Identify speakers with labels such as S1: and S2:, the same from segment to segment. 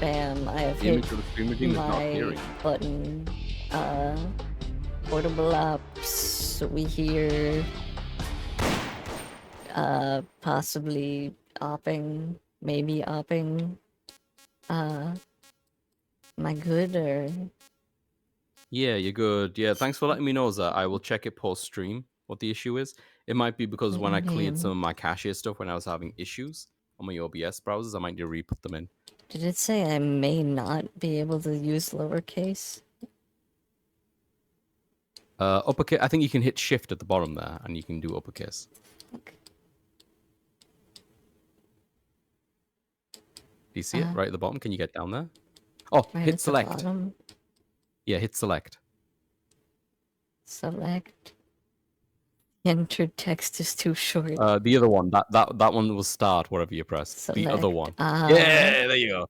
S1: Bam, I have
S2: The
S1: hit
S2: image of the stream machine is not
S1: my
S2: appearing.
S1: button. Portable ops, we hear possibly opping, maybe opping. Am I good or?
S2: Yeah, you're good. Yeah, thanks for letting me know that. I will check it post stream what the issue is. It might be because when I cleared some of my cache stuff when I was having issues on my OBS browsers, I might need to re-put them in.
S1: Did it say I may not be able to use lowercase?
S2: Uppercase. I think you can hit shift at the bottom there, and you can do uppercase.
S1: Okay.
S2: Do you see it right at the bottom? Can you get down there? Oh,
S1: Right
S2: hit
S1: at
S2: select.
S1: the bottom.
S2: Yeah, hit select.
S1: Select. Enter text is too short.
S2: The other one. That one will start wherever you press.
S1: Select.
S2: The other one. Yeah, there you go.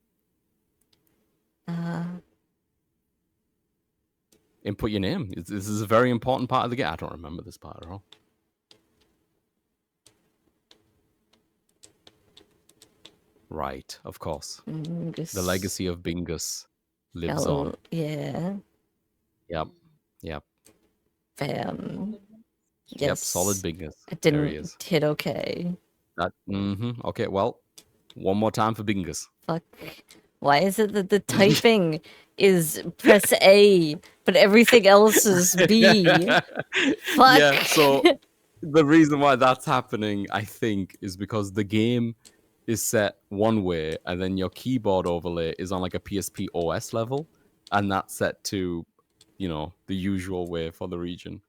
S2: Input your name. This is a very important part of the game. I don't remember this part at all. Right, of course. The legacy of Bingus lives on.
S1: Yeah.
S2: Yep.
S1: Bam. Yes.
S2: Yep, solid Bingus.
S1: I
S2: There he
S1: didn't
S2: is.
S1: hit okay.
S2: Okay, well, one more time for Bingus.
S1: Fuck. Why is it that the typing is press A, but everything else is B? Fuck.
S2: Yeah, so the reason why that's happening, I think, is because the game is set one way, and then your keyboard overlay is on like a PSP OS level, and that's set to, the usual way for the region.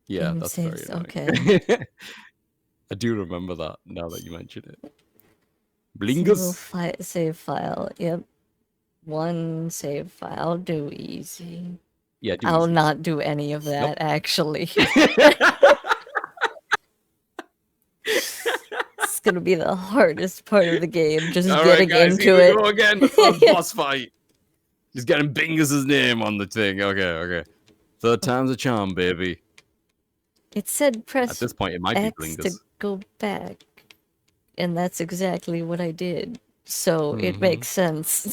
S2: Yeah,
S1: Game
S2: that's
S1: saves,
S2: very annoying.
S1: okay.
S2: I do remember that now that you mention it.
S1: Single
S2: Blingus.
S1: save file. Yep. One save file. I'll do easy.
S2: Yeah,
S1: I'll
S2: easy.
S1: not do any of that, actually. It's gonna be the hardest part of the game, just
S2: All
S1: getting
S2: right, guys,
S1: into
S2: here
S1: it.
S2: we go again. The first boss fight. Just getting Bingus's name on the thing. Okay. Third time's a charm, baby.
S1: It said press
S2: At this point, it might
S1: X
S2: be
S1: to
S2: Blingus.
S1: go back. And that's exactly what I did. So it makes sense.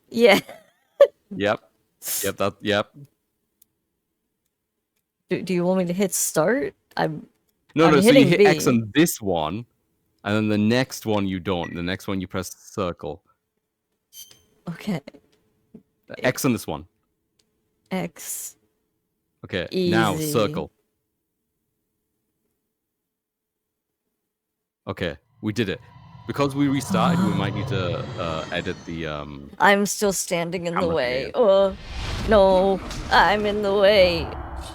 S1: Yeah.
S2: Yep.
S1: Do you want me to hit start? I'm
S2: No, so you hit
S1: B.
S2: X on this one, and then the next one you don't. The next one you press circle.
S1: Okay.
S2: X on this one.
S1: X.
S2: Okay,
S1: Easy.
S2: now circle. Okay, we did it. Because we restarted, we might need to edit the...
S1: I'm still standing in the way.
S2: here.
S1: Oh, no. I'm in the way.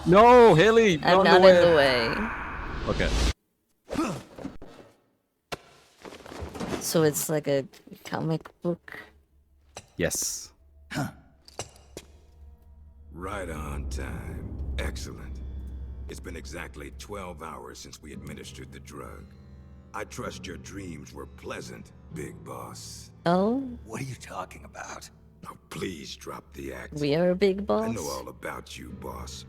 S2: No, Haley!
S1: I'm not in the way.
S2: Okay.
S1: So it's like a comic book?
S2: Yes.
S3: Right on time. Excellent. It's been exactly 12 hours since we administered the drug. I trust your dreams were pleasant, Big Boss.
S1: Oh?
S4: What are you talking about?
S3: Oh, please drop the act.
S1: We are a big boss?
S3: I know all about you, boss.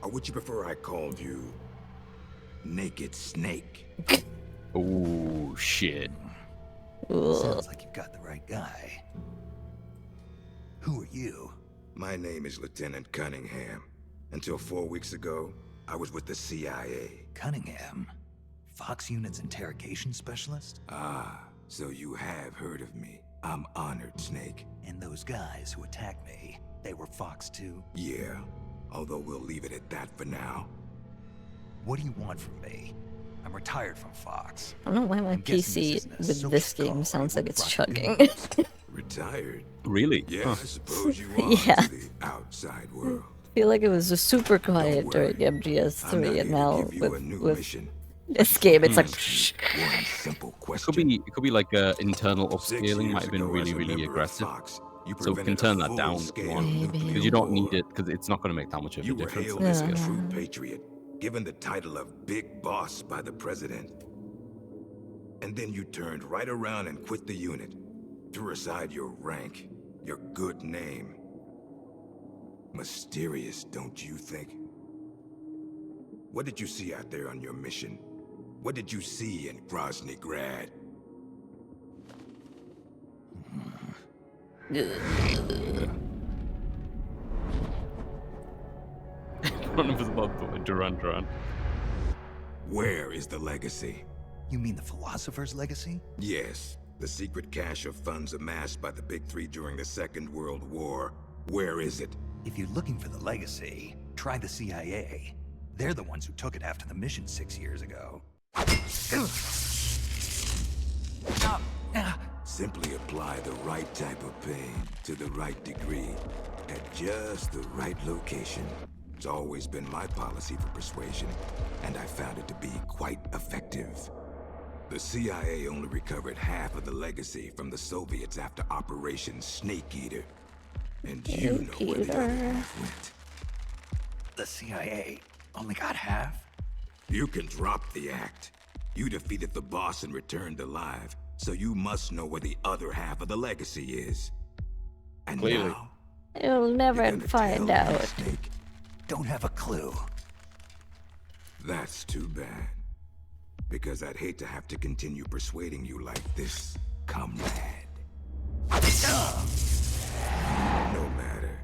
S3: Or would you prefer I called you Naked Snake?
S2: Oh, shit.
S4: Sounds like you've got the right guy. Who are you?
S3: My name is Lieutenant Cunningham. Until 4 weeks ago, I was with the CIA.
S4: Cunningham? Fox Unit's interrogation specialist?
S3: Ah, so you have heard of me. I'm honored, Snake.
S4: And those guys who attacked me, they were Fox too?
S3: Yeah, although we'll leave it at that for now.
S4: What do you want from me? I'm retired from Fox.
S1: I don't know why my PC with this game sounds like it's chugging.
S3: Retired?
S2: Really?
S3: Yeah, I suppose you are
S1: Yeah.
S3: to the outside world.
S1: I feel like it was just super quiet
S3: worry.
S1: during MGS3, and now with
S3: mission.
S1: this game, it's like.
S3: One simple question.
S2: It could be like internal
S3: 6
S2: upscaling
S3: years
S2: might have been
S3: ago,
S2: really,
S3: as a
S2: really
S3: member of
S2: aggressive.
S3: Fox, you
S2: So we can
S3: prevented
S2: turn
S3: a
S2: that down if you
S3: full-scale
S2: want.
S3: nuclear
S2: Because you don't
S3: war.
S2: need it, because it's not going to make that much of a
S3: You were
S2: difference.
S3: hailed as a true patriot, given the title of Big Boss by the President. And then you turned right around and quit the unit. Threw aside your rank, your good name. Mysterious, don't you think? What did you see out there on your mission? What did you see in Grozny Grad?
S2: One of us about Duran.
S3: Where is the legacy?
S4: You mean the philosopher's legacy?
S3: Yes, the secret cache of funds amassed by the Big Three during the Second World War. Where is it?
S4: If you're looking for the legacy, try the CIA. They're the ones who took it after the mission 6 years ago.
S3: Simply apply the right type of pain to the right degree at just the right location. It's always been my policy for persuasion, and I found it to be quite effective. The CIA only recovered half of the legacy from the Soviets after Operation Snake Eater. And you know where the other half went.
S4: The CIA only got half?
S3: You can drop the act. You defeated the boss and returned alive, so you must know where the other half of the legacy is. And
S2: Clearly.
S3: now,
S1: You'll never
S3: you're gonna
S1: find
S3: tell me,
S1: out.
S3: Snake.
S4: Don't have a clue.
S3: That's too bad. Because I'd hate to have to continue persuading you like this, comrade. No matter.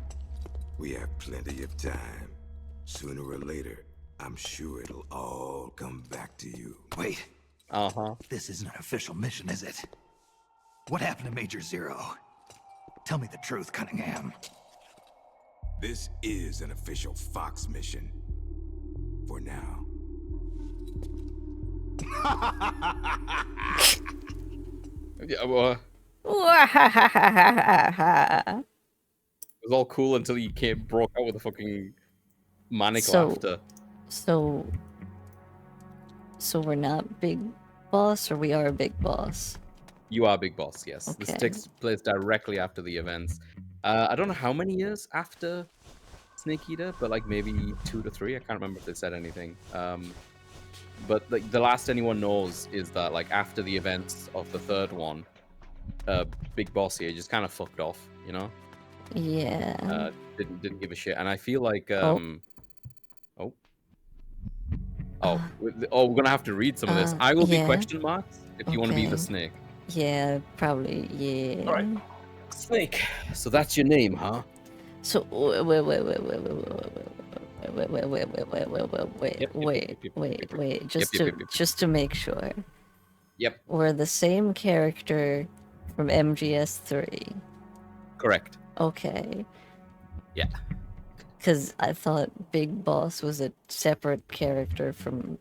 S3: We have plenty of time. Sooner or later, I'm sure it'll all come back to you.
S4: Wait,
S2: Uh-huh.
S4: this isn't an official mission, is it? What happened to Major Zero? Tell me the truth, Cunningham.
S3: This is an official Fox mission. For now.
S2: Yeah, well, it was all cool until you broke out with a fucking manic laughter.
S1: So we're not Big Boss, or we are a Big Boss?
S2: You are Big Boss, yes. This
S1: Okay.
S2: takes place directly after the events. I don't know how many years after Snake Eater, but like maybe 2 to 3. I can't remember if they said anything. But like the last anyone knows is that like after the events of the third one, Big Boss here just kind of fucked off, you know?
S1: Yeah.
S2: Didn't give a shit, and I feel like we're gonna have to read some of this. I will be
S1: yeah.
S2: question marks if you want to be the
S1: Okay.
S2: snake.
S1: Yeah, probably. Yeah.
S2: Alright. Snake. So that's your name, huh?
S1: So wait, just to make sure.
S2: Yep.
S1: We're the same character from MGS3.
S2: Correct.
S1: Okay.
S2: Yeah.
S1: Because I thought Big Boss was a separate character from.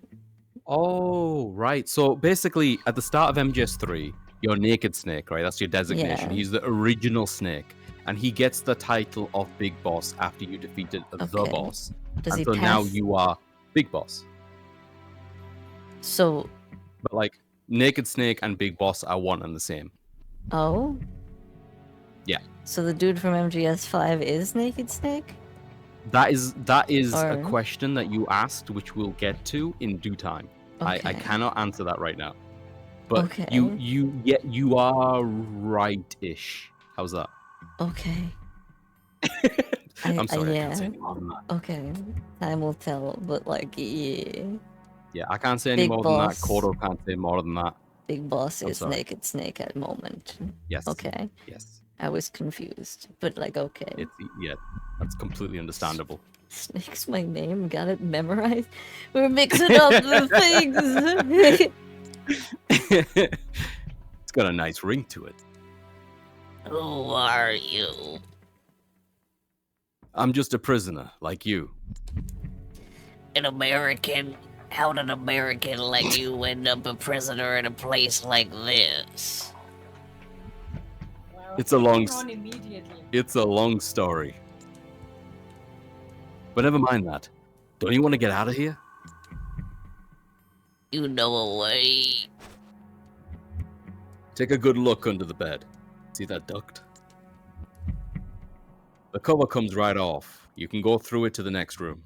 S2: Oh, right. So basically, at the start of MGS3, you're Naked Snake, right? That's your designation.
S1: Yeah.
S2: He's the original Snake, and he gets the title of Big Boss after you defeated the
S1: Okay.
S2: boss.
S1: Does
S2: And
S1: he
S2: so
S1: pass?
S2: now you are Big Boss.
S1: So,
S2: But like, Naked Snake and Big Boss are one and the same.
S1: oh?
S2: Yeah.
S1: So the dude from MGS5 is Naked Snake?
S2: That is a
S1: Or-
S2: question that you asked, which we'll get to in due time. I
S1: Okay.
S2: cannot answer that right now. But
S1: Okay.
S2: you are right-ish. How's that?
S1: Okay.
S2: I'm sorry, I
S1: yeah.
S2: can't say any more than that.
S1: Okay. Time will tell, but like, yeah.
S2: Yeah, I can't say any
S1: Big
S2: more
S1: Boss.
S2: than that. Kodo can't say more than that.
S1: Big Boss
S2: I'm
S1: is
S2: sorry.
S1: Naked Snake at the moment.
S2: Yes.
S1: Okay.
S2: Yes.
S1: I was confused, but like, okay.
S2: Yeah, that's completely understandable.
S1: Snake's my name. Got it memorized. We're mixing up the things.
S2: It's got a nice ring to it.
S1: Who are you?
S2: I'm just a prisoner, like you.
S1: An American? How did an American like you end up a prisoner in a place like this?
S2: It's a long
S5: On immediately.
S2: It's a long story. But never mind that. Don't you want to get out of here?
S1: You know a way.
S2: Take a good look under the bed. See that duct? The cover comes right off. You can go through it to the next room.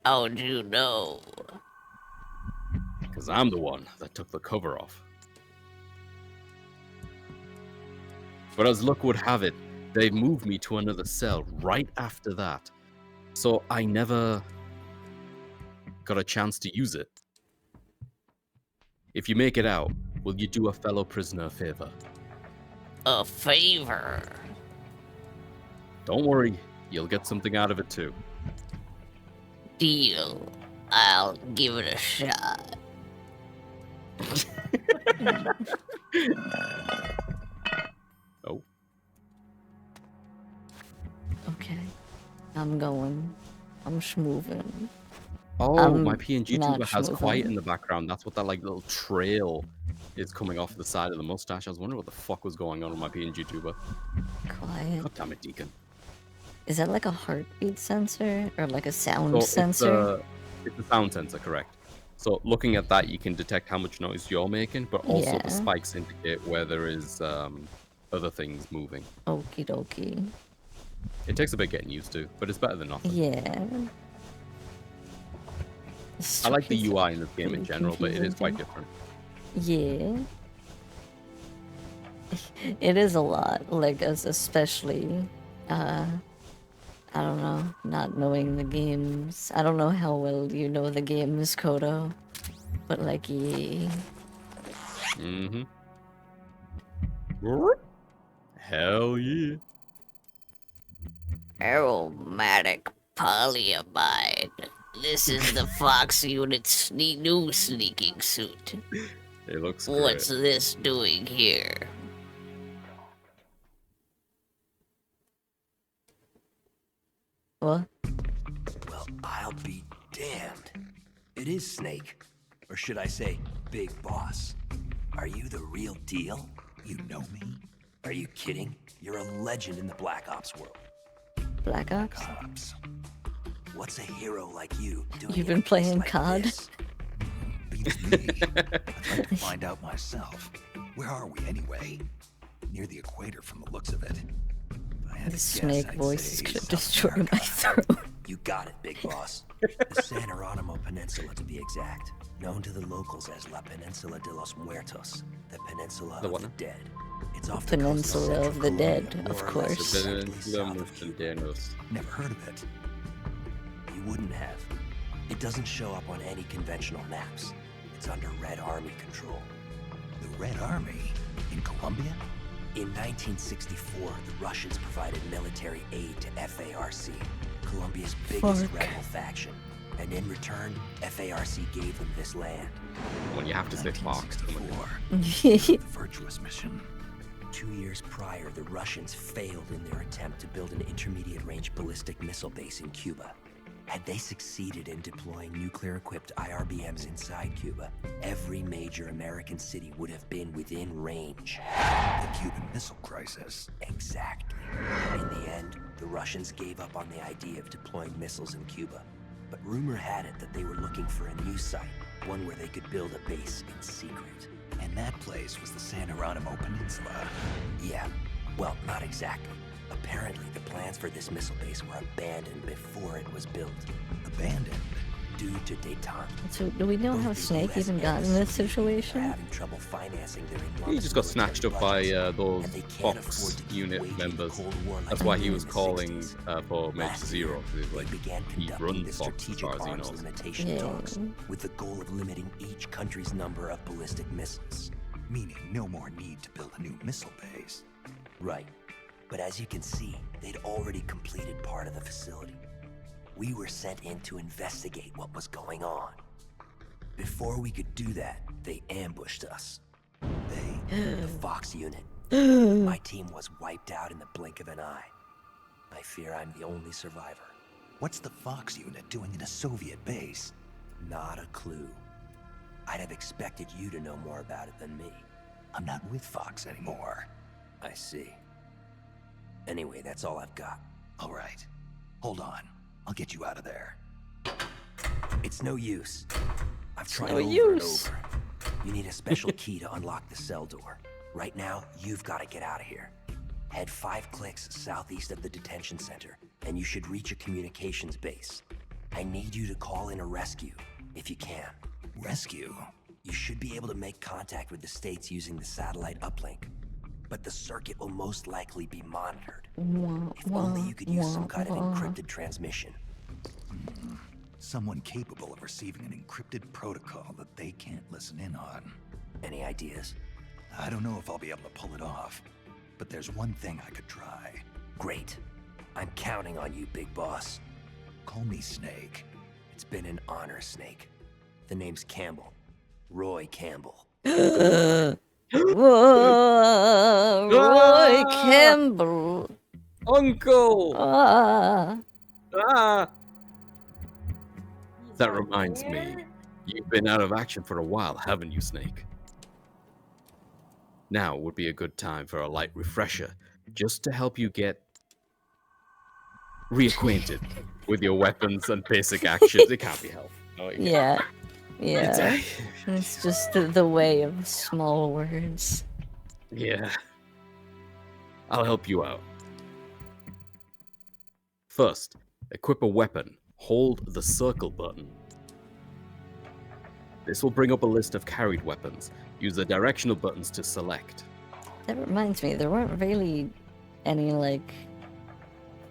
S1: How'd you know?
S2: Because I'm the one that took the cover off. But as luck would have it, they moved me to another cell right after that. So I never got a chance to use it. If you make it out, will you do a fellow prisoner a favor?
S1: A favor.
S2: Don't worry, you'll get something out of it too.
S1: Deal. I'll give it a shot.
S2: Oh.
S1: Okay. I'm going. I'm schmoving.
S2: Oh, my PNG
S1: not
S2: tuber has quiet
S1: schmoozing.
S2: in the background. That's what that like little trail is coming off the side of the mustache. I was wondering what the fuck was going on with my PNG tuber.
S1: Quiet.
S2: God damn it, Deacon.
S1: Is that like a heartbeat sensor or like a sound
S2: So
S1: sensor?
S2: it's a sound sensor, correct. So looking at that, you can detect how much noise you're making, but also
S1: Yeah.
S2: the spikes indicate where there is other things moving.
S1: Okie dokie.
S2: It takes a bit getting used to, but it's better than nothing.
S1: Yeah.
S2: I like the
S1: It's
S2: UI in this game in
S1: pretty
S2: general, but it is quite
S1: confusing.
S2: different.
S1: Yeah. It is a lot, like as especially I don't know, not knowing the games. I don't know how well you know the games, Kodo. But like yeah.
S2: Mm-hmm. Hell yeah.
S1: Aromatic polyamide. This is the Fox Unit's new sneaking suit.
S2: It looks
S1: What's
S2: great.
S1: this doing here? What?
S5: Well, I'll be damned. It is Snake. Or should I say, Big Boss. Are you the real deal?
S4: You know me?
S5: Are you kidding? You're a legend in the Black Ops world.
S1: Black Ops?
S4: Cops.
S5: What's a hero like you doing
S1: You've
S5: in a
S1: been
S5: place
S1: playing
S5: like
S1: COD?
S5: this?
S4: Beats me. I'd like to find out myself. Where are we anyway? Near the equator from the looks of it. If I had
S1: The
S4: to
S1: snake
S4: guess, I'd
S1: voice is
S4: say
S1: gonna
S4: South
S1: destroy
S4: America.
S1: my throat.
S5: You got it, Big Boss. The San Geronimo Peninsula, to be exact. Known to the locals as La Peninsula de los Muertos, the Peninsula
S2: The
S5: of
S2: what
S5: the
S2: now?
S5: Dead. It's off
S1: Peninsula
S5: the coast
S1: of
S5: of
S1: the
S5: Central
S1: Dead,
S5: Colombia,
S1: of
S5: more or less
S1: course.
S5: exactly south of Cuba.
S4: Never heard of it.
S5: You wouldn't have. It doesn't show up on any conventional maps. It's under Red Army control.
S4: The Red Army? In Colombia?
S5: In 1964, the Russians provided military aid to FARC, Colombia's biggest
S1: Fuck.
S5: rebel faction. And in return, FARC gave them this land.
S2: When you have to say Fox. come on.
S4: 1964. The virtuous mission.
S5: 2 years prior, the Russians failed in their attempt to build an intermediate-range ballistic missile base in Cuba. Had they succeeded in deploying nuclear-equipped IRBMs inside Cuba, every major American city would have been within range.
S4: The Cuban Missile Crisis.
S5: Exactly. In the end, the Russians gave up on the idea of deploying missiles in Cuba. But rumor had it that they were looking for a new site, one where they could build a base in secret.
S4: And that place was the San Geronimo Peninsula.
S5: Yeah, well, not exactly. Apparently, the plans for this missile base were abandoned before it was built.
S4: Abandoned.
S5: Due to detente.
S1: So do we know
S5: Both
S1: how
S5: the
S1: Snake
S5: US
S1: even
S5: and
S1: got
S5: the
S1: in this
S5: Soviet Union are
S1: situation?
S5: having trouble financing their
S2: He
S5: enormous
S2: just got
S5: military
S2: snatched up by
S5: budgets,
S2: those
S5: and they can't afford
S2: Fox
S5: to keep
S2: unit
S5: waging the
S2: members.
S5: Cold War like
S2: That's
S5: they
S2: why
S5: did
S2: he
S5: in
S2: was
S5: the
S2: calling
S5: 60s.
S2: for Major
S5: Last
S2: Zero.
S5: year,
S2: 'Cause he's
S5: they
S2: like,
S5: began
S2: he
S5: conducting
S2: runs
S5: the
S2: Fox as
S5: strategic
S2: far as he
S5: arms
S2: knows.
S5: limitation
S1: Yeah.
S5: talks, with the goal of limiting each country's number of ballistic missiles.
S4: Meaning no more need to build a new missile base.
S5: Right. But as you can see, they'd already completed part of the facility. We were sent in to investigate what was going on. Before we could do that, they ambushed us. The Fox unit. My team was wiped out in the blink of an eye. I fear I'm the only survivor.
S4: What's the Fox unit doing in a Soviet base?
S5: Not a clue. I'd have expected you to know more about it than me.
S4: I'm not with Fox anymore.
S5: I see. Anyway, that's all I've got.
S4: All right. Hold on. I'll get you out of there.
S5: It's no use. I've tried
S1: no
S5: over
S1: use.
S5: and over. You need a special key to unlock the cell door. Right now, you've got to get out of here. Head 5 clicks southeast of the detention center, and you should reach a communications base. I need you to call in a rescue, if you can.
S4: Rescue?
S5: You should be able to make contact with the States using the satellite uplink. But the circuit will most likely be monitored. If only you could use some kind of encrypted transmission.
S4: Someone capable of receiving an encrypted protocol that they can't listen in on.
S5: Any ideas?
S4: I don't know if I'll be able to pull it off, but there's one thing I could try.
S5: Great. I'm counting on you, Big Boss.
S4: Call me Snake.
S5: It's been an honor, Snake. The name's Campbell. Roy Campbell.
S1: Whoa, Roy Campbell.
S2: Uncle!
S1: Ah.
S2: Ah! That reminds me, you've been out of action for a while, haven't you, Snake? Now would be a good time for a light refresher, just to help you get reacquainted with your weapons and basic actions. It can't be helped. No, it can't.
S1: Yeah. Yeah.
S2: It's-
S1: It's just the way of small words.
S2: Yeah. I'll help you out. First, equip a weapon. Hold the circle button. This will bring up a list of carried weapons. Use the directional buttons to select.
S1: That reminds me, there weren't really any, like,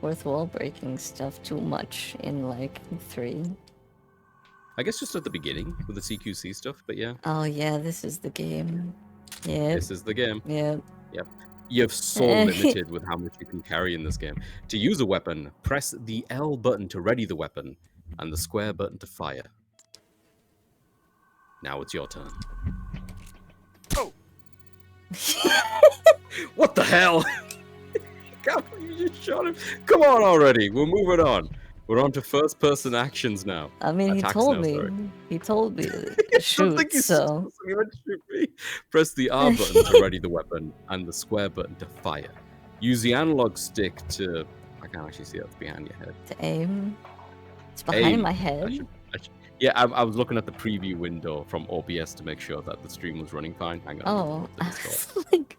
S1: fourth wall breaking stuff too much in, like, 3.
S2: I guess just at the beginning with the CQC stuff, but yeah.
S1: Oh, yeah, this is the game. Yep.
S2: This is the game.
S1: Yep.
S2: You're so limited with how much you can carry in this game. To use a weapon, press the L button to ready the weapon and the square button to fire. Now it's your turn. Oh! What the hell? Can't believe you just shot him. Come on already. We're moving on. We're on to first person actions now.
S1: I mean, he
S2: Attacks
S1: told
S2: now,
S1: me.
S2: sorry.
S1: He told me to
S2: Don't
S1: shoot,
S2: think he's
S1: so...
S2: supposed to even shoot me. Press the R button to ready the weapon and the square button to fire. Use the analog stick to... I can't actually see that's behind your head.
S1: To aim. It's behind
S2: Aim.
S1: my
S2: I
S1: head.
S2: should- Yeah, I was looking at the preview window from OBS to make sure that the stream was running fine. Hang on.
S1: Oh, I
S2: Let's go.
S1: was like...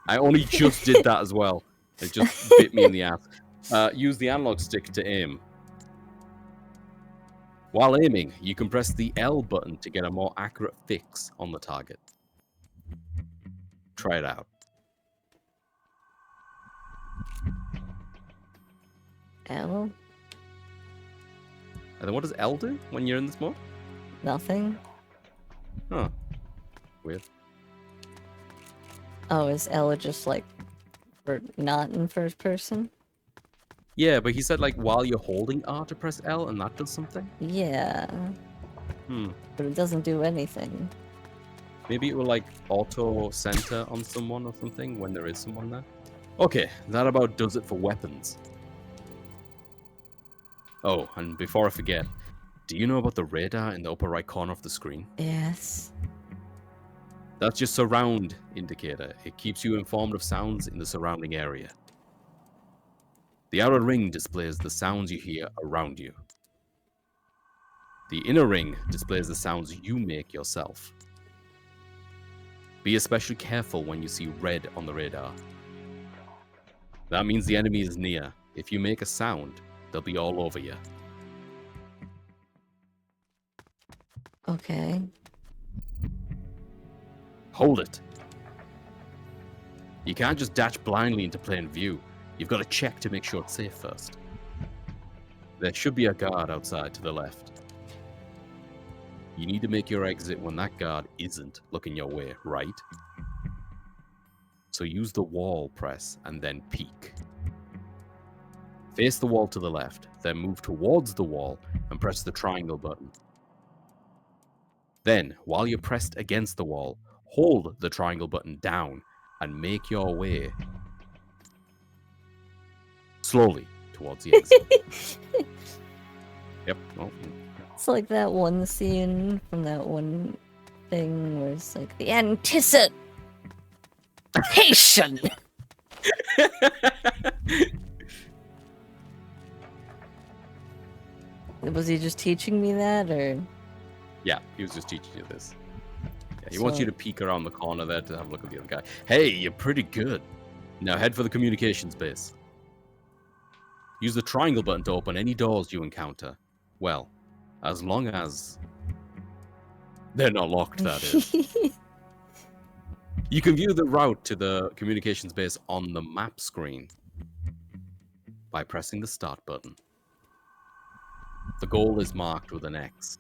S2: I only just did that as well. It just bit me in the ass. Use the analog stick to aim. While aiming, you can press the L button to get a more accurate fix on the target. Try it out.
S1: L?
S2: And then what does L do when you're in this mode?
S1: Nothing?
S2: Huh. Weird.
S1: Oh, is L just, like, for not in first person?
S2: Yeah, but he said like while you're holding R to press L and that does something?
S1: Yeah.
S2: Hmm.
S1: But it doesn't do anything.
S2: Maybe it will like auto center on someone or something when there is someone there. Okay, that about does it for weapons. Oh, and before I forget, do you know about the radar in the upper right corner of the screen?
S1: Yes.
S2: That's your surround indicator. It keeps you informed of sounds in the surrounding area. The outer ring displays the sounds you hear around you. The inner ring displays the sounds you make yourself. Be especially careful when you see red on the radar. That means the enemy is near. If you make a sound, they'll be all over you.
S1: Okay.
S2: Hold it. You can't just dash blindly into plain view. You've got to check to make sure it's safe first. There should be a guard outside to the left. You need to make your exit when that guard isn't looking your way, right? So use the wall press and then peek. Face the wall to the left, then move towards the wall and press the triangle button. Then, while you're pressed against the wall, hold the triangle button down and make your way slowly towards the exit. Yep. Oh.
S1: It's like that one scene from that one thing where it's like the anticipation. Was he just teaching me that, or?
S2: Yeah, he was just teaching you this. Yeah, he wants you
S1: So-
S2: to peek around the corner there to have a look at the other guy. Hey, you're pretty good. Now head for the communications base. Use the triangle button to open any doors you encounter. Well, as long as they're not locked, that is. You can view the route to the communications base on the map screen by pressing the start button. The goal is marked with an X.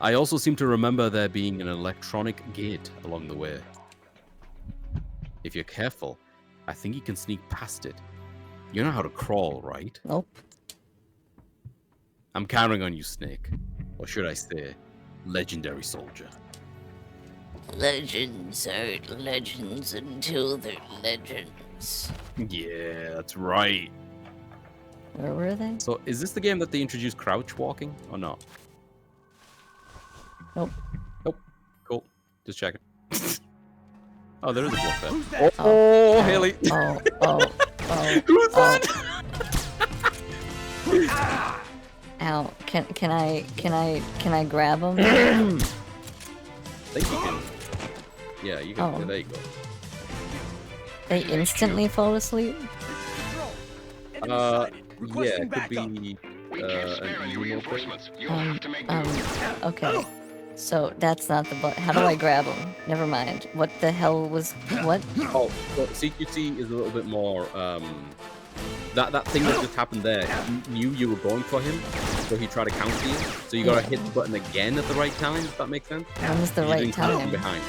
S2: I also seem to remember there being an electronic gate along the way. If you're careful, I think you can sneak past it. You know how to crawl, right?
S1: Nope.
S2: I'm counting on you, Snake. Or should I say, legendary soldier.
S1: Legends aren't legends until they're legends.
S2: Yeah, that's right.
S1: Where were they?
S2: So, is this the game that they introduced crouch walking, or not?
S1: Nope.
S2: Nope. Cool. Just checking. Oh, there is a block there.
S4: Who's that?
S2: Oh, Haley.
S1: Oh, oh,
S2: Who's
S1: oh.
S2: that?
S1: Ow. Can I grab him?
S2: I think you can. Yeah, you can.
S1: Oh.
S2: Yeah, there you go.
S1: They instantly fall asleep?
S2: Yeah, it could be. An email thing.
S1: Okay. So that's not the button. How do I grab him? Never mind. What the hell was what?
S2: Oh, so CQC is a little bit more. That thing that just happened there. He knew you were going for him, so he tried to counter you. So you gotta hit the button again at the right time. If that makes sense.
S1: When was the
S2: You
S1: right
S2: didn't come from
S1: time?
S2: behind.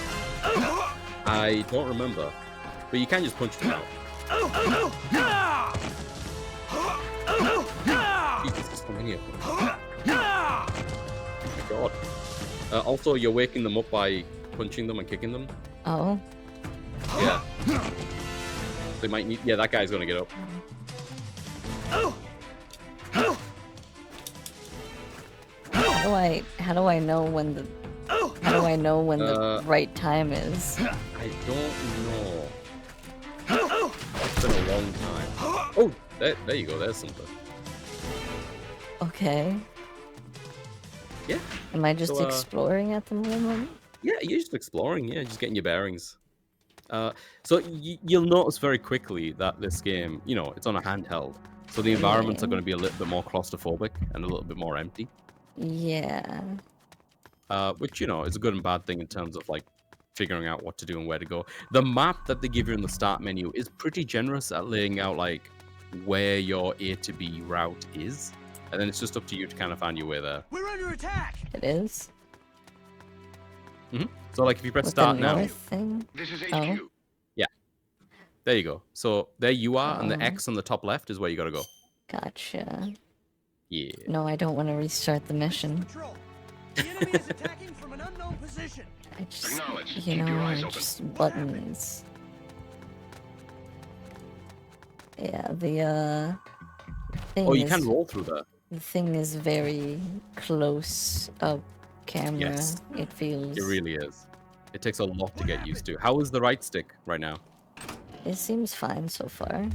S2: I don't remember, but you can just punch him out. Jesus, there's so many of them. Oh my god. Also, you're waking them up by punching them and kicking them.
S1: Oh.
S2: Yeah. They might need. Yeah, that guy's gonna get up.
S1: How do I know when the right time is?
S2: I don't know. It's been a long time. Oh, there you go. There's something.
S1: Okay.
S2: Yeah.
S1: Am I just
S2: So,
S1: exploring at the moment?
S2: Yeah, you're just exploring. Yeah, just getting your bearings. So you'll notice very quickly that this game, you know, it's on a handheld, so the environments are going to be a little bit more claustrophobic and a little bit more empty.
S1: Yeah.
S2: Which, you know, is a good and bad thing in terms of like figuring out what to do and where to go. The map that they give you in the start menu is pretty generous at laying out like where your A to B route is, and then it's just up to you to kind of find your way there.
S4: We're under attack.
S1: It is.
S2: So like if you press
S1: With
S2: start
S1: the
S2: now,
S1: north thing?
S4: This is
S1: Oh.
S2: there you go. So there you are, and the
S1: Oh.
S2: X on the top left is where you gotta go.
S1: Gotcha.
S2: Yeah.
S1: No, I don't want to restart the mission.
S4: Patrol. The enemy is attacking from an unknown position.
S1: I just,
S6: Acknowledged.
S1: you
S6: Keep your
S1: know,
S6: eyes open.
S1: just buttons. Yeah, the thing
S2: Oh, you
S1: is,
S2: can roll through there.
S1: the thing is very close up camera.
S2: Yes.
S1: It feels.
S2: It really is. It takes a lot to get used to. How is the right stick right now?
S1: It seems fine so far.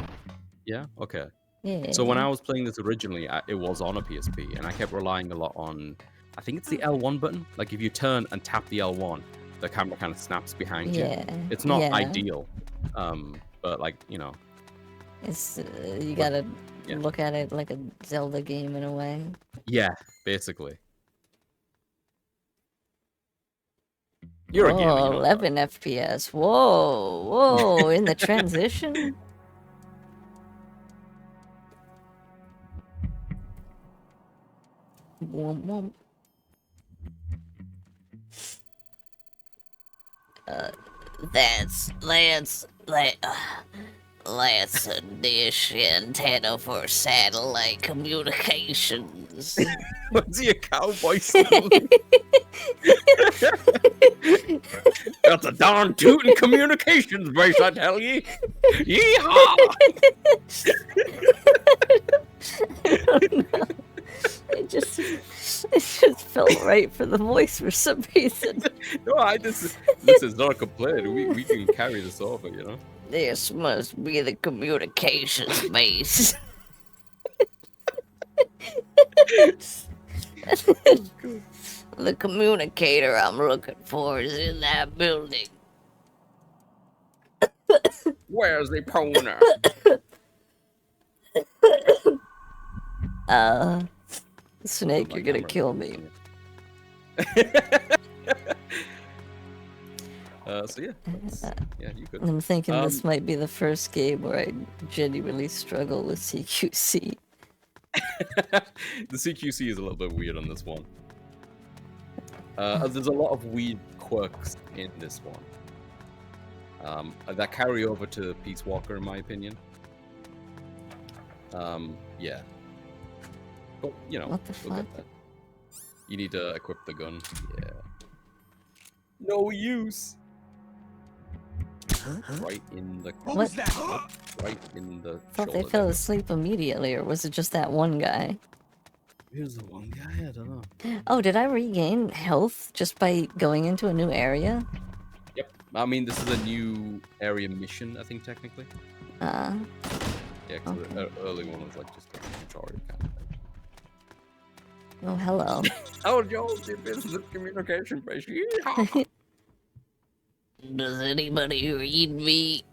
S2: Yeah. Okay.
S1: Yeah.
S2: So when I was playing this originally, it was on a PSP, and I kept relying a lot on, I think it's the L1 button. Like if you turn and tap the L1, the camera kind of snaps behind you.
S1: Yeah.
S2: It's not
S1: yeah.
S2: ideal, but like, you know,
S1: It's you gotta
S2: yeah.
S1: look at it like a Zelda game in a way.
S2: yeah, basically. You're a gamer.
S1: Oh,
S2: You know,
S1: 11 FPS. Whoa, whoa, in the transition? Womp womp. That's a dish antenna for satellite communications.
S2: Was he a cowboy? That's a darn tootin' communications base, I tell ye. Yeehaw!
S1: It just felt right for the voice for some reason.
S2: No, this is not a complaint. We can carry this over, you know.
S1: This must be the communications base. The communicator I'm looking for is in that building.
S2: Where's the poner?
S1: Snake,
S2: My
S1: you're gonna
S2: camera.
S1: kill me.
S2: So yeah, you could.
S1: I'm thinking this
S2: Um,
S1: might be the first game where I genuinely struggle with CQC.
S2: The CQC is a little bit weird on this one. There's a lot of weird quirks in this one that carry over to Peace Walker, in my opinion. Yeah. But, you know,
S1: What the
S2: we'll
S1: fuck?
S2: get that. You need to equip the gun. Yeah. No use. Right in the...
S3: What
S1: What?
S3: was that?
S2: Right in the
S1: Thought they
S2: shoulder
S1: fell
S2: there.
S1: asleep immediately, or was it just that one guy?
S2: Here's the one guy, I don't know.
S1: Oh, did I regain health just by going into a new area?
S2: Yep. I mean, this is a new area mission, I think, technically.
S1: Uh,
S2: Yeah, because the early one was like just a tutorial kind of thing.
S1: oh, hello.
S2: Oh, Joel, this is communication base.
S6: Does anybody read me?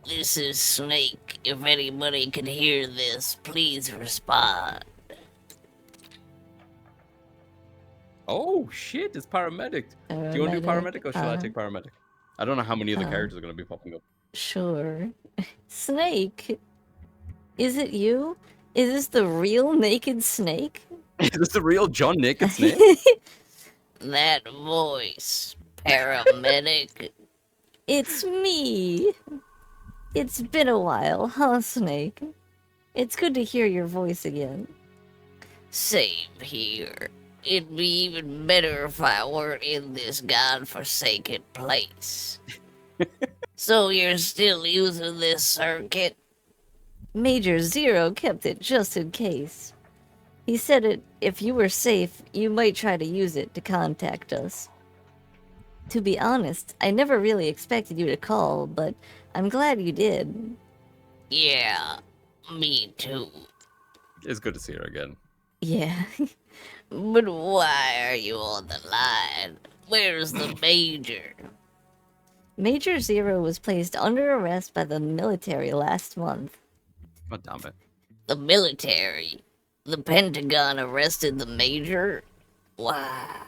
S6: This is Snake. If anybody can hear this, please respond.
S2: Oh, shit, it's paramedic. Do you want to do paramedic or shall I take paramedic? I don't know how many of the characters are going to be popping up.
S1: Sure. Snake? Is it you? Is this the real naked snake?
S2: Is this the real John Naked Snake?
S6: That voice, paramedic.
S1: It's me. It's been a while, huh, Snake? It's good to hear your voice again.
S6: Same here. It'd be even better if I weren't in this godforsaken place. So you're still using this circuit?
S1: Major Zero kept it just in case. He said if you were safe, you might try to use it to contact us. To be honest, I never really expected you to call, but I'm glad you did.
S6: Yeah, me too.
S2: It's good to see her again.
S1: Yeah.
S6: But why are you on the line? Where's the major?
S1: Major Zero was placed under arrest by the military last month.
S2: God damn it.
S6: The military? The Pentagon arrested the major? Why?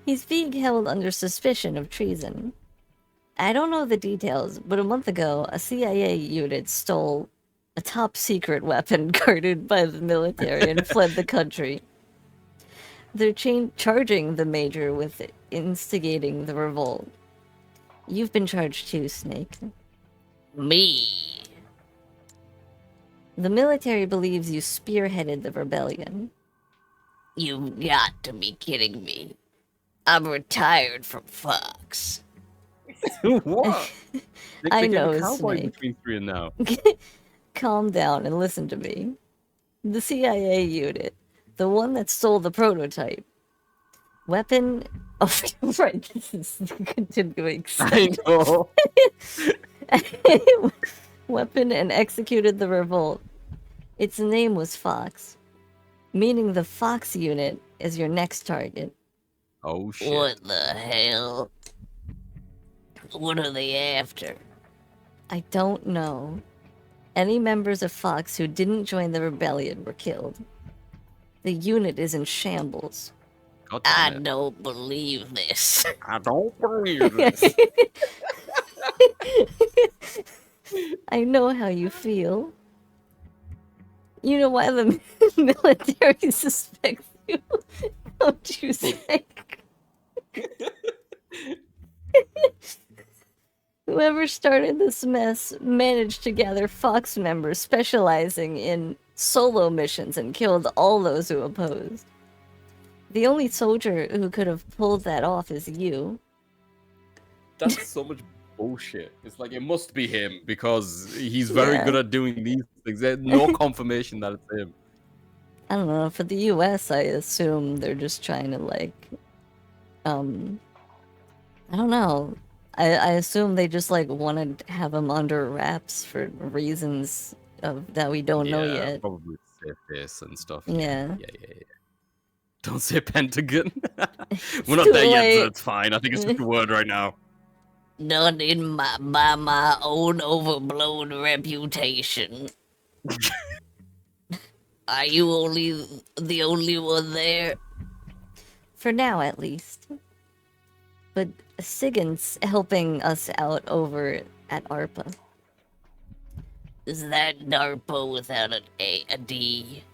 S1: He's being held under suspicion of treason. I don't know the details, but a month ago, a CIA unit stole a top secret weapon guarded by the military and fled the country. They're charging the major with instigating the revolt. You've been charged too, Snake.
S6: Me?
S1: The military believes you spearheaded the rebellion.
S6: You've got to be kidding me. I'm retired from Fox.
S2: What?
S1: I
S2: They gave a
S1: know,
S2: cowboy
S1: Snake.
S2: between 3 and now.
S1: Calm down and listen to me. The CIA unit, the one that stole the prototype. Weapon... Oh, right, this is continuing.
S2: I know.
S1: Weapon and executed the revolt. Its name was Fox, meaning the Fox unit is your next target.
S2: Oh, shit.
S6: What the hell? What are they after?
S1: I don't know. Any members of Fox who didn't join the rebellion were killed. The unit is in shambles.
S2: God
S6: I
S2: damn it.
S6: don't believe this.
S2: I don't believe this.
S1: I know how you feel. You know why the military suspects you, don't you, Snake? Whoever started this mess managed to gather Fox members specializing in solo missions and killed all those who opposed. The only soldier who could have pulled that off is you.
S2: That's so much bullshit. It's like, it must be him because he's very
S1: Yeah.
S2: good at doing these things. There's no confirmation that it's him.
S1: I don't know, for the US, I assume they're just trying to, like, I don't know. I assume they just, like, want to have him under wraps for reasons that we don't know
S2: Yeah,
S1: yet.
S2: probably say this and stuff.
S1: Yeah.
S2: Yeah. Don't say Pentagon. We're not
S1: too
S2: there yet,
S1: late.
S2: so it's fine. I think it's just a word right now.
S6: Done by my own overblown reputation. Are you the only one there?
S1: For now, at least. But Siggins helping us out over at ARPA.
S6: Is that DARPA without a D?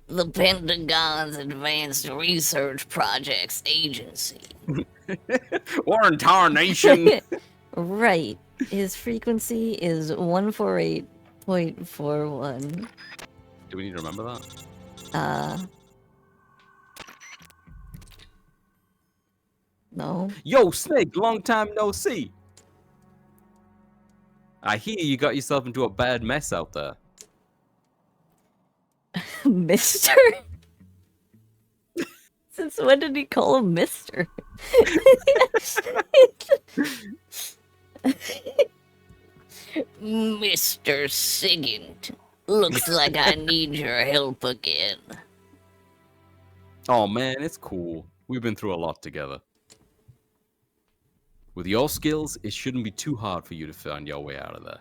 S6: The Pentagon's Advanced Research Projects Agency.
S2: War Nation.
S1: Right. His frequency is 148.41.
S2: Do we need to remember that?
S1: No.
S2: Yo, Snake, long time no see. I hear you got yourself into a bad mess out there.
S1: Mister? Since when did he call him Mister?
S6: Mr. Sigint, looks like I need your help again.
S2: Oh man, it's cool. We've been through a lot together. With your skills, it shouldn't be too hard for you to find your way out of there.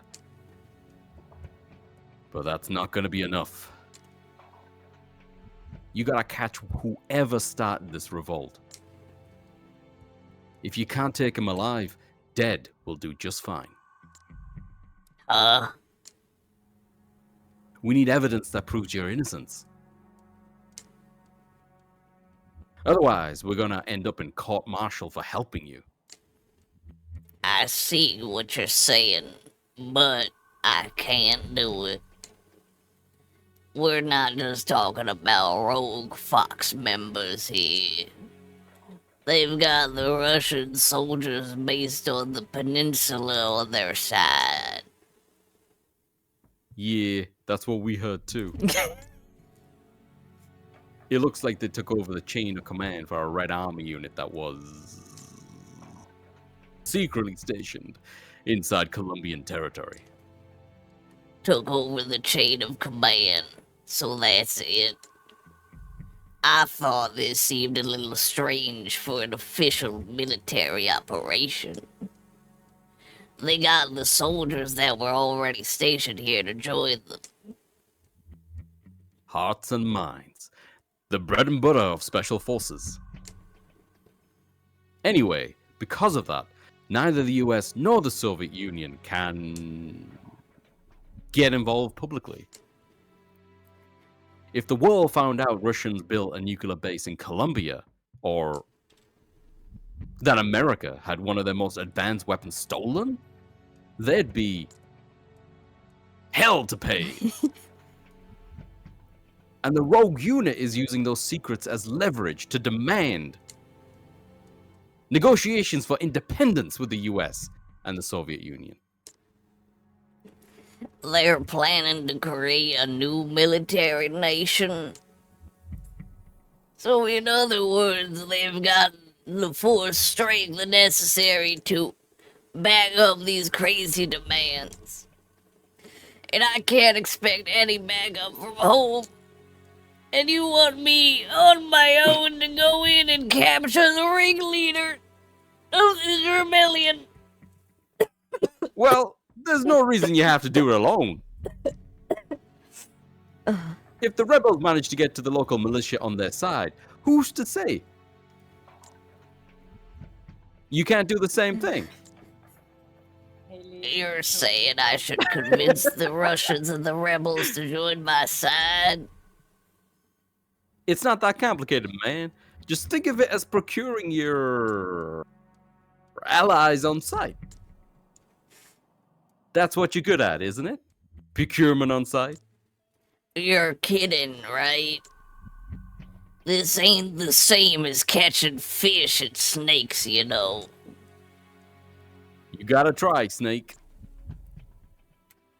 S2: But that's not gonna be enough. You gotta catch whoever started this revolt. If you can't take him alive, dead will do just fine. We need evidence that proves your innocence. Otherwise, we're gonna end up in court-martial for helping you.
S6: I see what you're saying, but I can't do it. We're not just talking about rogue Fox members here. They've got the Russian soldiers based on the peninsula on their side.
S2: Yeah, that's what we heard too. It looks like they took over the chain of command for a Red Army unit that was secretly stationed inside Colombian territory.
S6: Took over the chain of command, so that's it. I thought this seemed a little strange for an official military operation. They got the soldiers that were already stationed here to join them.
S2: Hearts and minds. The bread and butter of special forces. Anyway, because of that, neither the US nor the Soviet Union can get involved publicly. If the world found out Russians built a nuclear base in Colombia, or that America had one of their most advanced weapons stolen, they'd be hell to pay. And the rogue unit is using those secrets as leverage to demand negotiations for independence with the US and the Soviet Union.
S6: They're planning to create a new military nation. So, in other words, they've got the force strength necessary to back up these crazy demands. And I can't expect any backup from home. And you want me on my own to go in and capture the ringleader of this rebellion?
S2: Well, there's no reason you have to do it alone. If the rebels manage to get to the local militia on their side, who's to say? You can't do the same thing.
S6: You're saying I should convince the Russians and the rebels to join my side?
S2: It's not that complicated, man. Just think of it as procuring your allies on site. That's what you're good at, isn't it? Procurement on site.
S6: You're kidding, right? This ain't the same as catching fish and snakes, you know.
S2: You gotta try, Snake.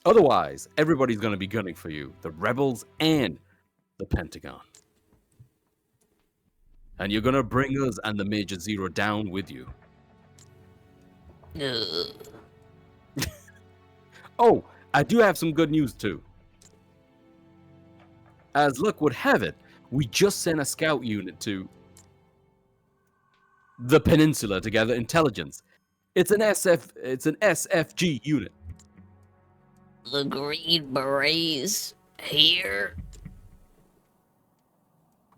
S2: Otherwise, everybody's gonna be gunning for you. The rebels and the Pentagon. And you're gonna bring us and the Major Zero down with you.
S6: Ugh.
S2: Oh, I do have some good news too. As luck would have it, we just sent a scout unit to the peninsula to gather intelligence. It's an SFG unit.
S6: The Green Berets here?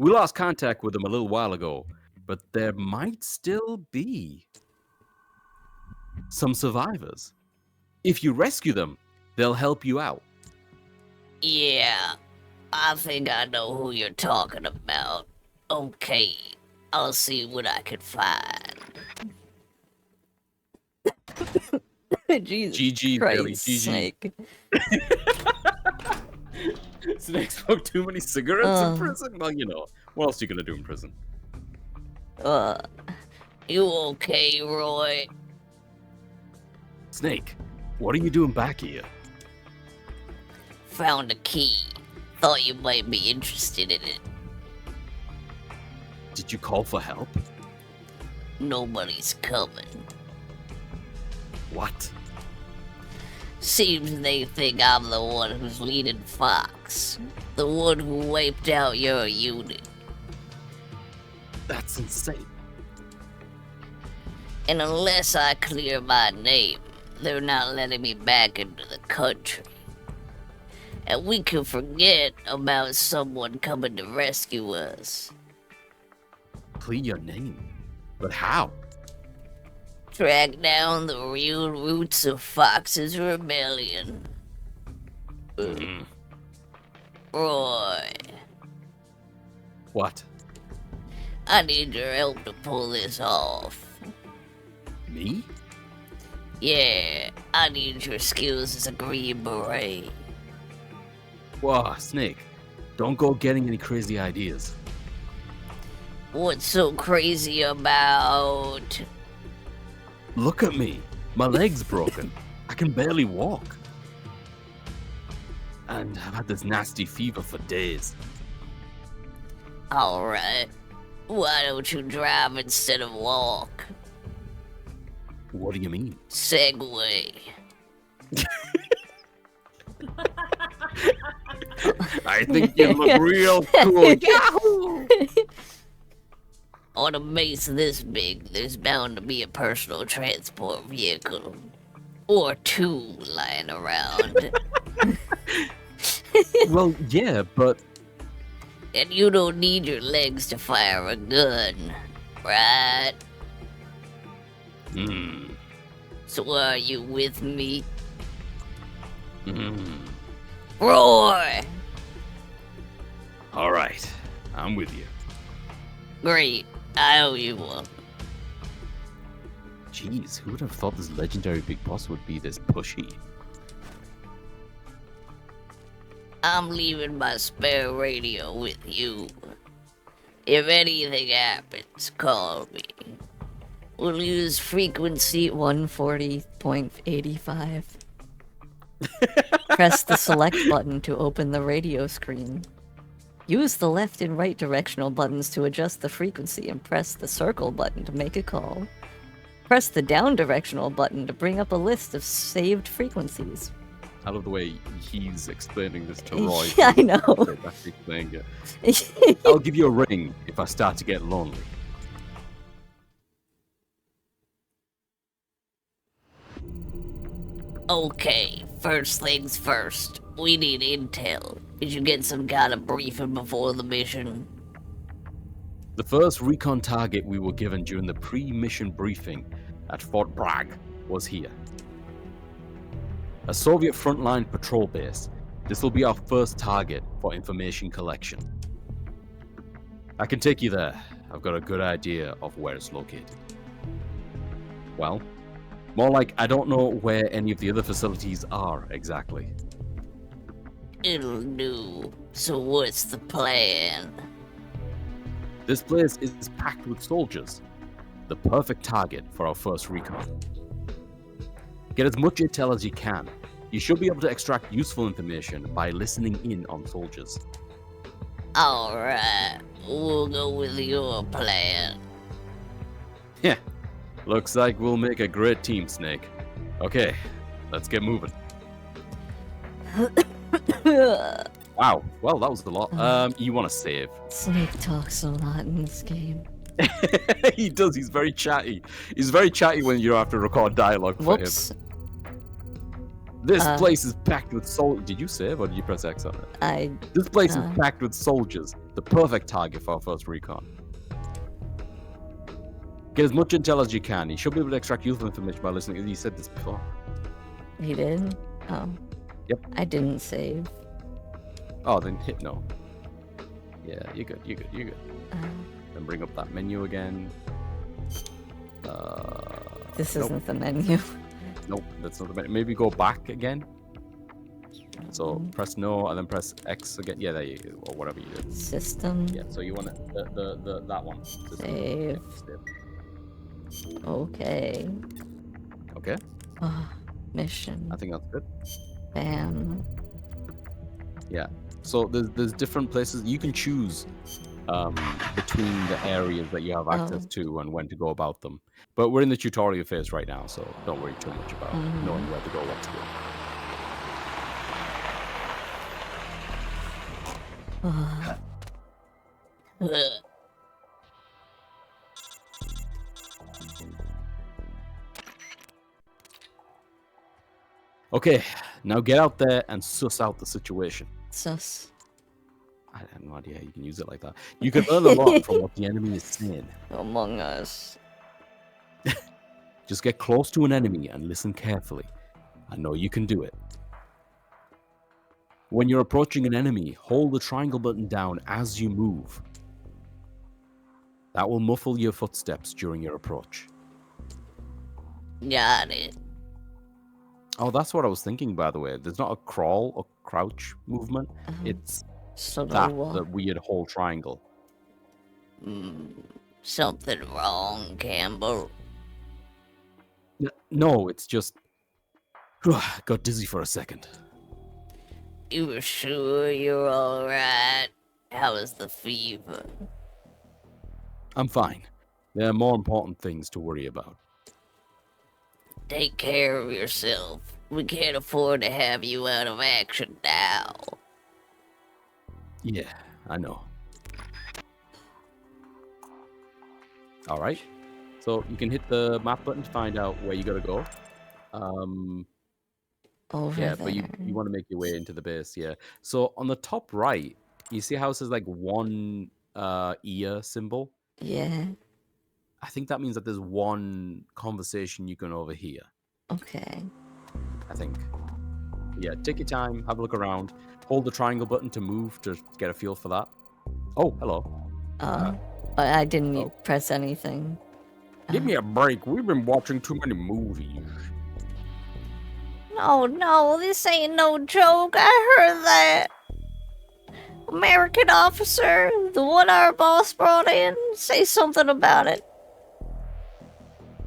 S2: We lost contact with them a little while ago, but there might still be some survivors. If you rescue them, they'll help you out.
S6: Yeah, I think I know who you're talking about. Okay, I'll see what I can find.
S1: Jesus
S2: GG,
S1: Christ,
S2: Billy, GG.
S1: Snake.
S2: Snake smoked too many cigarettes in prison? Well, you know, what else are you gonna do in prison?
S6: You okay, Roy?
S2: Snake, what are you doing back here?
S6: Found a key. Thought you might be interested in it.
S2: Did you call for help?
S6: Nobody's coming.
S2: What?
S6: Seems they think I'm the one who's leading Fox. The one who wiped out your unit.
S2: That's insane.
S6: And unless I clear my name, they're not letting me back into the country. And we can forget about someone coming to rescue us.
S2: Clear your name. But how?
S6: Track down the real roots of Fox's rebellion. Roy,
S2: What?
S6: I need your help to pull this off.
S2: Me?
S6: Yeah, I need your skills as a Green Beret.
S2: Whoa, Snake. Don't go getting any crazy ideas.
S6: What's so crazy about...
S2: Look at me. My leg's broken. I can barely walk. And I've had this nasty fever for days.
S6: Alright, why don't you drive instead of walk?
S2: What do you mean?
S6: Segway.
S2: I think you look real cool. Yahoo!
S6: On a base this big, there's bound to be a personal transport vehicle. Or two lying around.
S2: Well, yeah, but
S6: And you don't need your legs to fire a gun, right? So are you with me? Roar!
S2: all right. I'm with you.
S6: Great, I owe you one.
S2: Jeez, who would have thought this legendary big boss would be this pushy?
S6: I'm leaving my spare radio with you. If anything happens, call me.
S1: We'll use frequency 140.85. Press the select button to open the radio screen. Use the left and right directional buttons to adjust the frequency and press the circle button to make a call. Press the down directional button to bring up a list of saved frequencies.
S2: I love the way he's explaining this to Roy.
S1: Yeah, I know.
S2: That's actually explaining it. I'll give you a ring if I start to get lonely.
S6: Okay, first things first. We need intel. Did you get some kind of briefing before the mission?
S2: The first recon target we were given during the pre-mission briefing at Fort Bragg was here. A Soviet frontline patrol base. This will be our first target for information collection. I can take you there. I've got a good idea of where it's located. Well, more like I don't know where any of the other facilities are exactly.
S6: It'll do. So what's the plan?
S2: This place is packed with soldiers. The perfect target for our first recon. Get as much intel as you can. You should be able to extract useful information by listening in on soldiers.
S6: Alright, we'll go with your plan.
S2: Yeah, looks like we'll make a great team, Snake. Okay, let's get moving. Wow, well, that was a lot. You want to save?
S1: Snake talks a lot in this game.
S2: He does. He's very chatty. He's very chatty when you don't have to record dialogue for
S1: Whoops.
S2: him. This place is packed with soldiers. Did you save or did you press X on it? This place is packed with soldiers. The perfect target for our first recon. Get as much intel as you can. You should be able to extract useful information by listening. You said this before.
S1: He did? Oh.
S2: Yep.
S1: I didn't save.
S2: Oh, then hit no. Yeah, you're good. Then bring up that menu again.
S1: This
S2: nope.
S1: isn't the menu.
S2: Nope, that's not the menu. Maybe go back again. So press no and then press X again. Yeah, there you go. Or whatever you did.
S1: System.
S2: Yeah, so you want it, the that one. System.
S1: Save.
S2: Yeah, save.
S1: Okay.
S2: Okay,
S1: Mission.
S2: I think that's good.
S1: Bam.
S2: Yeah. So there's different places you can choose between the areas that you have access to and when to go about them. But we're in the tutorial phase right now, so don't worry too much about knowing where to go, what to do. Okay, now get out there and suss out the situation.
S1: Sus.
S2: I have no idea how you can use it like that. You can learn a lot from what the enemy is saying.
S1: Among Us.
S2: Just get close to an enemy and listen carefully. I know you can do it. When you're approaching an enemy, hold the triangle button down as you move. That will muffle your footsteps during your approach.
S6: Got it.
S2: Oh, that's what I was thinking, by the way. There's not a crawl or crouch movement. It's
S1: So
S2: the weird whole triangle.
S6: Something wrong, Campbell.
S2: No, it's just... got dizzy for a second.
S6: You were sure you're alright? How is the fever?
S2: I'm fine. There are more important things to worry about.
S6: Take care of yourself. We can't afford to have you out of action now.
S2: Yeah, I know. Alright. So you can hit the map button to find out where you gotta go.
S1: Over
S2: Yeah,
S1: there.
S2: but you want to make your way into the base, yeah. So on the top right, you see how it says like one ear symbol?
S1: Yeah.
S2: I think that means that there's one conversation you can overhear.
S1: Okay.
S2: I think. Yeah, take your time, have a look around. Hold the triangle button to move to get a feel for that. Oh, hello.
S1: But I didn't press anything.
S2: Give me a break. We've been watching too many movies.
S6: No, this ain't no joke. I heard that. American officer, the one our boss brought in, say something about it.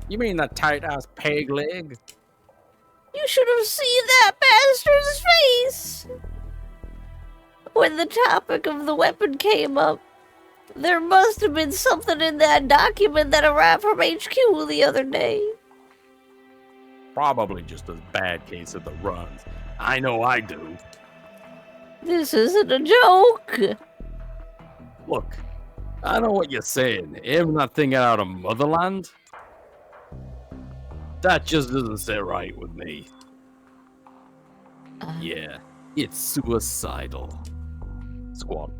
S2: You mean that tight-ass peg leg?
S6: You should have seen that bastard's face. When the topic of the weapon came up, there must have been something in that document that arrived from HQ the other day.
S2: Probably just a bad case of the runs. I know I do.
S6: This isn't a joke.
S2: Look, I know what you're saying. Aim that thing out of Motherland? That just doesn't sit right with me. Yeah, it's suicidal. Squad.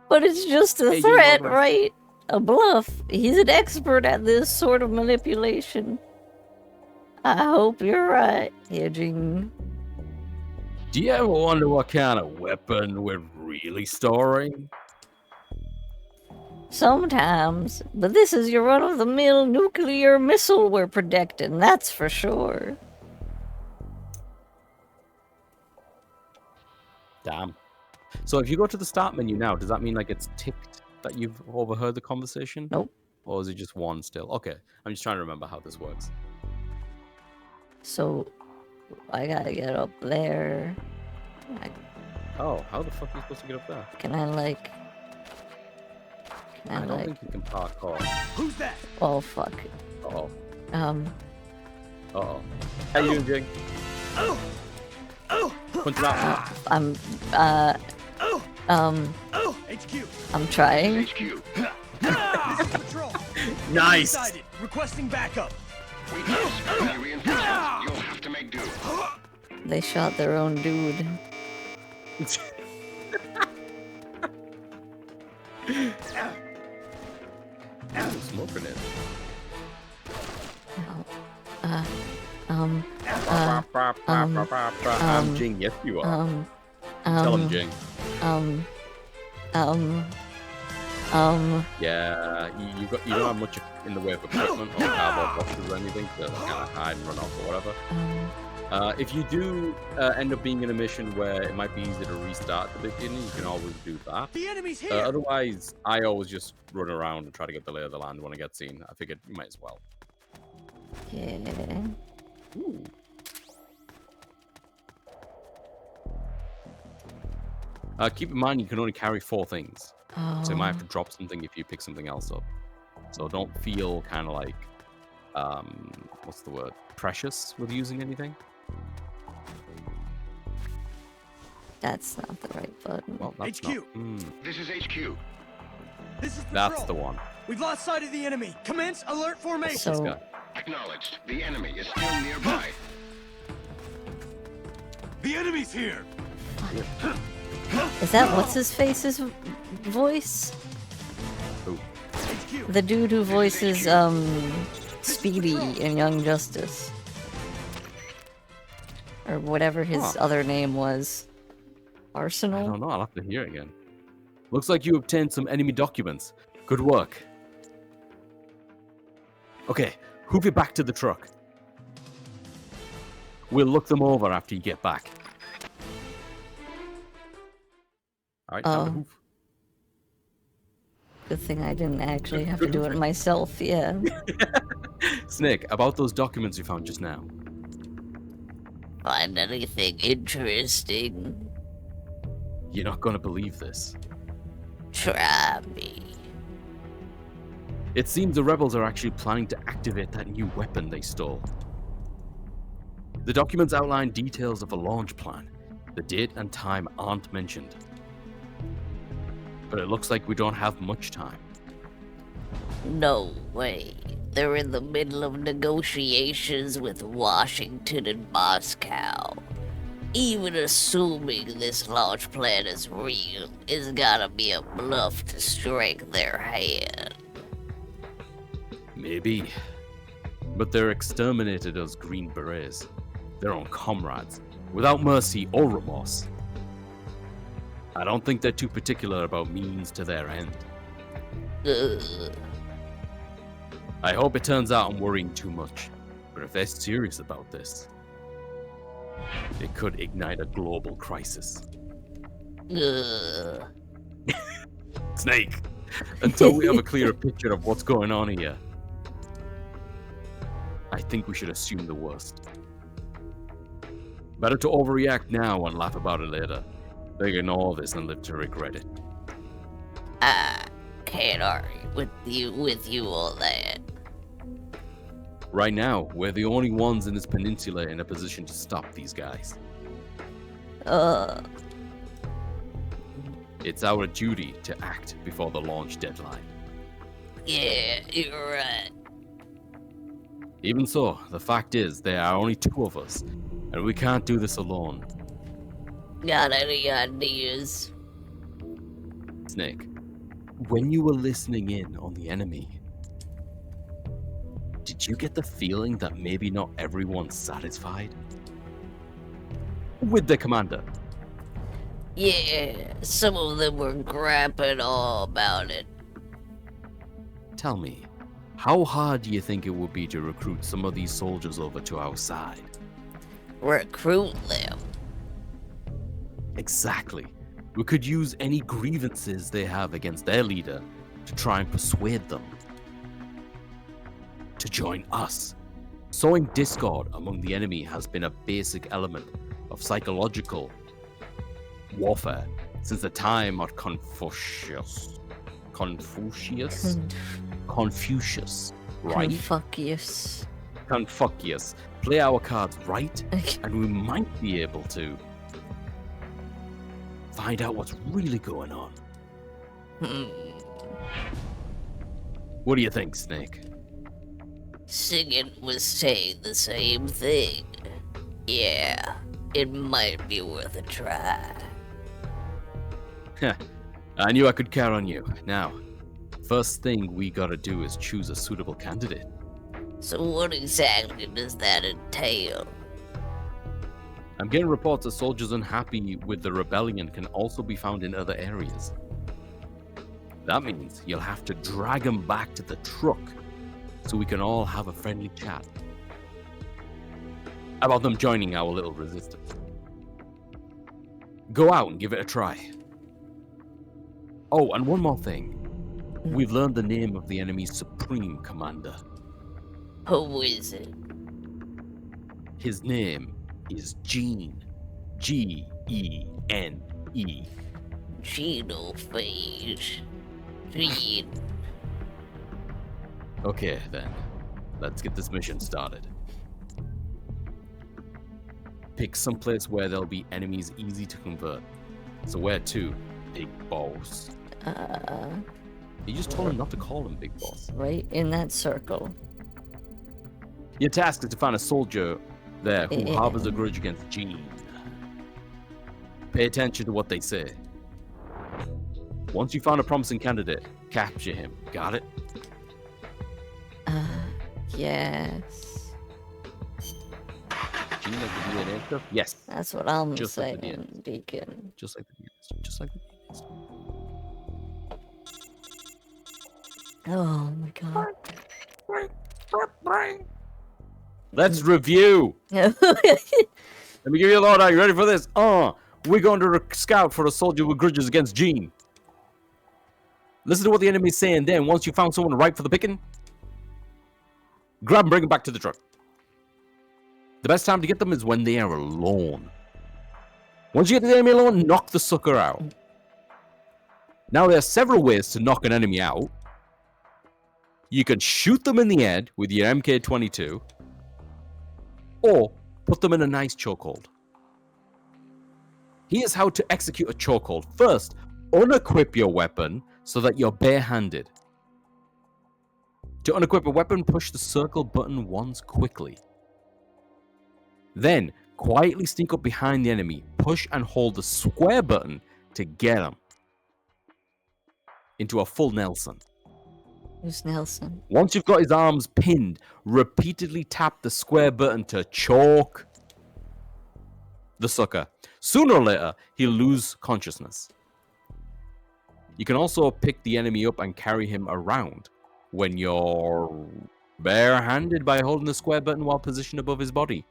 S1: But it's just a
S2: Hey, you
S1: threat,
S2: know that.
S1: right? A bluff. He's an expert at this sort of manipulation. I hope you're right, Hedging.
S2: Do you ever wonder what kind of weapon we're really storing?
S1: Sometimes. But this is your run-of-the-mill nuclear missile we're protecting, that's for sure.
S2: Damn. So if you go to the start menu now, does that mean like it's ticked that you've overheard the conversation?
S1: Nope.
S2: Or is it just one still? Okay, I'm just trying to remember how this works.
S1: So, I gotta get up there.
S2: Oh, how the fuck are you supposed to get up there?
S1: Can I, like...
S2: I don't think you can parkour.
S4: Who's that?
S1: Oh, fuck.
S2: Uh-oh.
S1: Oh,
S2: How you doing, Jing?
S4: Oh! Oh!
S2: Punch him out.
S1: I'm,
S4: Oh! Oh! HQ!
S1: I'm trying.
S7: HQ.
S4: Patrol!
S2: Nice!
S4: Decided. Requesting backup.
S7: We can't spare any reinforcements. You'll have to make do.
S1: They shot their own dude.
S2: Smoke grenade. I'm Jing. Yes, you are. Tell him, Jing.
S1: um,
S2: Yeah, you don't have much in the way of equipment or cardboard boxes or anything to kind of hide and run off or whatever. If you do end up being in a mission where it might be easy to restart at the beginning, you can always do that.
S8: The enemy's here.
S2: Otherwise, I always just run around and try to get the lay of the land when I get seen. I figured you might as well.
S1: yeah.
S2: Ooh. Keep in mind, you can only carry 4 things. So you might have to drop something if you pick something else up. So don't feel kind of like, what's the word? Precious with using anything.
S1: That's not the right button.
S2: Well, that's
S8: HQ.
S2: not.
S7: This is HQ.
S8: This is
S2: That's
S8: patrol.
S2: the one.
S8: We've lost sight of the enemy. Commence alert formation.
S2: This
S1: So,
S2: guy.
S7: Acknowledged. The enemy is still nearby.
S8: The enemy's here.
S1: is that what's his face's voice?
S2: Ooh.
S8: HQ.
S1: The dude who voices Speedy in Young Justice, or whatever his
S2: Huh.
S1: other name was.
S2: I
S1: Arsenal.
S2: don't know. I'll have to hear it again. Looks like you obtained some enemy documents. Good work. Okay, hoof it back to the truck. We'll look them over after you get back. Alright, time to
S1: Oh.
S2: hoof.
S1: Good thing I didn't actually have to do it myself. Yeah.
S2: Snake, about those documents you found just now.
S6: Find anything interesting?
S2: You're not gonna believe this.
S6: Try me.
S2: It seems the rebels are actually planning to activate that new weapon they stole. The documents outline details of a launch plan. The date and time aren't mentioned. But it looks like we don't have much time.
S6: No way. They're in the middle of negotiations with Washington and Moscow. Even assuming this launch plan is real, it's gotta be a bluff to strike their hand.
S2: Maybe. But they're exterminated as Green Berets. Their own comrades, without mercy or remorse. I don't think they're too particular about means to their end.
S6: Ugh.
S2: I hope it turns out I'm worrying too much. But if they're serious about this, it could ignite a global crisis.
S6: Ugh.
S2: Snake, until we have a clearer picture of what's going on here, I think we should assume the worst. Better to overreact now and laugh about it later. They ignore this and live to regret it.
S6: I can't argue with you on that.
S2: Right now, we're the only ones in this peninsula in a position to stop these guys. It's our duty to act before the launch deadline.
S6: Yeah, you're right.
S2: Even so, the fact is, there are only 2 of us, and we can't do this alone.
S6: Got any ideas?
S2: Snake, when you were listening in on the enemy, did you get the feeling that maybe not everyone's satisfied? With their commander?
S6: Yeah, some of them were grapping all about it.
S2: Tell me, how hard do you think it would be to recruit some of these soldiers over to our side?
S6: Recruit them.
S2: Exactly. We could use any grievances they have against their leader to try and persuade them to join us. Sowing discord among the enemy has been a basic element of psychological warfare since the time of Confucius, right?
S1: Confucius.
S2: Confucius. Play our cards right, and we might be able to find out what's really going on. What do you think, Snake?
S6: Singing was saying the same thing. Yeah, it might be worth a try.
S2: I knew I could count on you. Now, first thing we gotta do is choose a suitable candidate.
S6: So what exactly does that entail?
S2: I'm getting reports that soldiers unhappy with the rebellion can also be found in other areas. That means you'll have to drag them back to the truck so we can all have a friendly chat about them joining our little resistance. Go out and give it a try. Oh, and one more thing. We've learned the name of the enemy's supreme commander.
S6: Who is it?
S2: His name is Gene. G-E-N-E.
S6: Genophage. Gene.
S2: Okay, then. Let's get this mission started. Pick someplace where there'll be enemies easy to convert. So where to, Big Boss? You just told him not to call him Big Boss.
S1: Right in that circle.
S2: Your task is to find a soldier there who
S1: Yeah.
S2: harbors a grudge against Gene. Pay attention to what they say. Once you found a promising candidate, capture him. Got it?
S1: Yes.
S2: Gene like the DNA stuff? Yes.
S1: That's what I'm
S2: Just like the
S1: saying, Deacon.
S2: Just like the DNA stuff. Just like the DNA stuff.
S1: Oh my god.
S2: Let's review. Let me give you a lowdown. You ready for this? We're going to scout for a soldier with grudges against Gene. Listen to what the enemy's saying. Then, once you found someone ripe for the picking, grab and bring them back to the truck. The best time to get them is when they are alone. Once you get the enemy alone, knock the sucker out. Now, there are several ways to knock an enemy out. You can shoot them in the head with your MK-22, or put them in a nice chokehold. Here's how to execute a chokehold. First, unequip your weapon so that you're barehanded. To unequip a weapon, push the circle button once quickly. Then, quietly sneak up behind the enemy. Push and hold the square button to get him into a full Nelson.
S1: Who's Nelson?
S2: Once you've got his arms pinned, repeatedly tap the square button to choke the sucker. Sooner or later, he'll lose consciousness. You can also pick the enemy up and carry him around when you're barehanded by holding the square button while positioned above his body.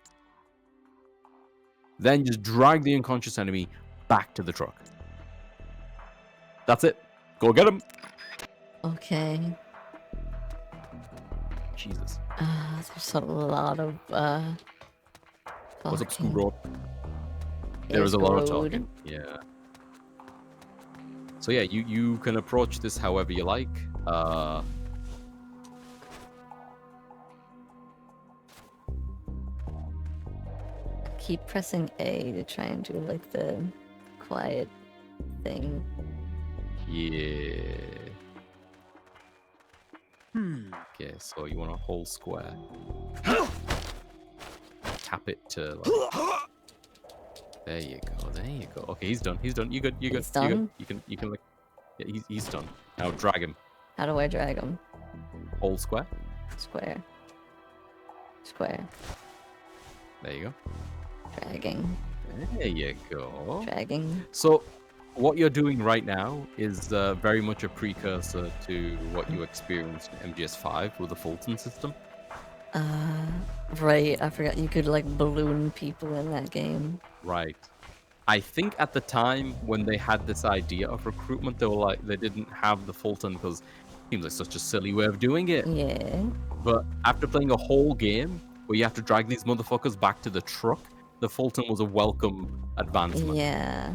S2: Then just drag the unconscious enemy back to the truck. That's it. Go get him.
S1: Okay.
S2: Jesus.
S1: There's a lot of
S2: What's up, School
S1: talking.
S2: Road? There is a lot of
S1: Road.
S2: talking. Yeah. So yeah, you can approach this however you like.
S1: Keep pressing A to try and do like the quiet thing.
S2: Yeah. Okay, so you want to hold square. Tap it to like... There you go. There you go. Okay, he's done. He's done. You good? You good?
S1: He's
S2: You good?
S1: done?
S2: You can like. Yeah, he's done. Now drag him.
S1: How do I drag him?
S2: Hold square.
S1: Square. Square.
S2: There you go.
S1: Dragging.
S2: There you go.
S1: Dragging.
S2: So, what you're doing right now is very much a precursor to what you experienced in MGS5 with the Fulton system.
S1: Right, I forgot you could like balloon people in that game.
S2: Right. I think at the time when they had this idea of recruitment, they were like, they didn't have the Fulton because it seems like such a silly way of doing it.
S1: Yeah.
S2: But after playing a whole game where you have to drag these motherfuckers back to the truck, the Fulton was a welcome advancement.
S1: Yeah.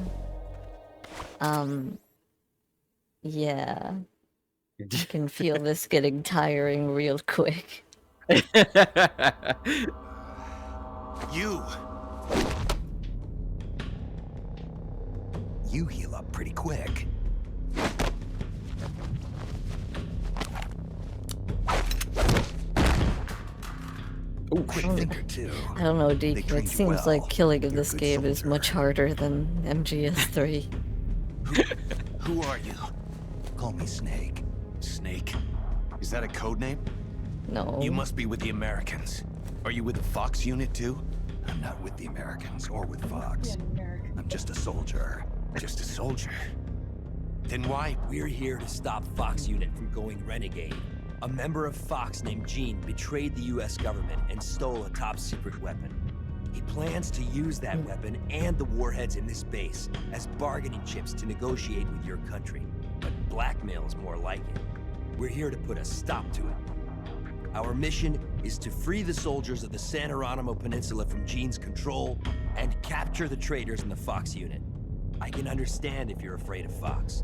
S1: Yeah. I can feel this getting tiring real quick.
S4: You! You heal up pretty quick.
S2: Oh,
S4: Quick thinker, too.
S1: I don't know,
S4: They
S1: Deacon. It
S4: trained you
S1: seems
S4: well.
S1: like killing in
S4: You're a
S1: this
S4: good
S1: game is
S4: soldier.
S1: much harder than MGS3.
S4: Who are you? Call me Snake. Snake? Is that a code name?
S1: No.
S4: You must be with the Americans. Are you with the Fox unit too? I'm not with the Americans or with Fox. I'm just a soldier. Just a soldier? Then why?
S5: We're here to stop Fox Unit from going renegade. A member of Fox named Gene betrayed the US government and stole a top-secret weapon. He plans to use that weapon and the warheads in this base as bargaining chips to negotiate with your country. But blackmail's more like it. We're here to put a stop to it. Our mission is to free the soldiers of the San Geronimo Peninsula from Gene's control and capture the traitors in the Fox unit. I can understand if you're afraid of Fox,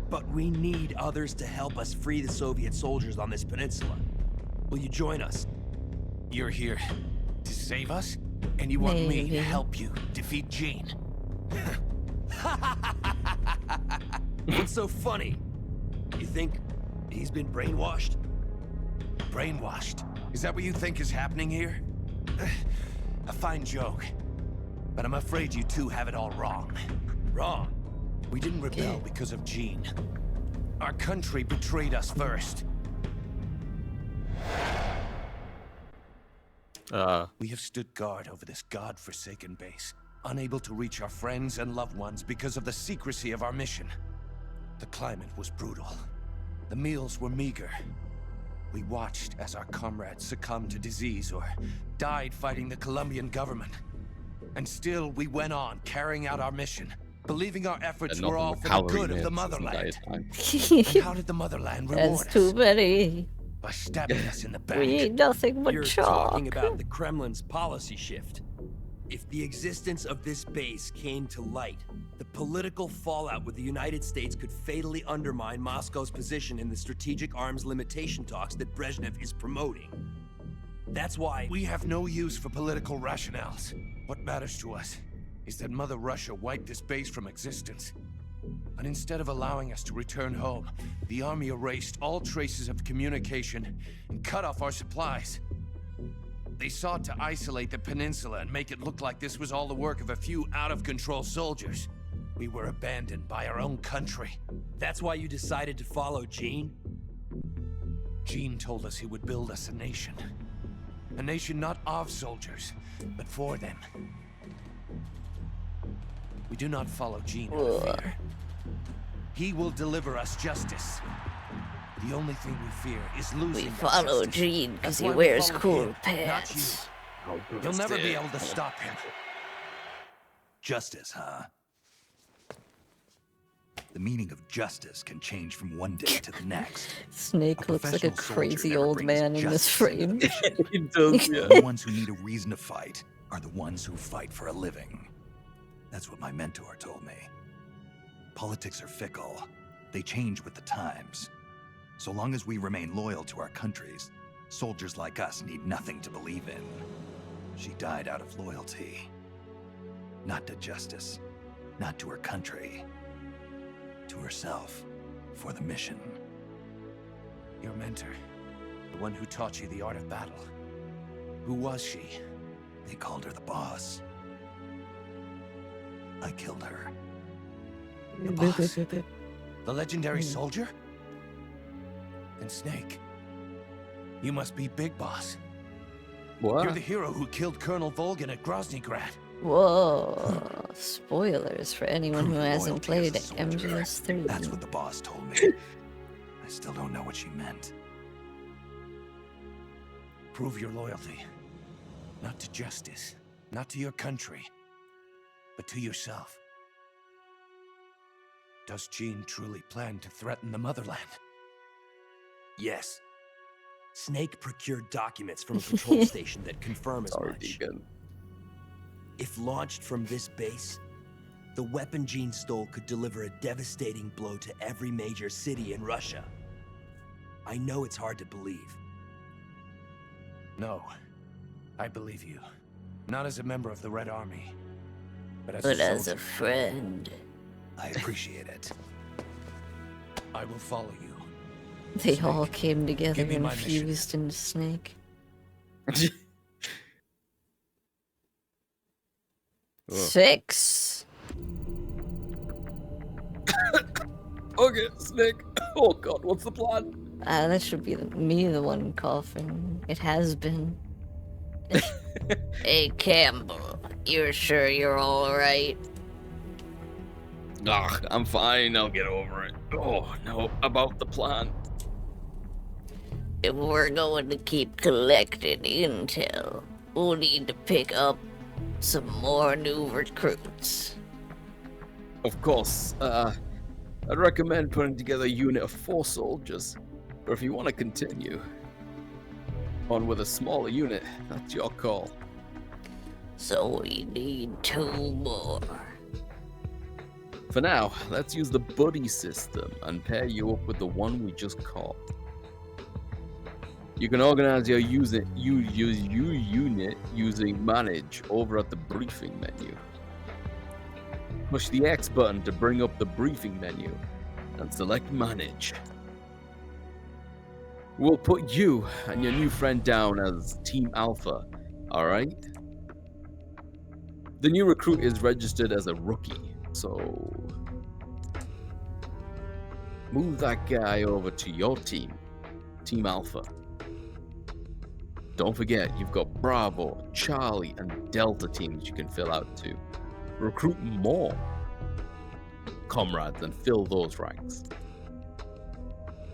S5: but we need others to help us free the Soviet soldiers on this peninsula. Will you join us?
S4: You're here to save us? And you want me
S1: Maybe.
S4: to help you defeat Gene?
S5: What's so funny? You think he's been brainwashed?
S4: Brainwashed? Is that what you think is happening here? A fine joke. But I'm afraid you two have it all wrong. Wrong. We didn't rebel
S1: Okay.
S4: because of Gene. Our country betrayed us first. We have stood guard over this god-forsaken base, unable to reach our friends and loved ones because of the secrecy of our mission. The climate was brutal. The meals were meager. We watched as our comrades succumbed to disease or died fighting the Colombian government. And still, we went on carrying out our mission, believing our efforts
S2: And
S4: were
S2: not
S4: all
S2: the
S4: for the
S2: calorie
S4: good of the
S2: mints
S4: motherland.
S2: time.
S4: And how did the motherland reward
S1: That's
S4: us?
S1: too many.
S4: By stabbing us in the back.
S1: We eat nothing but
S5: You're
S1: chalk.
S5: talking about the Kremlin's policy shift. If the existence of this base came to light, the political fallout with the United States could fatally undermine Moscow's position in the strategic arms limitation talks that Brezhnev is promoting. That's why
S4: We have no use for political rationales. What matters to us is that Mother Russia wiped this base from existence. And instead of allowing us to return home, the army erased all traces of communication and cut off our supplies. They sought to isolate the peninsula and make it look like this was all the work of a few out-of-control soldiers. We were abandoned by our own country.
S5: That's why you decided to follow Gene?
S4: Gene told us he would build us a nation. A nation not of soldiers, but for them. We do not follow Gene out of fear. He will deliver us justice. The only thing we fear is losing
S6: We
S4: that
S6: follow
S4: justice.
S6: Gene because
S4: That's
S6: he
S4: why we
S6: wears
S4: follow
S6: cool
S4: him, not
S6: pants.
S4: You'll never be able to stop him.
S9: Justice, huh? The meaning of justice can change from one day to the next.
S1: Snake looks like a
S9: professional soldier
S1: crazy
S9: never
S1: old
S9: brings
S1: man in this
S9: justice
S1: frame.
S9: to the mission.
S2: It does, yeah.
S9: The ones who need a reason to fight are the ones who fight for a living. That's what my mentor told me. Politics are fickle. They change with the times. So long as we remain loyal to our countries, soldiers like us need nothing to believe in. She died out of loyalty. Not to justice, not to her country. To herself, for the mission.
S4: Your mentor, the one who taught you the art of battle. Who was she?
S9: They called her the boss. I killed her.
S4: The boss? The legendary soldier? And Snake, you must be Big Boss.
S2: What?
S4: You're the hero who killed Colonel Volgin at Groznygrad.
S1: Whoa. Spoilers for anyone who
S9: Prove
S1: hasn't
S9: loyalty
S1: played
S9: as a soldier.
S1: MGS3.
S9: That's what the boss told me. I still don't know what she meant.
S4: Prove your loyalty. Not to justice, not to your country, but to yourself. Does Gene truly plan to threaten the motherland?
S5: Yes. Snake procured documents from a control station that confirm as
S2: Sorry,
S5: much.
S2: Deacon.
S5: If launched from this base, the weapon Gene stole could deliver a devastating blow to every major city in Russia. I know it's hard to believe.
S4: No, I believe you. Not as a member of the Red Army, but as
S6: But
S4: a
S6: as a
S4: soldier.
S6: friend,
S9: I appreciate it.
S4: I will follow you.
S1: They all came together
S4: give me
S1: and
S4: my mission.
S1: fused into Snake.
S2: Ugh.
S1: 6.
S2: Okay, Snake. Oh god, what's the plan?
S1: That should be me, the one coughing. It has been.
S6: Hey, Campbell, you're sure you're alright?
S2: Ugh, I'm fine. I'll get over it. Oh no, about the plan.
S6: If we're going to keep collecting intel, we'll need to pick up some more new recruits.
S2: Of course, I'd recommend putting together a unit of 4 soldiers. Or if you want to continue on with a smaller unit, that's your call.
S6: So we need 2 more.
S2: For now, let's use the buddy system and pair you up with the one we just caught. You can organize your unit using manage over at the briefing menu. Push the X button to bring up the briefing menu and select manage. We'll put you and your new friend down as Team Alpha, alright? The new recruit is registered as a rookie, so move that guy over to your team, Team Alpha. Don't forget, you've got Bravo, Charlie, and Delta teams you can fill out too. Recruit more comrades and fill those ranks.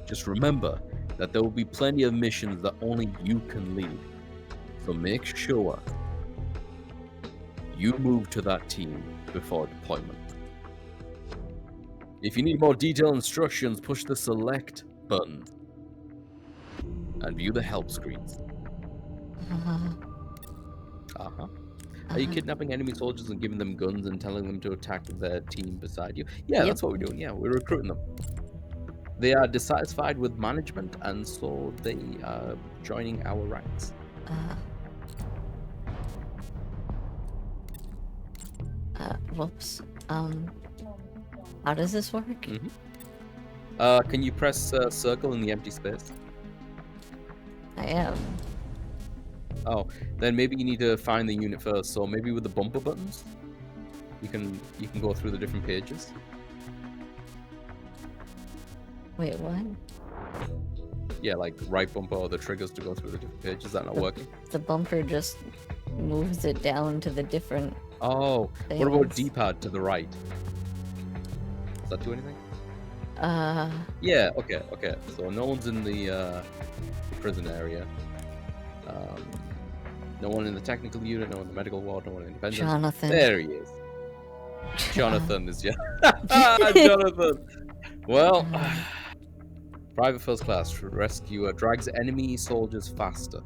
S2: Just remember that there will be plenty of missions that only you can lead, so make sure you move to that team before deployment. If you need more detailed instructions, push the select button and view the help screens. Are you kidnapping enemy soldiers and giving them guns and telling them to attack their team beside you? Yeah,
S1: Yep.
S2: that's what we're doing. Yeah, we're recruiting them. They are dissatisfied with management, and so they are joining our ranks.
S1: Whoops. How does this work?
S2: Can you press circle in the empty space?
S1: I am.
S2: Oh, then maybe you need to find the unit first. So maybe with the bumper buttons, you can go through the different pages.
S1: Wait, what?
S2: Yeah, like right bumper or the triggers to go through the different pages. Is that not working?
S1: The bumper just moves it down to the different.
S2: Oh, what about
S1: things.
S2: D-pad to the right? Does that do anything?
S1: Uh,
S2: Yeah. Okay. So no one's in the prison area. No one in the technical unit. No one in the medical ward. No one in the independent.
S1: Jonathan.
S2: There he is. Jonathan is Jonathan. Well, private first class rescuer drags enemy soldiers faster.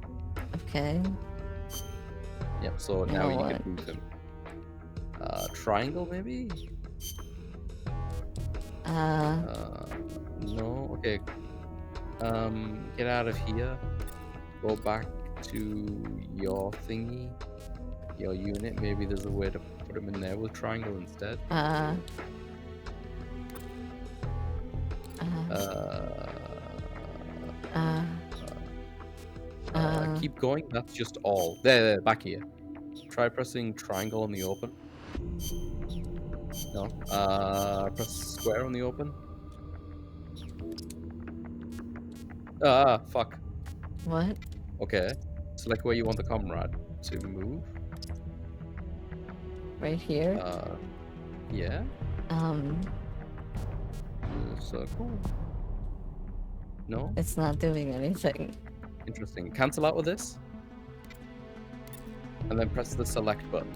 S1: Okay.
S2: Yep. So now
S1: Now
S2: you
S1: what?
S2: can move him. Triangle maybe. No. Okay. Get out of here. Go back to your thingy, your unit. Maybe there's a way to put him in there with triangle instead. Keep going. That's just all. There, back here. Try pressing triangle on the open. No. Press square on the open. Fuck.
S1: What?
S2: Okay. Select where you want the comrade to move.
S1: Right here?
S2: Yeah. Circle. No.
S1: It's not doing anything.
S2: Interesting. Cancel out with this. And then press the select button.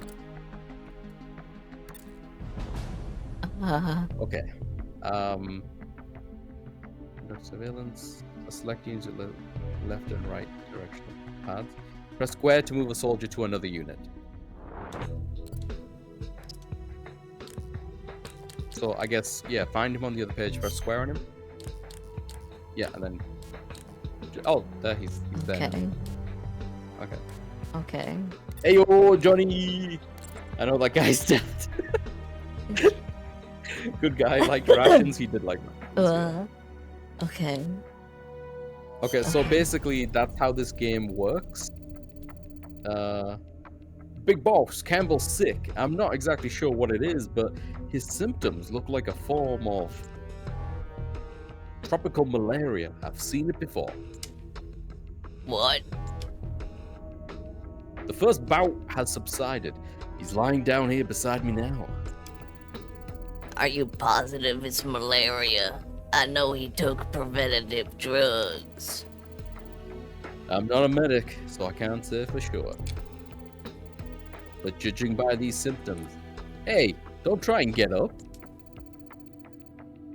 S2: Okay. Surveillance. Select unit left and right directional paths. Press square to move a soldier to another unit. So I guess, yeah, find him on the other page, press square on him. Yeah, and then... Oh, there, he's there.
S1: Okay.
S2: Okay.
S1: Okay.
S2: Hey, yo, Johnny! I know that guy's dead. Good guy, liked rations, he did like rations.
S1: Okay.
S2: Okay, so basically, that's how this game works. Big Boss, Campbell's sick. I'm not exactly sure what it is, but his symptoms look like a form of Tropical malaria. I've seen it before.
S6: What?
S2: The first bout has subsided. He's lying down here beside me now.
S6: Are you positive it's malaria? I know he took preventative drugs.
S2: I'm not a medic, so I can't say for sure. But judging by these symptoms... Hey, don't try and get up.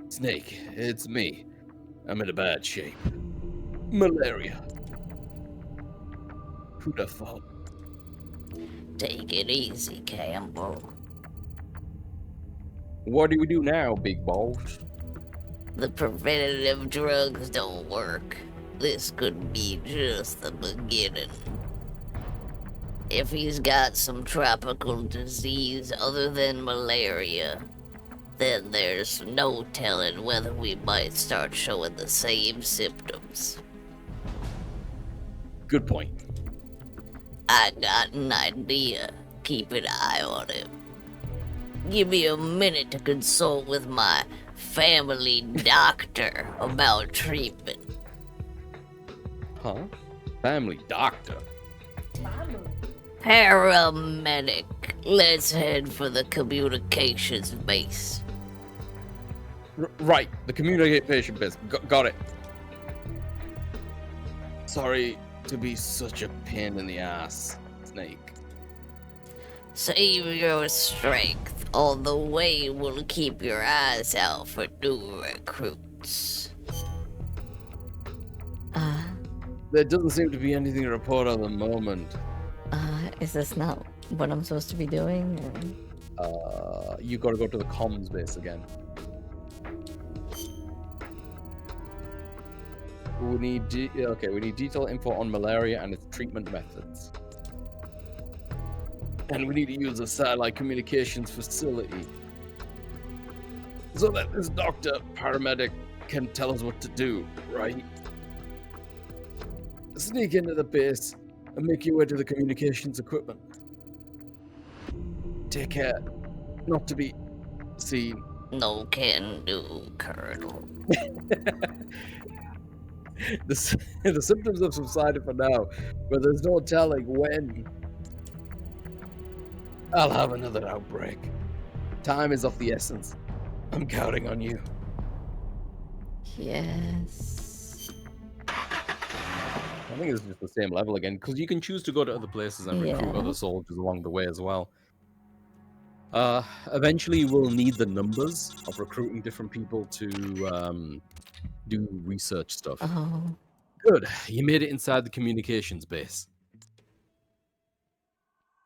S2: Snake, it's me. I'm in a bad shape. Malaria. Who'd have thought?
S6: Take it easy, Campbell.
S2: What do we do now, big boss?
S6: The preventative drugs don't work. This could be just the beginning. If he's got some tropical disease other than malaria, then there's no telling whether we might start showing the same symptoms.
S2: Good point.
S6: I got an idea. Keep an eye on him. Give me a minute to consult with my family doctor about treatment.
S2: Huh? Family doctor?
S6: Paramedic, let's head for the communications base.
S2: Right, the communication base. Got it. Sorry to be such a pain in the ass, Snake.
S6: Save your strength. On the way, we'll keep your eyes out for new recruits.
S2: There doesn't seem to be anything to report at the moment.
S1: Is this not what I'm supposed to be doing? Or...
S2: You gotta go to the comms base again. We need we need detailed info on malaria and its treatment methods. And we need to use a satellite communications facility so that this doctor, paramedic, can tell us what to do, right? Sneak into the base and make your way to the communications equipment. Take care not to be seen.
S6: No can do, Colonel.
S2: The symptoms have subsided for now, but there's no telling when. I'll have another outbreak. Time is of the essence. I'm counting on you.
S1: Yes.
S2: I think it's just the same level again, because you can choose to go to other places and recruit
S1: Yeah.
S2: other soldiers along the way as well. Eventually we'll need the numbers of recruiting different people to do research stuff.
S1: Oh.
S2: Good, you made it inside the communications base.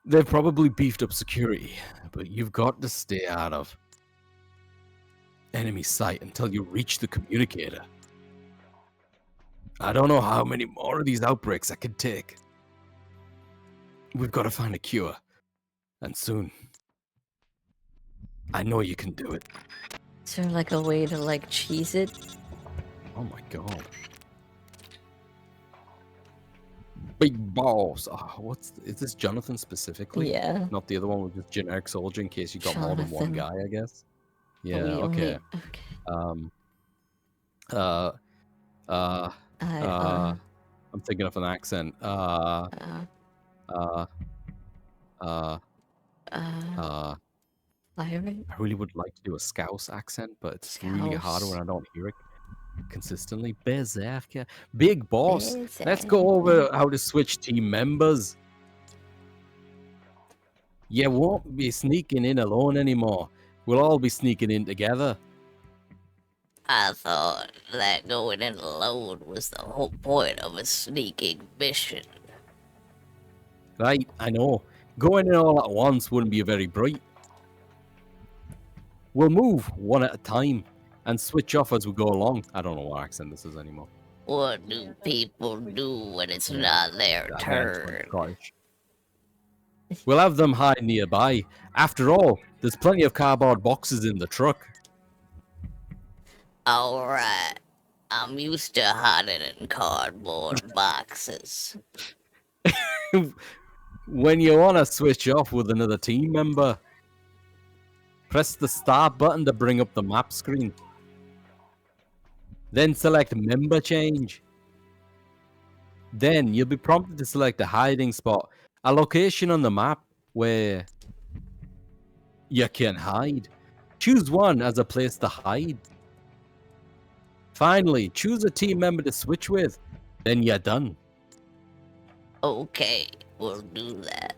S2: They've probably beefed up security, but you've got to stay out of enemy sight until you reach the communicator. I don't know how many more of these outbreaks I could take. We've got to find a cure, and soon. I know you can do it.
S1: Is there like a way to like cheese it?
S2: Oh my god. Big boss. Is this Jonathan specifically?
S1: Yeah.
S2: Not the other one with just generic soldier in case you got more than one
S1: Jonathan.
S2: guy, I guess.
S1: But
S2: Yeah,
S1: we
S2: okay.
S1: only-
S2: I'm thinking of an accent.
S1: Pirate?
S2: I really would like to do a Scouse accent, but it's really hard when I don't hear it consistently. Berserker. Big boss. Let's go over how to switch team members. You won't be sneaking in alone anymore. We'll all be sneaking in together.
S6: I thought that going in alone was the whole point of a sneaking mission.
S2: Right, I know. Going in all at once wouldn't be very bright. We'll move one at a time and switch off as we go along. I don't know what accent this is anymore.
S6: What do people do when it's not their turn?
S2: Scottish. We'll have them hide nearby. After all, there's plenty of cardboard boxes in the truck.
S6: Alright, I'm used to hiding in cardboard boxes.
S2: When you want to switch off with another team member, press the start button to bring up the map screen. Then select member change. Then you'll be prompted to select a hiding spot, a location on the map where you can hide. Choose one as a place to hide. Finally, choose a team member to switch with. Then you're done.
S6: Okay, we'll do that.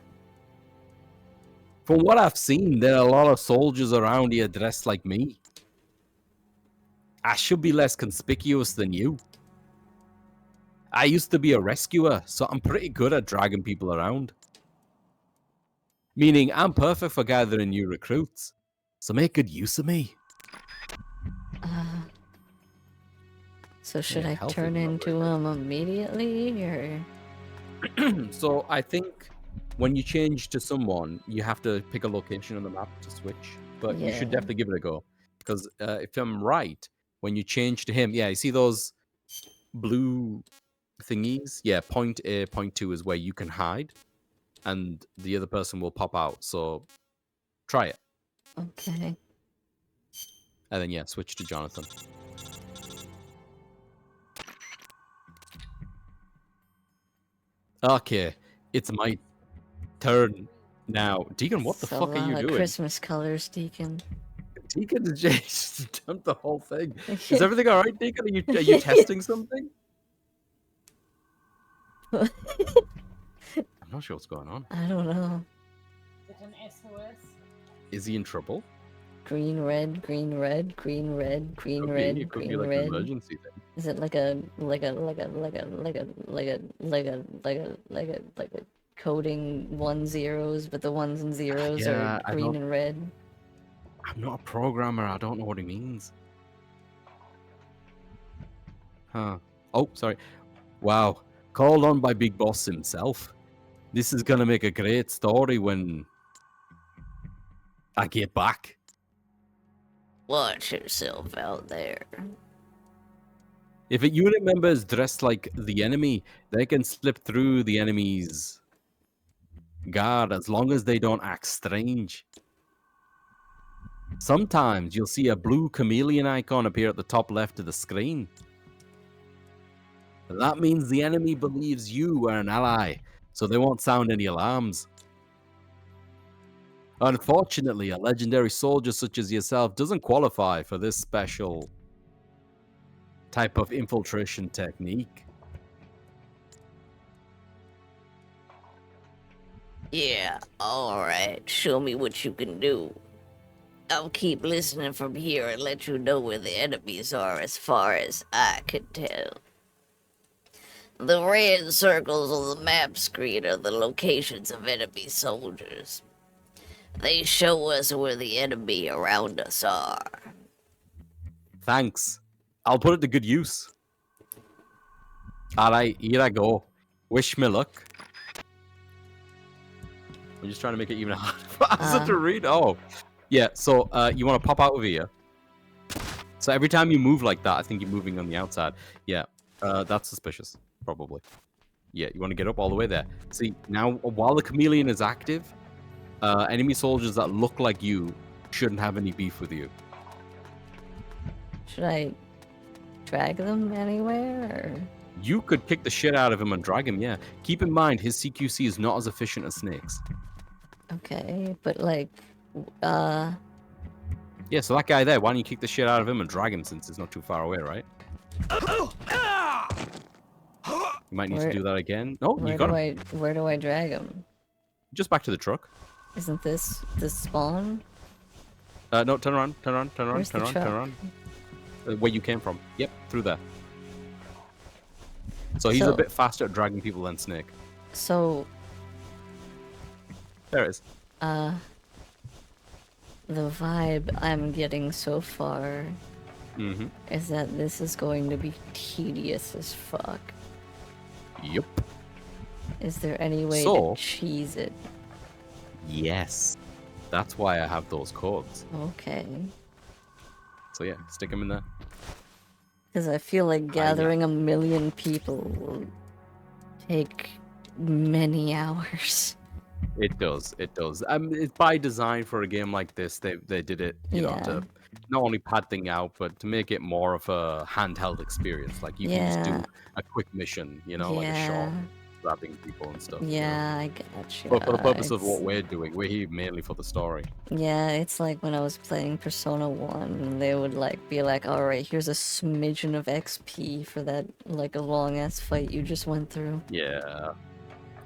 S2: From what I've seen, there are a lot of soldiers around here dressed like me. I should be less conspicuous than you. I used to be a rescuer, so I'm pretty good at dragging people around. Meaning, I'm perfect for gathering new recruits. So make good use of me.
S1: So should
S2: Yeah,
S1: I
S2: health
S1: turn
S2: is not
S1: into him immediately, or?
S2: So I think when you change to someone, you have to pick a location on the map to switch. But you should
S1: Yeah.
S2: definitely give it a go. Because if I'm right, when you change to him, yeah, you see those blue thingies? Yeah, point A, point 2 is where you can hide. And the other person will pop out. So try it.
S1: Okay.
S2: And then, yeah, switch to Jonathan. Okay, it's my turn now. Deacon, what the
S1: It's a
S2: fuck are you
S1: lot of
S2: doing?
S1: Christmas colors, Deacon.
S2: Deacon just dumped the whole thing. Is everything all right, Deacon? Are you testing something? I'm not sure what's going on.
S1: I don't know.
S10: Is it an SOS?
S2: Is he in trouble?
S1: Green, red, green, red, green, red, green,
S2: Could
S1: red,
S2: be. It could be
S1: green,
S2: like
S1: red.
S2: an emergency thing.
S1: Is it like a coding 1 zeros, but the ones and zeros are
S2: Yeah, I
S1: green
S2: don't.
S1: and red?
S2: I'm not a programmer. I don't know what he means. Huh. Oh, sorry. Wow. Called on by Big Boss himself. This is gonna make a great story when I get back.
S6: Watch yourself out there.
S2: If a unit member is dressed like the enemy, they can slip through the enemy's guard as long as they don't act strange. Sometimes you'll see a blue chameleon icon appear at the top left of the screen. That means the enemy believes you are an ally, so they won't sound any alarms. Unfortunately, a legendary soldier such as yourself doesn't qualify for this special type of infiltration technique.
S6: Yeah, alright. Show me what you can do. I'll keep listening from here and let you know where the enemies are as far as I can tell. The red circles on the map screen are the locations of enemy soldiers. They show us where the enemy around us are.
S2: Thanks. I'll put it to good use. Alright, here I go. Wish me luck. I'm just trying to make it even harder to read. Oh, yeah. So you want to pop out of here. So every time you move like that, I think you're moving on the outside. Yeah, that's suspicious, probably. Yeah, you want to get up all the way there. See, now while the chameleon is active, enemy soldiers that look like you shouldn't have any beef with you.
S1: Should I drag them anywhere, or?
S2: You could kick the shit out of him and drag him, yeah. Keep in mind, his CQC is not as efficient as Snake's.
S1: Okay, but like,
S2: Yeah, so that guy there, why don't you kick the shit out of him and drag him since it's not too far away, right? You might need to do that again. No, you got him.
S1: Where do I drag him?
S2: Just back to the truck.
S1: Isn't this spawn?
S2: No, turn around.
S1: Where's the
S2: Turn
S1: truck?
S2: around. Where you came from. Yep, through there. So he's a bit faster at dragging people than Snake.
S1: So,
S2: there it is.
S1: the vibe I'm getting so far is that this is going to be tedious as fuck.
S2: Yep.
S1: Is there any way to cheese it?
S2: Yes. That's why I have those codes.
S1: Okay.
S2: So yeah, stick them in there.
S1: Because I feel like gathering 1 million people will take many hours.
S2: It does. It does. It's by design for a game like this. They did it, you know,
S1: Yeah.
S2: to not only pad thing out, but to make it more of a handheld experience. Like you can just do
S1: Yeah.
S2: a quick mission, you know, like a
S1: Yeah.
S2: shot, grabbing people and stuff. You know?
S1: Yeah, I gotcha.
S2: But for the purpose of
S1: It's-
S2: what we're doing, we're here mainly for the story.
S1: Yeah, it's like when I was playing Persona 1, and they would like be like, alright, here's a smidgen of XP for that like a long ass fight you just went through.
S2: Yeah.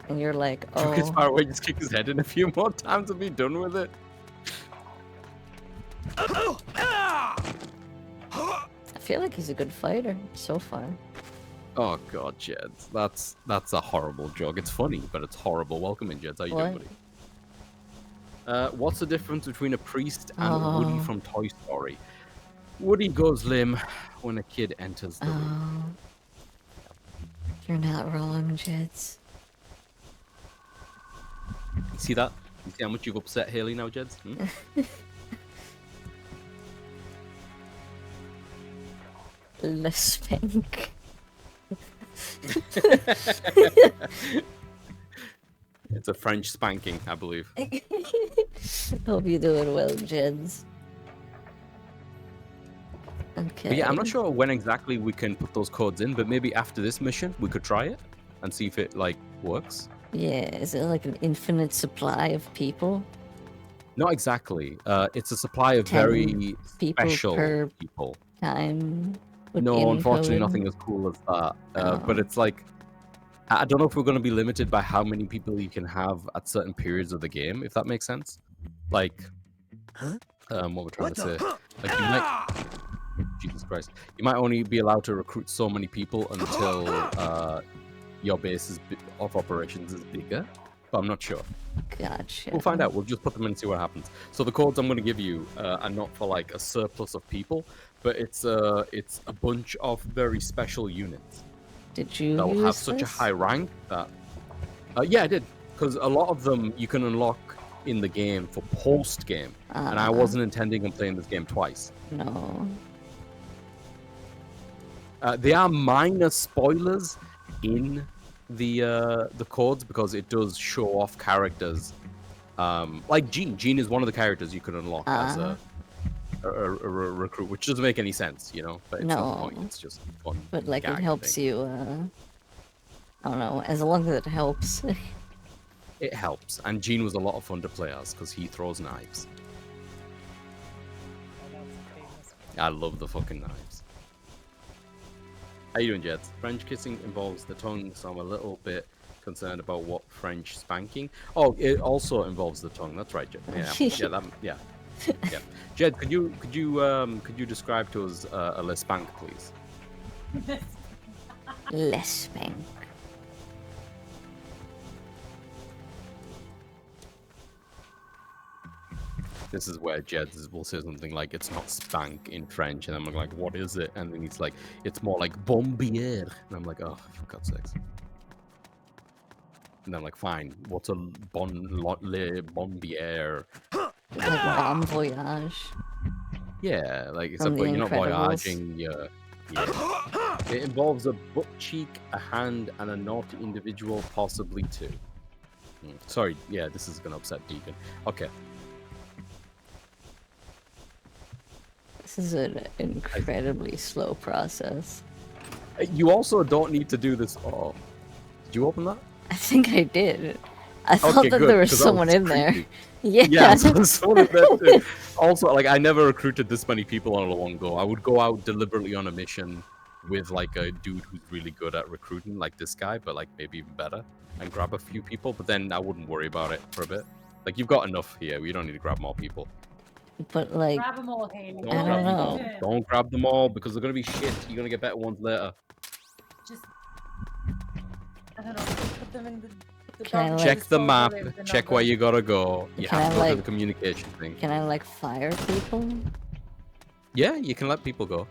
S1: And you're like,
S2: Took his
S1: oh,
S2: far away, just kick his head in a few more times and be done with it.
S1: I feel like he's a good fighter so far.
S2: Oh god, Jeds. That's a horrible joke. It's funny, but it's horrible. Welcome in, Jeds. How you doing,
S1: What?
S2: buddy? What's the difference between a priest and Woody
S1: Oh.
S2: from Toy Story? Woody goes limb when a kid enters the room.
S1: Oh. You're not wrong, Jets.
S2: You see that? You see how much you've upset Haley now, Jeds? Hmm?
S1: Less spank.
S2: It's a French spanking, I believe.
S1: Hope you're doing well, Jeds. Okay.
S2: But yeah, I'm not sure when exactly we can put those codes in, but maybe after this mission we could try it and see if it like works.
S1: Yeah, is it like an infinite supply of people?
S2: Not exactly. It's a supply of
S1: 10
S2: very
S1: people
S2: special
S1: per
S2: people.
S1: time? with
S2: No, unfortunately,
S1: encode?
S2: nothing as cool as that. But
S1: Oh.
S2: it's like, I don't know if we're going to be limited by how many people you can have at certain periods of the game, if that makes sense. Like, what we're trying to say. Like, you might. Jesus Christ. You might only be allowed to recruit so many people until your base of operations is bigger. But I'm not sure.
S1: Gotcha.
S2: We'll find out. We'll just put them in and see what happens. So the codes I'm going to give you are not for like a surplus of people, but it's a bunch of very special units
S1: Did you
S2: that will
S1: use
S2: have such a
S1: this?
S2: high rank that. Yeah, I did, because a lot of them you can unlock in the game for post game, and I wasn't intending on playing this game twice.
S1: No.
S2: They are minor spoilers in the codes because it does show off characters. Like Jean. Jean is one of the characters you can unlock as a recruit, which doesn't make any sense, you know. But it's not the point.
S1: No.
S2: It's just fun.
S1: But like it
S2: gag
S1: helps
S2: thing.
S1: you, I don't know, as long as it helps.
S2: It helps, and Jean was a lot of fun to play as because he throws knives. I love the fucking knives. How you doing, Jets? French kissing involves the tongue, so I'm a little bit concerned about what French spanking. Oh, it also involves the tongue. That's right, Jed. Yeah. Jed, could you describe to us a le spank, please?
S1: Less spank.
S2: This is where Jed will say something like, it's not spank in French, and I'm like, what is it? And then he's like, it's more like bombière. And I'm like, oh, for God's sakes. And I'm like, fine, what's a le bombière?
S1: Like Bon Voyage.
S2: Yeah, like,
S1: From
S2: except
S1: The
S2: you're not
S1: Incredibles.
S2: voyaging, yeah. It involves a butt cheek, a hand, and a naughty individual, possibly two. Sorry, yeah, this is gonna upset Deacon. Okay.
S1: This is an incredibly slow process.
S2: You also don't need to do this. Oh, did you open that?
S1: I think I did. I thought
S2: Okay,
S1: that
S2: good,
S1: there was
S2: 'cause that
S1: someone
S2: was
S1: in there.
S2: creepy.
S1: Yeah.
S2: Yeah, so someone in there too. Also, like, I never recruited this many people on a one go. I would go out deliberately on a mission with like a dude who's really good at recruiting, like this guy, but like maybe even better, and grab a few people. But then I wouldn't worry about it for a bit. Like, you've got enough here. You don't need to grab more people.
S1: But like,
S10: Grab them all, Haley.
S2: Don't
S1: I
S2: grab
S1: don't
S2: them
S1: know.
S2: all. Don't grab them all because they're gonna be shit. You're gonna get better ones later.
S10: Just, I don't know, put them in the
S1: Can I,
S10: dog
S1: like-
S2: Check the
S10: disposal
S2: map.
S10: if they're not
S2: Check where
S10: good.
S2: you gotta go. You
S1: Can
S2: have
S1: I,
S2: to go to the
S1: like-
S2: communication thing.
S1: can I like fire people?
S2: Yeah, you can let people go.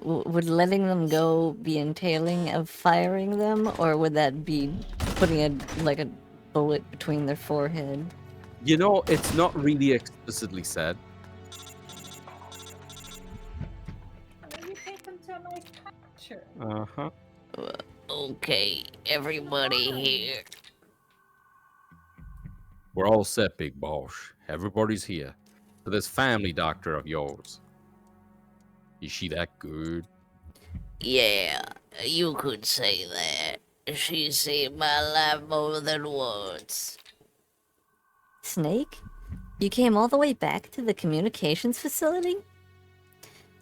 S1: Would letting them go be entailing of firing them, or would that be putting a bullet between their forehead?
S2: You know, it's not really explicitly said.
S10: You take them to my capture.
S2: Uh-huh.
S6: Okay, everybody here.
S2: We're all set, Big Boss. Everybody's here. For this family doctor of yours. Is she that good?
S6: Yeah, you could say that. She saved my life more than once.
S1: Snake? You came all the way back to the communications facility?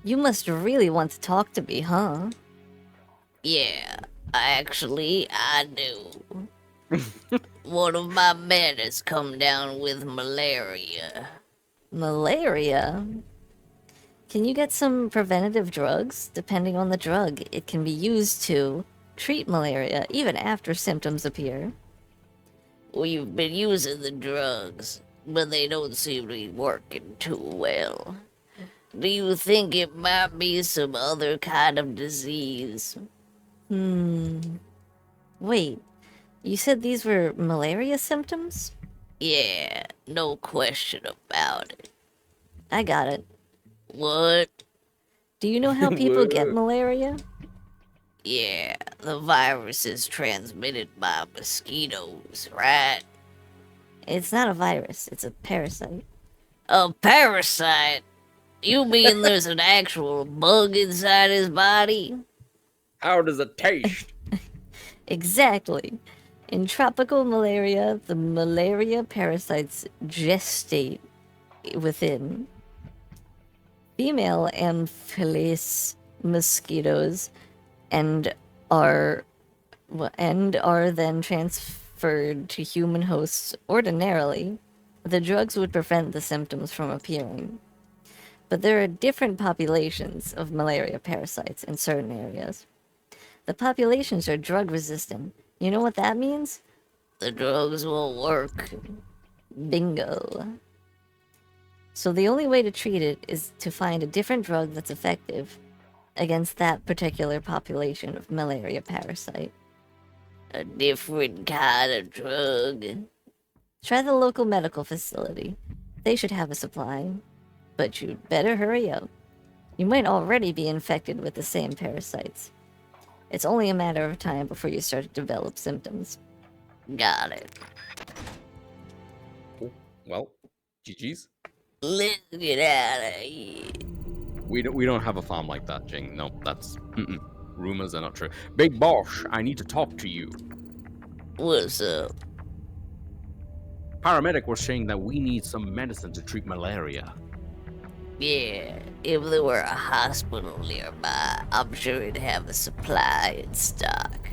S1: You must really want to talk to me, huh?
S6: Yeah, actually, I do. One of my men has come down with malaria.
S1: Malaria? Can you get some preventative drugs? Depending on the drug, it can be used to treat malaria even after symptoms appear.
S6: We've been using the drugs, but they don't seem to be working too well. Do you think it might be some other kind of disease?
S1: Wait, you said these were malaria symptoms?
S6: Yeah, no question about it.
S1: I got it.
S6: What?
S1: Do you know how people get malaria?
S6: Yeah, the virus is transmitted by mosquitoes, right?
S1: It's not a virus, it's a parasite.
S6: A parasite? You mean there's an actual bug inside his body?
S2: How does it taste?
S1: Exactly. In tropical malaria, the malaria parasites gestate within. Female Anopheles mosquitoes and are then transferred to human hosts ordinarily. The drugs would prevent the symptoms from appearing. But there are different populations of malaria parasites in certain areas. The populations are drug resistant. You know what that means?
S6: The drugs won't work.
S1: Bingo. So the only way to treat it is to find a different drug that's effective against that particular population of malaria parasite.
S6: A different kind of drug.
S1: Try the local medical facility. They should have a supply. But you'd better hurry up. You might already be infected with the same parasites. It's only a matter of time before you start to develop symptoms.
S6: Got it.
S2: Well, GG's.
S6: Let's get out of here.
S2: We don't have a farm like that, Jing. No, that's rumors are not true. Big Boss, I need to talk to you.
S6: What's up?
S2: Paramedic was saying that we need some medicine to treat malaria.
S6: Yeah, if there were a hospital nearby, I'm sure it'd have a supply in stock.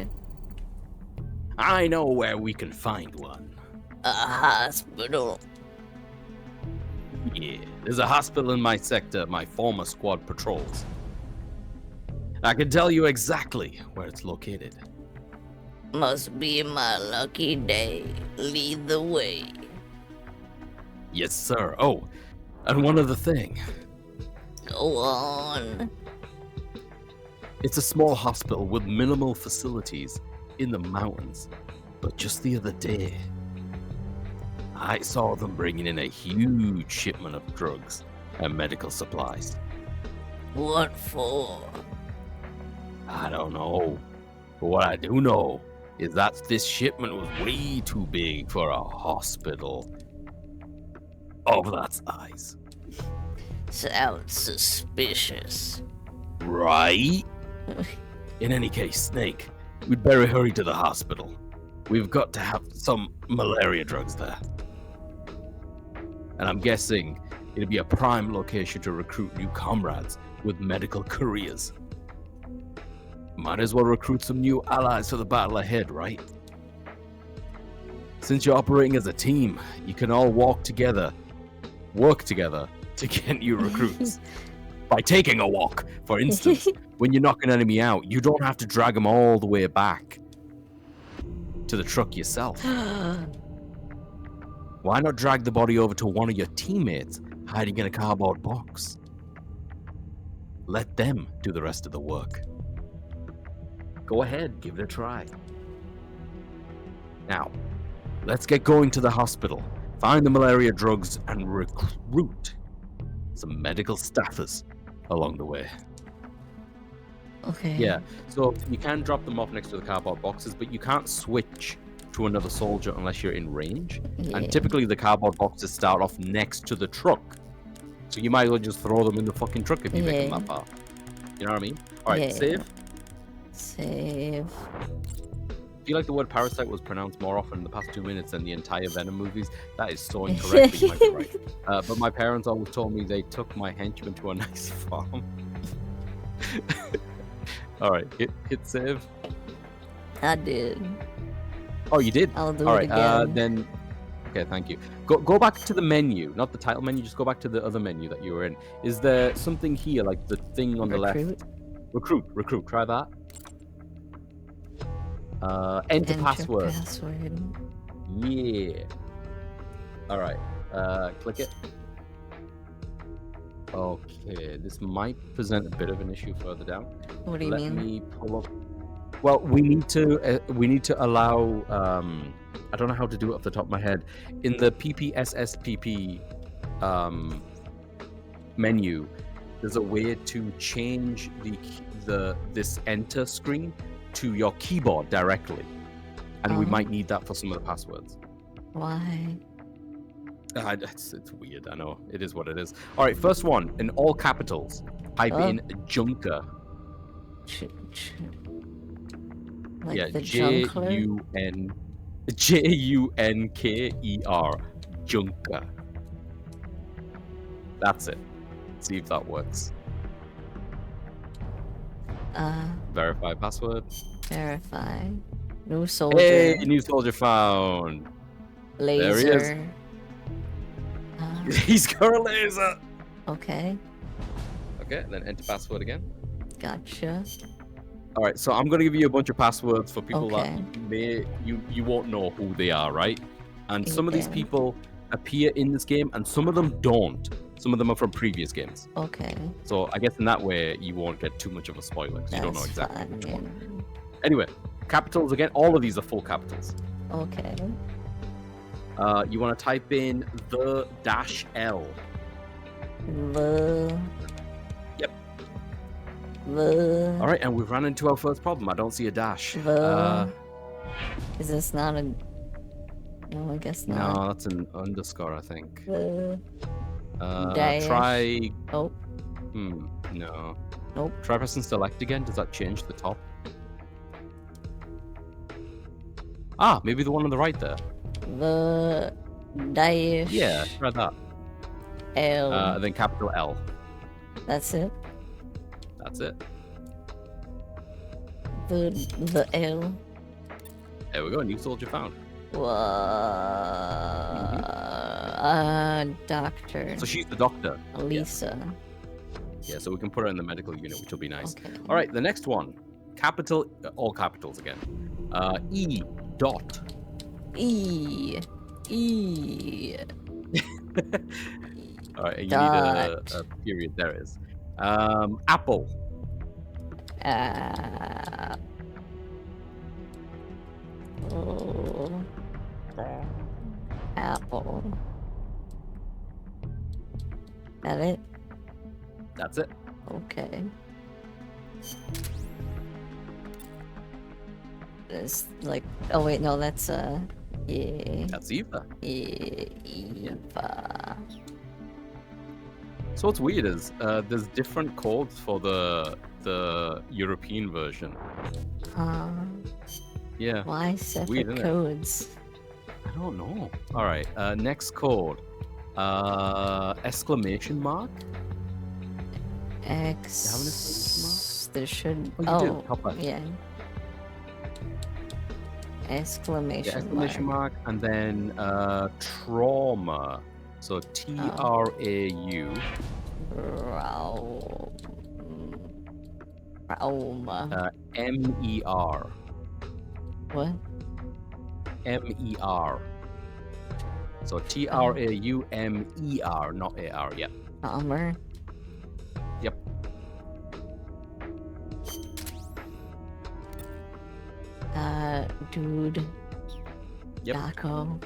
S2: I know where we can find one.
S6: A hospital?
S2: Yeah, there's a hospital in my sector my former squad patrols. I can tell you exactly where it's located.
S6: Must be my lucky day. Lead the way.
S2: Yes, sir. Oh, and one other thing.
S6: Go on.
S2: It's a small hospital with minimal facilities in the mountains. But just the other day, I saw them bringing in a huge shipment of drugs and medical supplies.
S6: What for?
S2: I don't know. But what I do know is that this shipment was way too big for a hospital of that size.
S6: Sounds suspicious.
S2: Right? In any case, Snake, we'd better hurry to the hospital. We've got to have some malaria drugs there. And I'm guessing it'd be a prime location to recruit new comrades with medical careers. Might as well recruit some new allies for the battle ahead, right? Since you're operating as a team, you can all work together to get new recruits. By taking a walk, for instance, when you're knocking an enemy out, you don't have to drag them all the way back to the truck yourself. Why not drag the body over to one of your teammates hiding in a cardboard box? Let them do the rest of the work. Go ahead, give it a try. Now, let's get going to the hospital, find the malaria drugs, and recruit some medical staffers along the way.
S1: Okay.
S2: Yeah, so you can drop them off next to the cardboard boxes, but you can't switch to another soldier unless you're in range.
S1: Yeah.
S2: And typically the cardboard boxes start off next to the truck. So you might as well just throw them in the fucking truck if you make them
S1: Yeah.
S2: that far. You know what I mean? Alright,
S1: Yeah.
S2: save.
S1: Save.
S2: I feel like the word parasite was pronounced more often in the past 2 minutes than the entire Venom movies. That is so incorrect, but you might be right. But my parents always told me they took my henchman to a nice farm. Alright, hit save.
S1: I did.
S2: Oh, you did?
S1: I'll do
S2: Alright,
S1: it again.
S2: then... Okay, thank you. Go back to the menu, not the title menu, just go back to the other menu that you were in. Is there something here, like the thing on the left? Recruit, try that. Enter password. Yeah. Alright, click it. Okay, this might present a bit of an issue further down.
S1: What do you
S2: Let
S1: mean?
S2: me pull up. Well, we need to allow. I don't know how to do it off the top of my head. In the PPSSPP menu, there's a way to change this enter screen to your keyboard directly, and we might need that for some of the passwords.
S1: Why?
S2: It's weird. I know it is what it is. All right, first one in all capitals. Type in Junker.
S1: Like
S2: yeah,
S1: the Junkler?
S2: Junker. Junker. That's it. See if that works. Verify password.
S1: Verify. New soldier.
S2: Hey, new soldier found.
S1: Laser.
S2: There he is. He's got a laser.
S1: Okay.
S2: Okay, then enter password again.
S1: Gotcha.
S2: All right, so I'm gonna give you a bunch of passwords for people
S1: Okay.
S2: that you won't know who they are, right? And some of these people appear in this game, and some of them don't. Some of them are from previous games.
S1: Okay.
S2: So I guess in that way you won't get too much of a spoiler because you don't know
S1: That's
S2: exactly
S1: fine,
S2: which
S1: yeah.
S2: one. Anyway, capitals again. All of these are full capitals.
S1: Okay.
S2: You want to type in the -L.
S1: The.
S2: Yep.
S1: The.
S2: All right, and we've run into our first problem. I don't see a dash.
S1: The. Is this not a? No, I guess not.
S2: No, that's an underscore, I think.
S1: The. Dash.
S2: Try.
S1: Oh.
S2: No.
S1: Nope.
S2: Try pressing select again. Does that change the top? Ah, maybe the one on the right there.
S1: The. Dash.
S2: Yeah, try that.
S1: L.
S2: Then capital L.
S1: That's it.
S2: That's it.
S1: The L.
S2: There we go. New soldier found.
S1: Doctor.
S2: So she's the doctor.
S1: Lisa.
S2: Yeah, so we can put her in the medical unit, which will be nice.
S1: Okay.
S2: All right, the next one. Capital, all capitals again. E. Dot.
S1: E.
S2: All right, and you
S1: Dot.
S2: need a period. There it is. Apple.
S1: Apple. That it?
S2: That's it.
S1: Okay. It's like, oh wait, no, that's yeah.
S2: That's Eva.
S1: Eva.
S2: So what's weird is there's different codes for the European version. Yeah.
S1: Why separate
S2: Weird, isn't it?
S1: codes?
S2: I don't know. All right. Next code. Exclamation mark.
S1: X. There should.
S2: Oh, you do. Top left.
S1: Yeah. Exclamation,
S2: Exclamation mark, and then trauma. So T-R-A-U.
S1: Trauma.
S2: M-E-R.
S1: What?
S2: M-E-R. So T-R-A-U-M-E-R, not A-R. Yep.
S1: Armor.
S2: Yep.
S1: Dude.
S2: Yep. Gakko.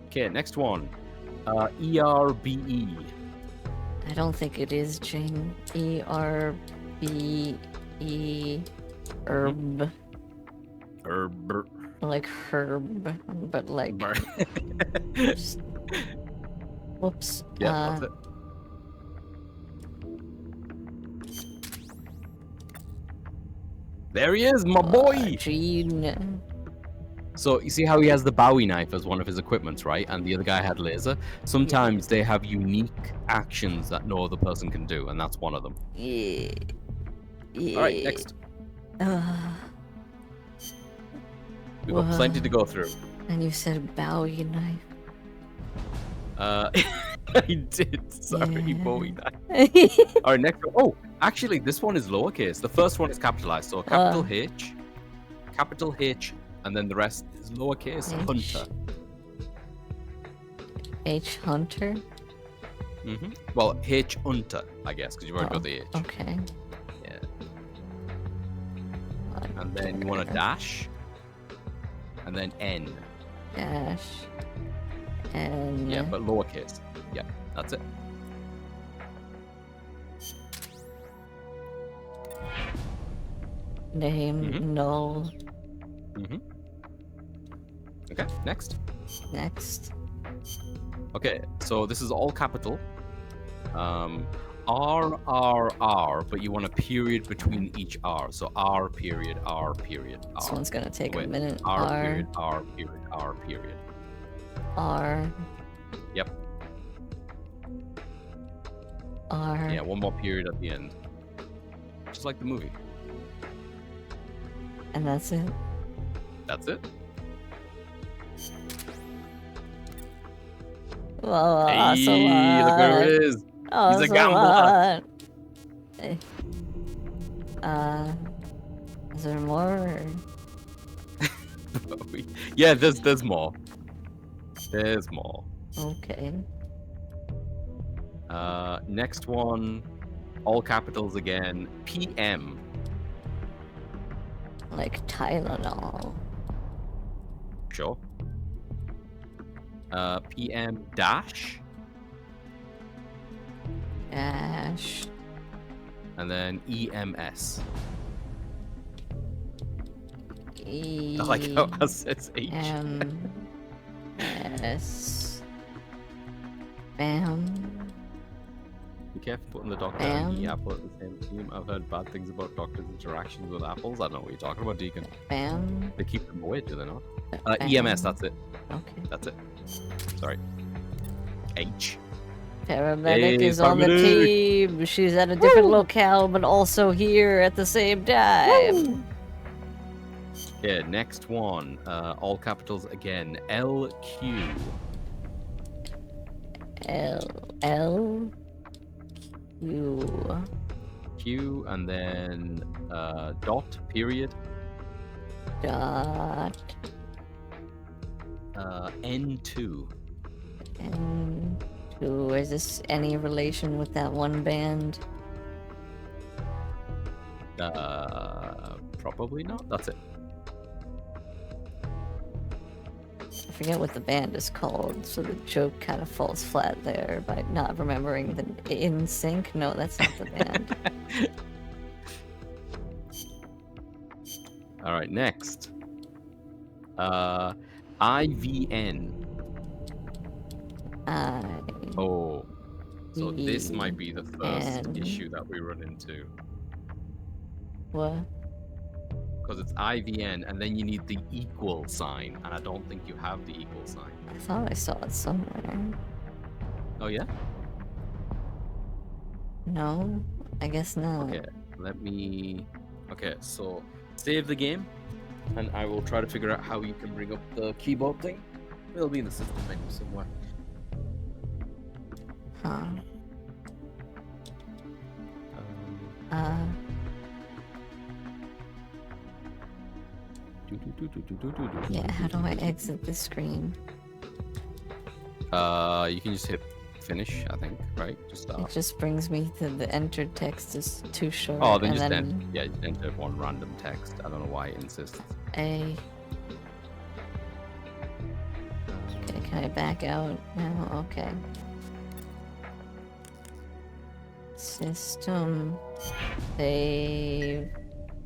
S2: Okay, next one. E-R-B-E.
S1: I don't think it is Jing. E-R-B-E. Herb.
S2: Herb.
S1: Like herb, but like. Just, whoops.
S2: Yeah, that's it. There he is, my boy!
S1: Gene.
S2: So you see how he has the Bowie knife as one of his equipments, right? And the other guy had laser. Sometimes they have unique actions that no other person can do, and that's one of them.
S1: Yeah. Yeah.
S2: All right, next. We've got
S1: Whoa.
S2: plenty to go through.
S1: And you said Bowie knife.
S2: I did. Sorry,
S1: Yeah.
S2: Bowie knife. All right, next one. Oh, actually, this one is lowercase. The first one is capitalized, so capital H, and then the rest is lowercase.
S1: H.
S2: Hunter.
S1: H Hunter.
S2: Well, H Hunter, I guess, because you've already got the H.
S1: Okay.
S2: Yeah. And then you want a dash, and then N.
S1: Dash. N.
S2: Yeah, but lowercase. Yeah, that's it.
S1: Name null.
S2: Okay, next.
S1: Next.
S2: Okay, so this is all capital. R, but you want a period between each R. So R period, R period, R.
S1: This one's gonna take a minute.
S2: R period, R period, R period.
S1: R.
S2: Yep.
S1: R.
S2: Yeah, one more period at the end. Just like the movie.
S1: And that's it.
S2: That's it.
S1: Whoa,
S2: Hey, look where it is. He's a gambler.
S1: Is there more?
S2: Yeah, there's more. There's more.
S1: Okay.
S2: Next one, all capitals again. PM.
S1: Like Tylenol.
S2: Sure. PM dash.
S1: Dash.
S2: And then EMS.
S1: E.
S2: I like how it says H.
S1: M. S. Bam.
S2: Be careful putting the doctor and the apple at the same team. I've heard bad things about doctors' interactions with apples. I don't know what you're talking about, Deacon.
S1: Bam.
S2: They keep them away, do they not?
S1: Bam.
S2: EMS, that's it.
S1: Okay.
S2: That's it. Sorry. H.
S1: Paramedic
S2: Hey,
S1: is on the
S2: paramedic.
S1: team. She's at a different locale, but also here at the same time.
S2: Okay, next one. All capitals again. LQ.
S1: L. Q.
S2: Q, and then dot, period.
S1: Dot.
S2: N2.
S1: N2. Is this any relation with that one band?
S2: Probably not. That's it.
S1: I forget what the band is called, so the joke kind of falls flat there by not remembering the In Sync. No, that's not the band.
S2: All right, next. IVN. Oh, so this might be the first issue that we run into.
S1: What?
S2: Because it's IVN, and then you need the equal sign, and I don't think you have the equal sign.
S1: I thought I saw it somewhere.
S2: Oh yeah?
S1: No, I guess not.
S2: Okay, let me... Okay, so save the game, and I will try to figure out how you can bring up the keyboard thing. It'll be in the system menu somewhere.
S1: Huh. Yeah, how do I exit the screen?
S2: You can just hit finish, I think, right? Just
S1: It just brings me to the entered text is too short.
S2: Oh, then
S1: and
S2: just
S1: then
S2: just enter one random text. I don't know why it insists.
S1: A. Okay, can I back out now? Okay. System. Save.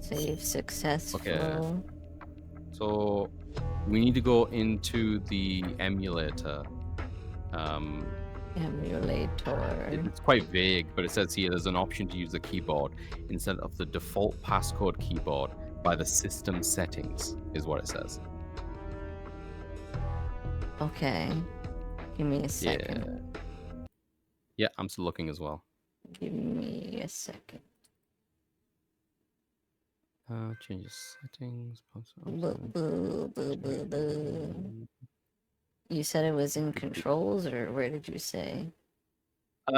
S1: Save successful.
S2: So we need to go into the emulator.
S1: Emulator.
S2: It's quite vague, but it says here there's an option to use the keyboard instead of the default passcode keyboard by the system settings, is what it says.
S1: Okay. Give me a second.
S2: Yeah, I'm still looking as well.
S1: Give me a second.
S2: Change settings.
S1: You said it was in controls, or where did you say?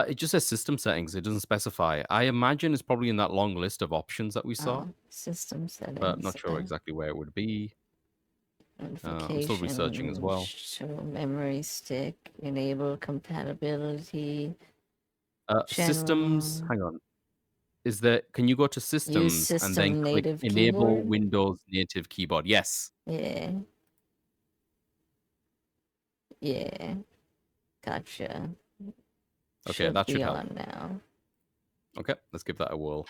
S2: It just says system settings. It doesn't specify. I imagine it's probably in that long list of options that we saw.
S1: System settings.
S2: But not sure exactly where it would be. I'm still researching as well.
S1: Show memory stick. Enable compatibility.
S2: Systems. Hang on. Is there? Can you go to systems and then click enable
S1: keyboard?
S2: Windows native keyboard? Yes.
S1: Yeah. Yeah. Gotcha.
S2: Okay, that should
S1: be
S2: help.
S1: on now.
S2: Okay, let's give that a whirl.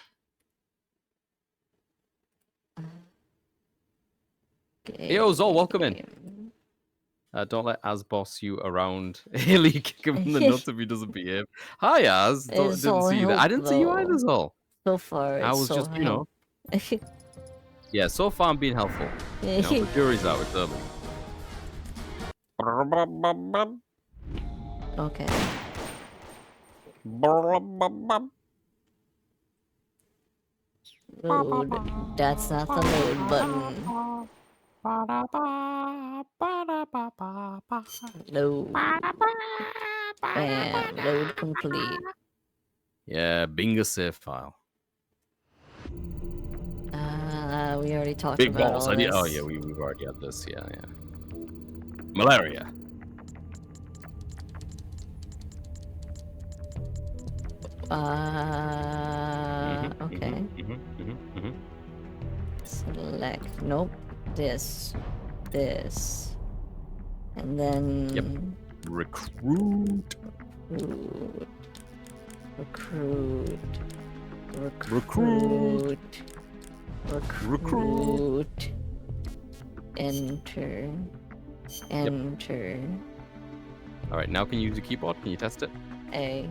S2: Hey, yo, Zol, welcome in. Don't let Az boss you around. Haley, kick him in the nuts if he doesn't behave. Hi, Az. Didn't see you there. I didn't see you either, Zol.
S1: So far,
S2: I was
S1: so
S2: just, yeah, so far I'm being helpful. The jury's out. It's early.
S1: Okay. Load. That's not the load button. Load. Bam. Load complete.
S2: Yeah, bingo save file.
S1: We already talked
S2: Big
S1: about
S2: balls.
S1: all this.
S2: Oh yeah, we've already had this. Yeah. Malaria.
S1: Okay. Select. Nope. This. And then.
S2: Yep. Recruit.
S1: Enter.
S2: All right, now can you use the keyboard? Can you test it?
S1: A.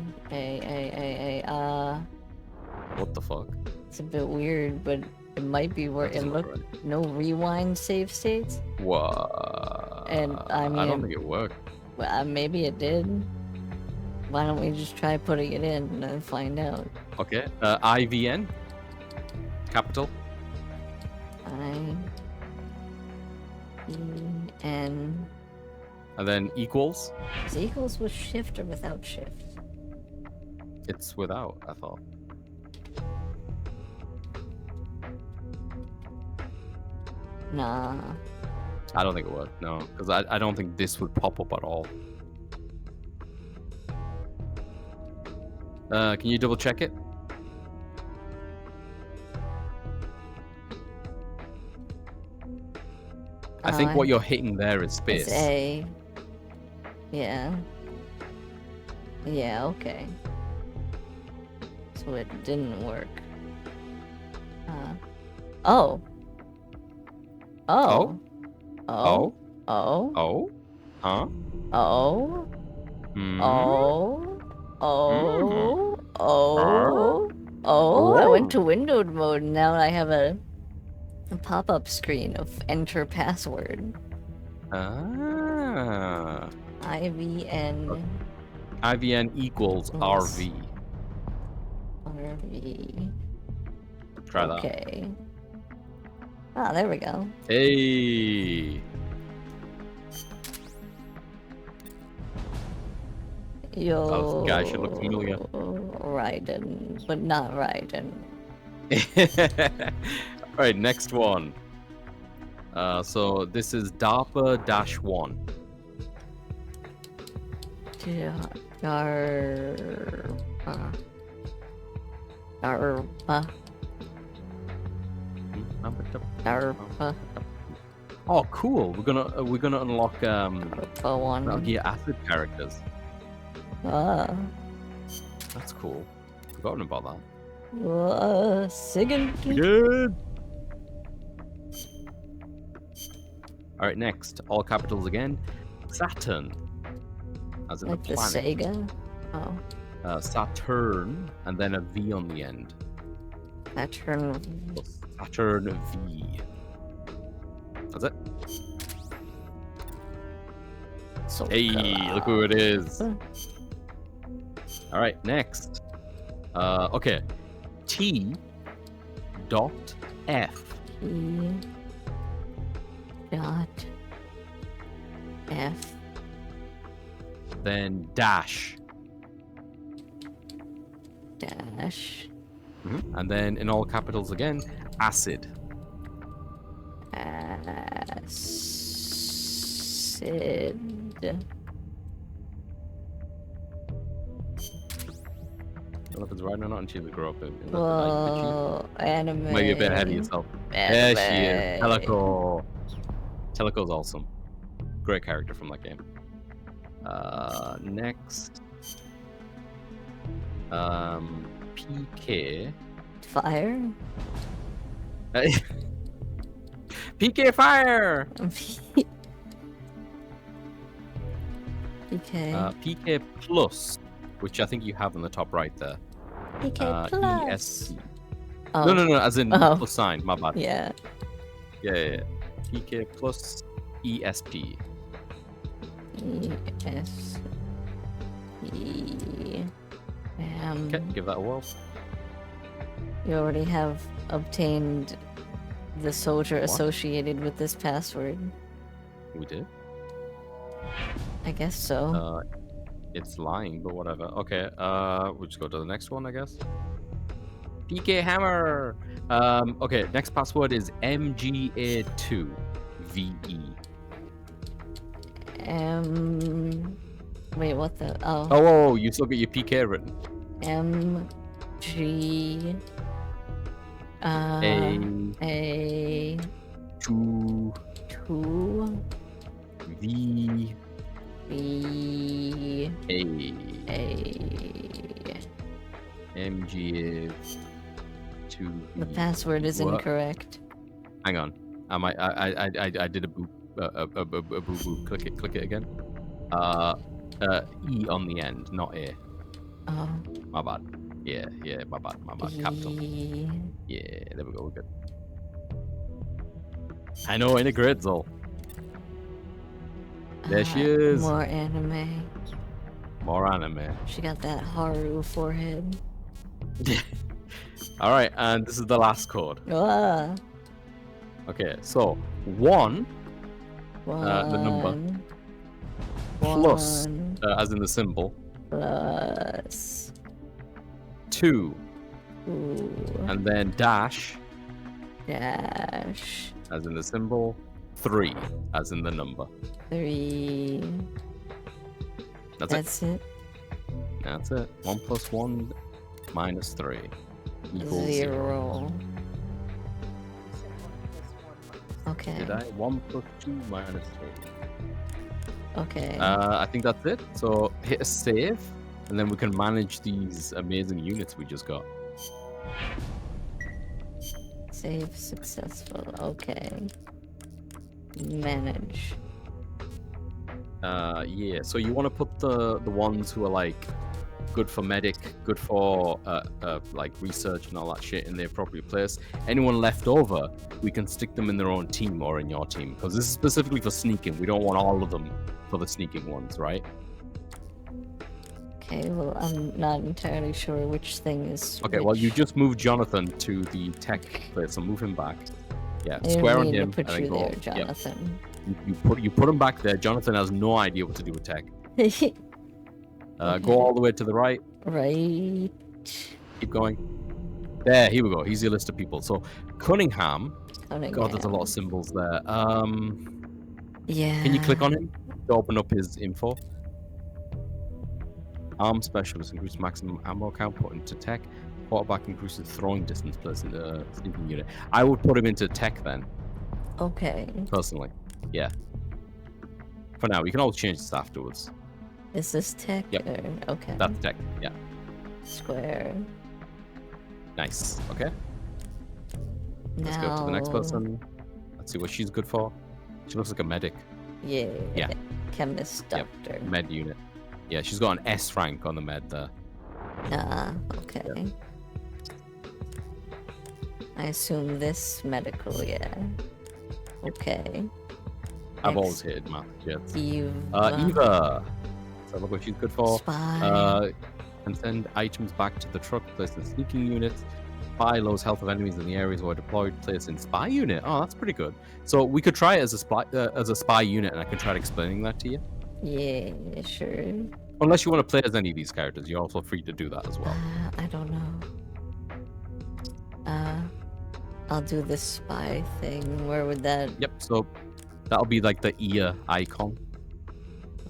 S2: What the fuck?
S1: It's a bit weird, but it might be where it looked. Right. No rewind save states.
S2: What?
S1: And I mean,
S2: I don't think it worked.
S1: Well, maybe it did. Why don't we just try putting it in and find out?
S2: Okay. IVN. Capital.
S1: I-E-N.
S2: And then equals.
S1: Is it equals with shift or without shift?
S2: It's without, I thought.
S1: Nah.
S2: I don't think it would, no. Because I don't think this would pop up at all. Can you double check it? I think what you're hitting there is space.
S1: It's A. Yeah. Yeah, okay. So it didn't work. Oh.
S2: Oh?
S1: Oh?
S2: Oh?
S1: Oh?
S2: Huh?
S1: Oh?
S2: Mm.
S1: Oh? Oh? Oh? Oh? I went to windowed mode and now I have a pop-up screen of enter password.
S2: Ah.
S1: IVN.
S2: IVN equals RV.
S1: RV.
S2: Try that.
S1: Okay. Ah, there we go.
S2: Hey.
S1: Yo.
S2: Oh, this guy should look familiar.
S1: Raiden, but not Raiden.
S2: Alright, next one. So this is DARPA-1.
S1: DARPA.
S2: Oh, cool! We're gonna unlock
S1: one.
S2: Gear Acid characters.
S1: That's
S2: cool. Forgotten about that.
S1: Second.
S2: Good. All right, next, all capitals again. Saturn, as in
S1: Like
S2: the
S1: the
S2: planet.
S1: Sega? Oh.
S2: Saturn, and then a V on the end.
S1: Saturn.
S2: So Saturn V. That's it.
S1: So
S2: Hey, look who it is. All right, next. Okay. T. Dot F.
S1: E. Dot. F.
S2: Then dash.
S1: Dash.
S2: And then in all capitals again, acid.
S1: Acid.
S2: I don't know if it's right or not until we grow up in the
S1: Whoa, anime.
S2: Maybe a bit ahead of yourself. There she is. Teleco. Teleco's awesome. Great character from that game. Next. PK.
S1: Fire?
S2: PK Fire!
S1: PK.
S2: PK Plus, which I think you have in the top right there.
S1: PK Plus.
S2: ESP.
S1: Oh.
S2: No, as in plus sign, my bad.
S1: Yeah.
S2: Yeah. PK Plus ESP.
S1: ESP.
S2: Okay, give that a whirl.
S1: You already have obtained the soldier
S2: What?
S1: associated with this password.
S2: We did?
S1: I guess so.
S2: It's lying, but whatever. Okay, we'll just go to the next one, I guess. PK Hammer! Okay, next password is MGA2VE.
S1: Wait, what the? Oh.
S2: Oh, you still get your PK written.
S1: MG. A.
S2: 2
S1: 2
S2: V
S1: B
S2: A
S1: A.
S2: MGA 2
S1: The password is
S2: What?
S1: incorrect.
S2: Hang on. I did a boop boop. Click it again. E on the end, not A.
S1: Oh.
S2: My bad. Yeah, my bad. Capital.
S1: E.
S2: Yeah, there we go, we're good. I know, in a grid, Zol. There she is.
S1: More anime.
S2: More anime.
S1: She got that Haru forehead.
S2: Alright, and this is the last code.
S1: Ah.
S2: Okay, so 1, the number, plus, as in the symbol,
S1: plus
S2: 2,
S1: Ooh.
S2: and then dash,
S1: Dash
S2: as in the symbol, 3, as in the number.
S1: 3.
S2: That's
S1: it.
S2: That's it. 1 plus 1 minus 3 equals
S1: 0. Okay.
S2: Did I? 1 plus 2 minus 3.
S1: Okay.
S2: I think that's it. So hit a save, and then we can manage these amazing units we just got.
S1: Save successful. Okay. Manage.
S2: Yeah. So you want to put the ones who are like good for medic, good for like research and all that shit in the appropriate place. Anyone left over, we can stick them in their own team or in your team, because this is specifically for sneaking. We don't want all of them for the sneaking ones, right?
S1: Okay, well, I'm not entirely sure which thing is
S2: Okay,
S1: which.
S2: well, you just move Jonathan to the tech place, so move him back. Yeah,
S1: I didn't
S2: square on
S1: mean to
S2: him,
S1: put
S2: and then
S1: you
S2: go.
S1: there,
S2: Yep.
S1: Jonathan.
S2: You put him back there. Jonathan has no idea what to do with tech. Go all the way to the right.
S1: Right.
S2: Keep going. There, here we go. Here's your list of people. So Cunningham. God, there's a lot of symbols there.
S1: Yeah.
S2: Can you click on him to open up his info? Arm specialist, increase maximum ammo count, put into tech. Quarterback increases throwing distance, place in the sneaking unit. I would put him into tech then.
S1: Okay.
S2: Personally, yeah. For now, we can always change this afterwards.
S1: Is this tech?
S2: Yep.
S1: Or, okay.
S2: That's tech, yeah.
S1: Square.
S2: Nice, okay.
S1: Now...
S2: Let's go to the next person. Let's see what she's good for. She looks like a medic.
S1: Yeah.
S2: Yeah.
S1: Chemist
S2: Yep.
S1: doctor.
S2: Med unit. Yeah, she's got an S rank on the med there.
S1: Ah, okay. I assume this medical, yeah. Okay.
S2: I've
S1: Next,
S2: always hated math jets.
S1: Eve.
S2: Eva. So look what she's good for.
S1: Spy.
S2: Can send items back to the truck, place in sneaking units. Spy lowers health of enemies in the areas where deployed, place in spy unit. Oh, that's pretty good. So we could try it as a spy unit, and I can try explaining that to you.
S1: Yeah, sure.
S2: Unless you want to play as any of these characters, you're also free to do that as well.
S1: I don't know. I'll do the spy thing. Where would that?
S2: Yep. So that'll be like the ear icon.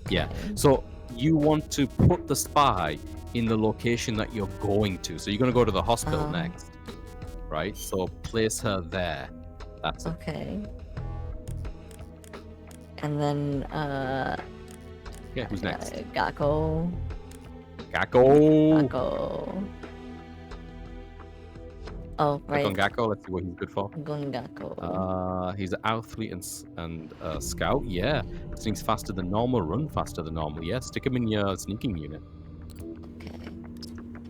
S2: Yeah.
S1: Okay.
S2: So you want to put the spy in the location that you're going to. So you're going to go to the hospital next, right? So place her there. That's it.
S1: Okay. And then,
S2: Yeah, who's next?
S1: Gakko.
S2: Gakko.
S1: Gakko. Oh, right.
S2: Click on Gakko. Let's see what he's good for.
S1: I'm going Gakko.
S2: He's an athlete and scout. Yeah, sneaks faster than normal, run faster than normal. Yeah, stick him in your sneaking unit.
S1: Okay.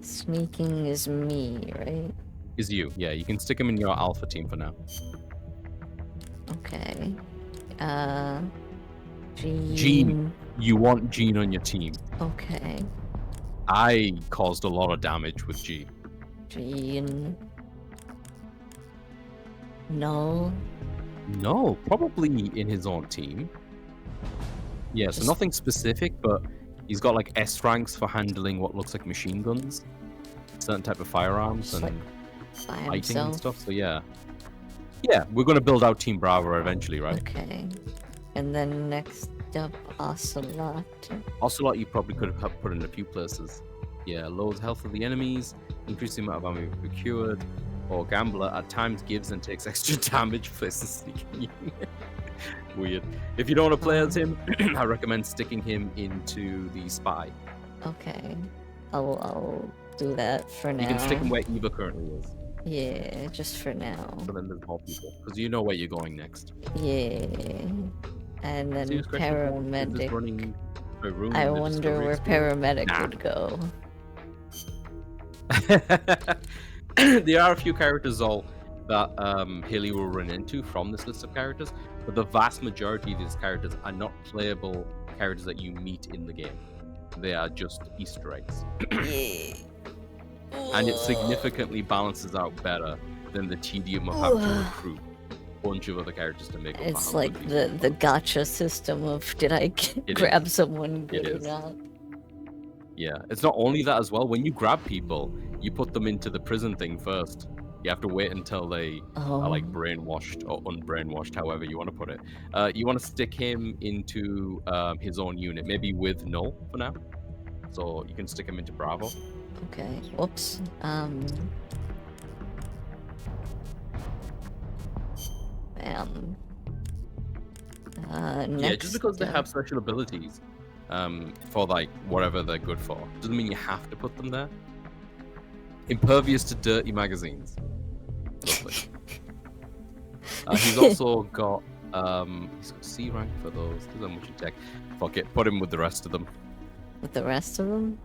S1: Sneaking is me, right?
S2: Is you? Yeah, you can stick him in your alpha team for now.
S1: Okay.
S2: Gene. You want Gene on your team.
S1: Okay.
S2: I caused a lot of damage with G.
S1: Gene. No.
S2: No, probably in his own team. Yeah, so nothing specific, but he's got like S ranks for handling what looks like machine guns, certain type of firearms,
S1: Just,
S2: and
S1: by
S2: fighting and
S1: himself.
S2: stuff. So yeah, we're gonna build out Team Bravo eventually, right?
S1: Okay. And then next up, Ocelot.
S2: Ocelot, you probably could have put in a few places. Yeah, lowers health of the enemies, increase the amount of ammo procured, or Gambler at times gives and takes extra damage, places sneaking unit. Weird. If you don't want to play as him, I recommend sticking him into the spy.
S1: Okay. I'll do that for now.
S2: You can stick him where Eva currently is.
S1: Yeah, just for now.
S2: So then there's more people, because you know where you're going next.
S1: Yeah. And then
S2: Serious question, is this
S1: paramedic.
S2: running a room
S1: I
S2: in the
S1: wonder
S2: Discovery
S1: where
S2: Experience?
S1: paramedic
S2: Nah.
S1: would go.
S2: There are a few characters all that Haley will run into from this list of characters, but the vast majority of these characters are not playable characters that you meet in the game. They are just Easter eggs.
S1: Yeah.
S2: And it significantly balances out better than the tedium of having to recruit a bunch of other characters to make up a
S1: It's
S2: handful
S1: like
S2: of people.
S1: the gotcha system of did I
S2: It
S1: grab
S2: is.
S1: someone
S2: It
S1: good or
S2: is.
S1: not?
S2: Yeah, it's not only that as well. When you grab people, you put them into the prison thing first. You have to wait until they are like brainwashed or unbrainwashed, however you want to put it. You want to stick him into his own unit, maybe with Null for now. So you can stick him into Bravo.
S1: Okay. Whoops. Bam.
S2: Yeah,
S1: Next
S2: just because they
S1: up-
S2: have special abilities for like whatever they're good for, doesn't mean you have to put them there. Impervious to dirty magazines. Lovely. He's also got he's got C rank for those. Doesn't have much in tech. Fuck it, put him with the rest of them.
S1: with the rest of them?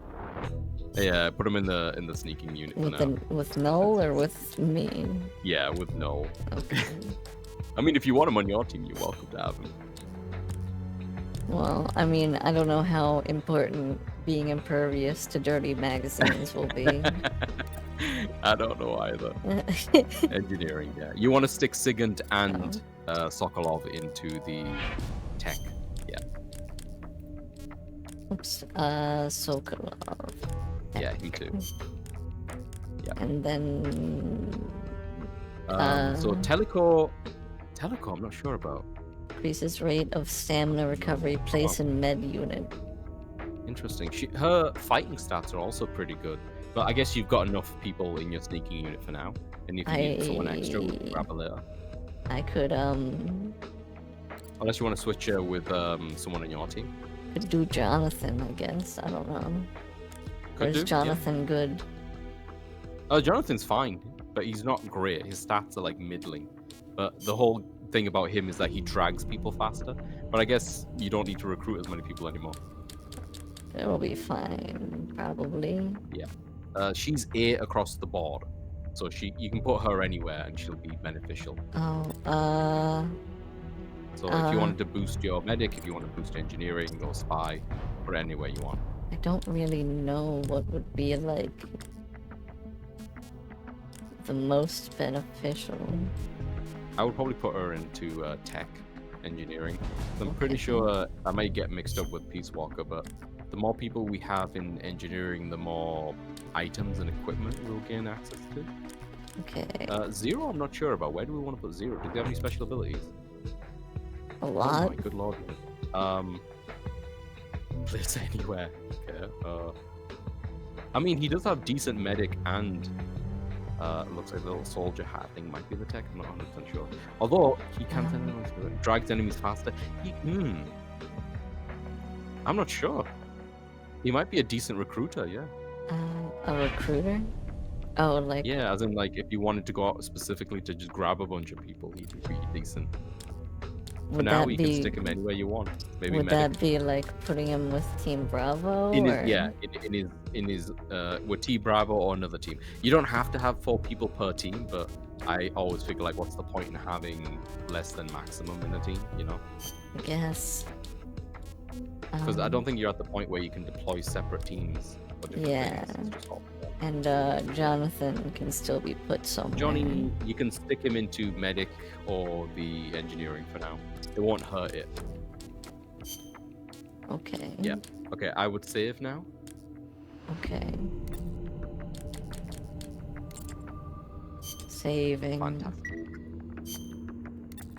S2: Yeah, put him in the sneaking unit for now.
S1: With Null or with me?
S2: Yeah, with no.
S1: Okay.
S2: I mean, if you want him on your team, you're welcome to have him.
S1: Well, I mean, I don't know how important being impervious to dirty magazines will be.
S2: I don't know either. Engineering, yeah. You want to stick Sigurd and Sokolov into the tech. Yeah.
S1: Oops. Sokolov.
S2: Yeah, him too. Yeah.
S1: And then
S2: So Teleco, I'm not sure about.
S1: increases rate of stamina recovery. Place in med unit.
S2: Interesting. Her fighting stats are also pretty good. But I guess you've got enough people in your sneaking unit for now. And if you need someone extra, we can grab her later.
S1: I could
S2: Unless you want to switch her with someone on your team.
S1: could do Jonathan, I guess. I don't know.
S2: Could
S1: Or is
S2: do, yeah.
S1: Jonathan good?
S2: Jonathan's fine, but he's not great. His stats are like middling. But the whole thing about him is that he drags people faster. But I guess you don't need to recruit as many people anymore.
S1: It'll be fine, probably.
S2: Yeah. She's A across the board. So you can put her anywhere and she'll be beneficial.
S1: Oh,
S2: So if you wanted to boost your medic, if you want to boost engineering or spy, put it anywhere you want.
S1: I don't really know what would be like the most beneficial.
S2: I would probably put her into tech engineering. I'm pretty
S1: Okay.
S2: sure I might get mixed up with Peace Walker, but the more people we have in engineering, the more items and equipment we'll gain access to.
S1: Okay.
S2: Zero, I'm not sure about. Where do we want to put Zero? Do they have any special abilities?
S1: A
S2: Oh
S1: lot?
S2: my good lord. Place anywhere. Okay. I mean, he does have decent medic and looks like the little soldier hat thing might be the tech. I'm not 100% sure. Although he can send enemies, drags enemies faster. I'm not sure. He might be a decent recruiter. Yeah.
S1: A recruiter? Oh, like
S2: Yeah, as in like if you wanted to go out specifically to just grab a bunch of people, he'd be pretty decent. For
S1: would
S2: now,
S1: that
S2: you
S1: be
S2: can stick him anywhere you want. Maybe
S1: would
S2: medic.
S1: that be like putting him with Team Bravo?
S2: In his,
S1: or...
S2: yeah, in his with T Bravo or another team. You don't have to have 4 people per team, but I always figure like, what's the point in having less than maximum in a team? You know,
S1: I guess.
S2: because I don't think you're at the point where you can deploy separate teams for different
S1: Yeah.
S2: things. It's just all-
S1: And Jonathan can still be put somewhere.
S2: Johnny, you can stick him into medic or the engineering for now. It won't hurt it.
S1: Okay.
S2: Yeah. Okay, I would save now.
S1: Okay. Saving.
S2: Fantastic.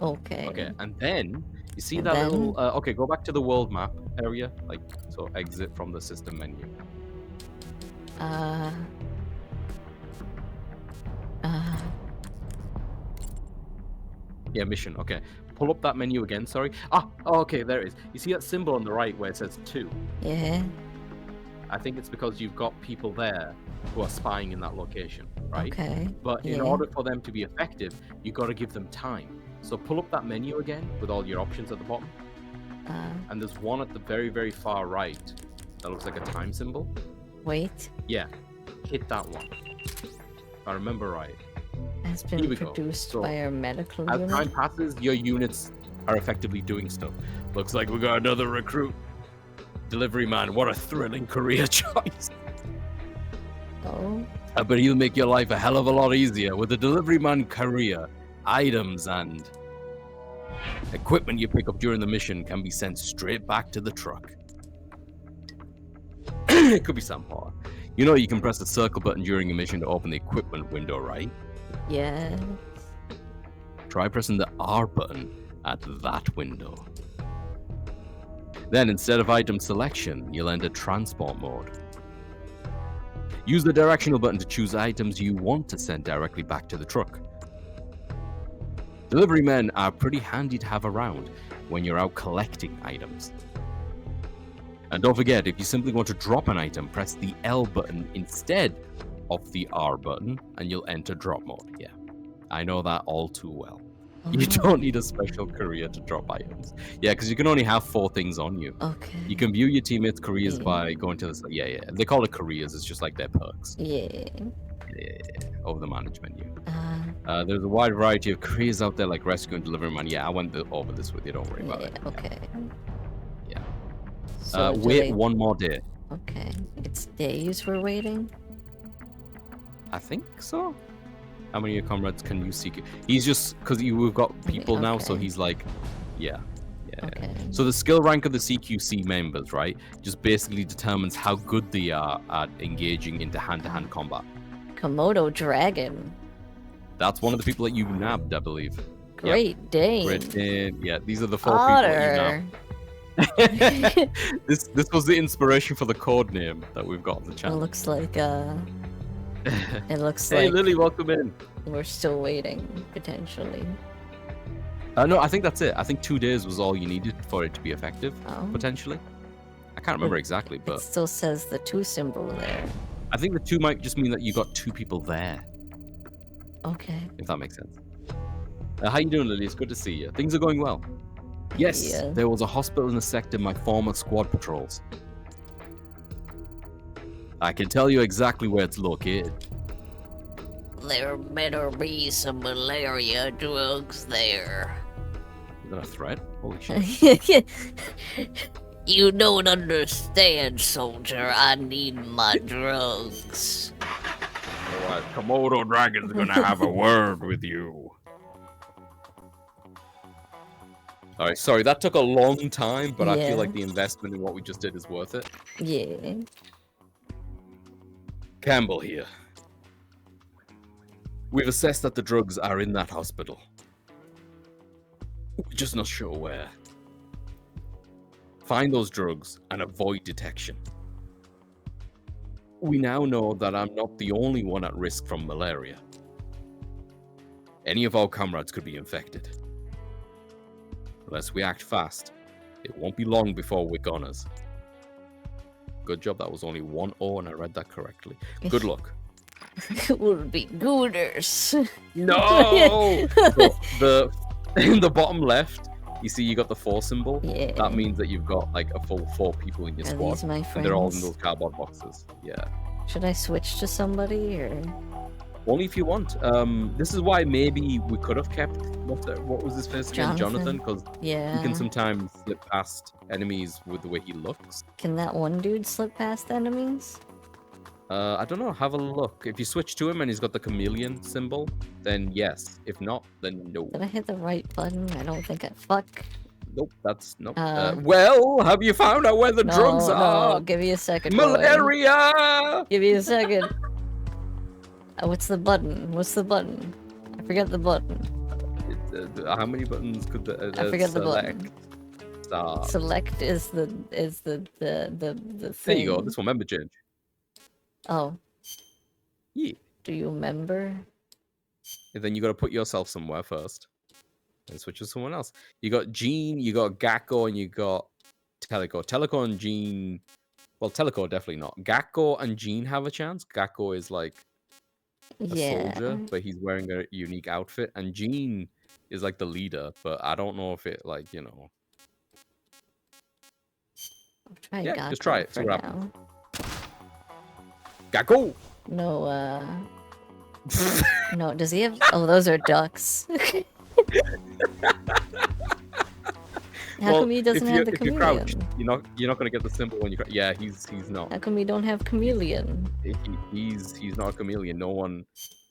S1: Okay.
S2: Okay, and then you see
S1: And
S2: that
S1: then?
S2: little. Okay, go back to the world map area, like so. Exit from the system menu. Yeah, mission. Okay, pull up that menu again. Sorry. Oh, okay, there it is. You see that symbol on the right where it says 2?
S1: Yeah.
S2: I think it's because you've got people there who are spying in that location, right?
S1: Okay.
S2: But in
S1: yeah.
S2: order for them to be effective, you got to give them time. So pull up that menu again with all your options at the bottom. And there's one at the very, very far right that looks like a time symbol.
S1: Wait.
S2: Yeah, hit that one. If I remember right.
S1: Has
S2: Here
S1: been
S2: we go.
S1: produced
S2: So,
S1: by our medical
S2: As
S1: unit.
S2: time passes, your units are effectively doing stuff. Looks like we got another recruit. Delivery man, what a thrilling career choice.
S1: Oh.
S2: I bet he'll make your life a hell of a lot easier with the delivery man career. Items and equipment you pick up during the mission can be sent straight back to the truck. It could be some part. You know you can press the circle button during a mission to open the equipment window, right?
S1: Yeah.
S2: Try pressing the R button at that window. Then, instead of item selection, you'll enter transport mode. Use the directional button to choose items you want to send directly back to the truck. Delivery men are pretty handy to have around when you're out collecting items. And don't forget, if you simply want to drop an item, press the L button instead of the R button, and you'll enter drop mode. Yeah, I know that all too well. You don't need a special career to drop items. Yeah, because you can only have 4 things on you.
S1: Okay.
S2: You can view your teammates' careers by going to the... Yeah. They call it careers. It's just like their perks.
S1: Yeah.
S2: Over the manage menu. There's a wide variety of careers out there, like rescue and delivery man. Yeah, I went over this with you. Don't worry about it.
S1: Okay.
S2: Yeah.
S1: So do
S2: wait
S1: they-
S2: one more day.
S1: Okay. It's days we're waiting?
S2: I think so. How many of your comrades can you seek? He's just because we've got people now, so
S1: okay.
S2: he's like, yeah.
S1: Okay.
S2: So the skill rank of the CQC members, right, just basically determines how good they are at engaging into hand-to-hand combat.
S1: Komodo Dragon.
S2: That's one of the people that you nabbed, I believe.
S1: Great Dane.
S2: Great Dane. Yeah, these are the 4 people that you nabbed. This was the inspiration for the code name that we've got on the
S1: It
S2: channel.
S1: looks like it looks
S2: Hey
S1: like
S2: Lily, welcome in.
S1: we're still waiting, potentially.
S2: No, I think that's it. I think 2 days was all you needed for it to be effective, potentially. I can't remember exactly,
S1: It
S2: but
S1: still says the 2 symbol there.
S2: I think the 2 might just mean that you got 2 people there,
S1: Okay.
S2: if that makes sense. How you doing, Lily? It's good to see you. Things are going well. Yes,
S1: Yeah.
S2: there was a hospital in the sector my former squad patrols. I can tell you exactly where it's located.
S6: There better be some malaria drugs there.
S2: Is that a threat? Holy shit.
S6: You don't understand, soldier. I need my drugs.
S2: Alright, Komodo Dragon's gonna have a word with you. Alright, sorry, that took a long time, but I feel
S1: Yeah.
S2: like the investment in what we just did is worth it.
S1: Yeah.
S2: Campbell here. We've assessed that the drugs are in that hospital. We're just not sure where. Find those drugs and avoid detection. We now know that I'm not the only one at risk from malaria. Any of our comrades could be infected. Unless we act fast, it won't be long before we're goners. Good job, that was only one O and I read that correctly. Good luck.
S1: It would be gooners.
S2: No! So in the bottom left, you see you got the 4 symbol.
S1: Yeah.
S2: That means that you've got like a full 4 people in your
S1: Are
S2: squad.
S1: these my
S2: And they're all in
S1: friends?
S2: those cardboard boxes. Yeah.
S1: Should I switch to somebody or?
S2: Only if you want. This is why maybe we could have kept what was his first name? Jonathan, because
S1: Yeah.
S2: he can sometimes slip past enemies with the way he looks.
S1: Can that one dude slip past enemies?
S2: I don't know. Have a look. If you switch to him and he's got the chameleon symbol, then yes. If not, then no.
S1: Did I hit the right button? I don't think I. Fuck.
S2: Nope. That's nope.
S1: Uh,
S2: well, have you found out where the
S1: No,
S2: drugs
S1: no.
S2: are?
S1: Give me a second. boy.
S2: Malaria.
S1: Give me a second. What's the button? What's the button? I forget the button.
S2: How many buttons could the
S1: I forget the
S2: select?
S1: button.
S2: Start.
S1: Select is the thing.
S2: There you go. This one, member change.
S1: Oh.
S2: Yeah.
S1: Do you remember?
S2: And then you got to put yourself somewhere first. And switch to someone else. You got Jean, you got Gakko, and you got Teleco. Teleco and Jean. Well, Teleco definitely not. Gakko and Jean have a chance. Gakko is like a soldier, but he's wearing a unique outfit. And Jean is like the leader, but I don't know if it like, you know.
S1: I'll try
S2: Yeah,
S1: Gakko
S2: just try it. See
S1: for
S2: what
S1: now.
S2: happens. Gakko!
S1: No, no, does he have... Oh, those are ducks. How come he doesn't have the
S2: if you're
S1: chameleon?
S2: crouched, you're not gonna get the symbol when you crouch. Yeah, he's not.
S1: How come we don't have chameleon?
S2: He's not a chameleon. No one.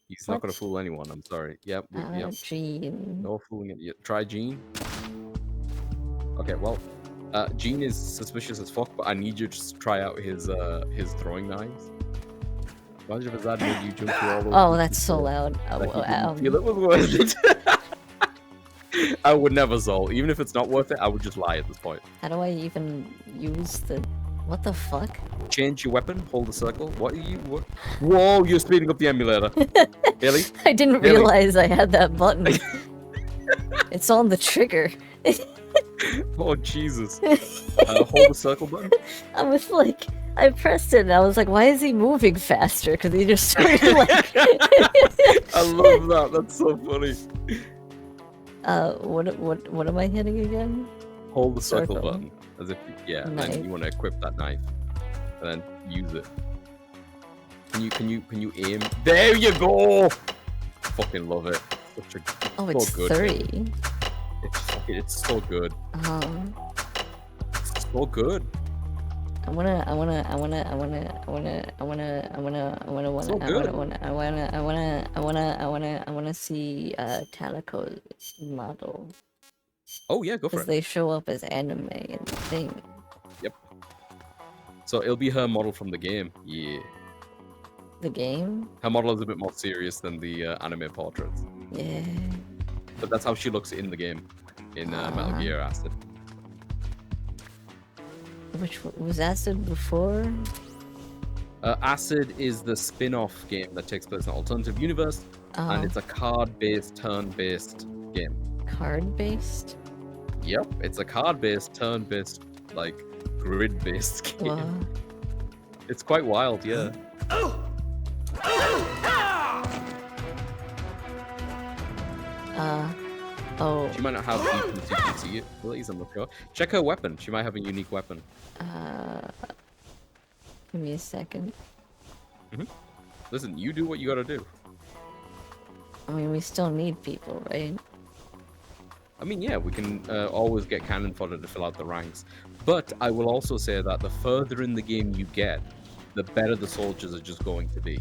S2: He's not
S1: What?
S2: gonna fool anyone. I'm sorry. Yep. Yep.
S1: Jean.
S2: No fooling it. Try Jean. Okay. Well, Jean is suspicious as fuck, but I need you to just try out his throwing knives. Imagine if his ad made you jump through all those.
S1: Oh, that's so loud.
S2: Like you didn't feel it was worth it. I would never Zol. Even if it's not worth it, I would just lie at this point.
S1: How do I even use the... What the fuck?
S2: Change your weapon, hold the circle. What are you... What? Whoa, you're speeding up the emulator. Really?
S1: I didn't
S2: Really?
S1: realize I had that button. It's on the trigger.
S2: Oh, Jesus. Hold the circle button.
S1: I was like... I pressed it and I was like, why is he moving faster? Because he just started like...
S2: I love that. That's so funny.
S1: What am I hitting again?
S2: Hold the circle
S1: Circle.
S2: button. As if, yeah, and
S1: Knife.
S2: then you want to equip that knife. And then use it. Can you aim? There you go! Fucking love it. Such a,
S1: Oh,
S2: so
S1: it's
S2: good.
S1: 3.
S2: It's so good. It's so good.
S1: I wanna see Talico's model.
S2: Oh yeah, go for
S1: Because
S2: it.
S1: they show up as anime in the thing.
S2: Yep. So it'll be her model from the game. Yeah.
S1: The game?
S2: Her model is a bit more serious than the anime portraits.
S1: Yeah.
S2: But that's how she looks in the game. In Metal Gear Acid.
S1: Which was Acid before?
S2: Acid is the spin-off game that takes place in an alternative universe, and it's a card-based, turn-based game.
S1: Card-based?
S2: Yep, it's a card-based, turn-based, like grid-based game.
S1: Wow.
S2: It's quite wild, yeah.
S1: Oh,
S2: She might not have the CPC abilities, I'm not sure. Check her weapon. She might have a unique weapon.
S1: give me a second.
S2: Listen, you do what you gotta do.
S1: I mean, we still need people, right?
S2: I mean, yeah, we can always get cannon fodder to fill out the ranks. But I will also say that the further in the game you get, the better the soldiers are just going to be.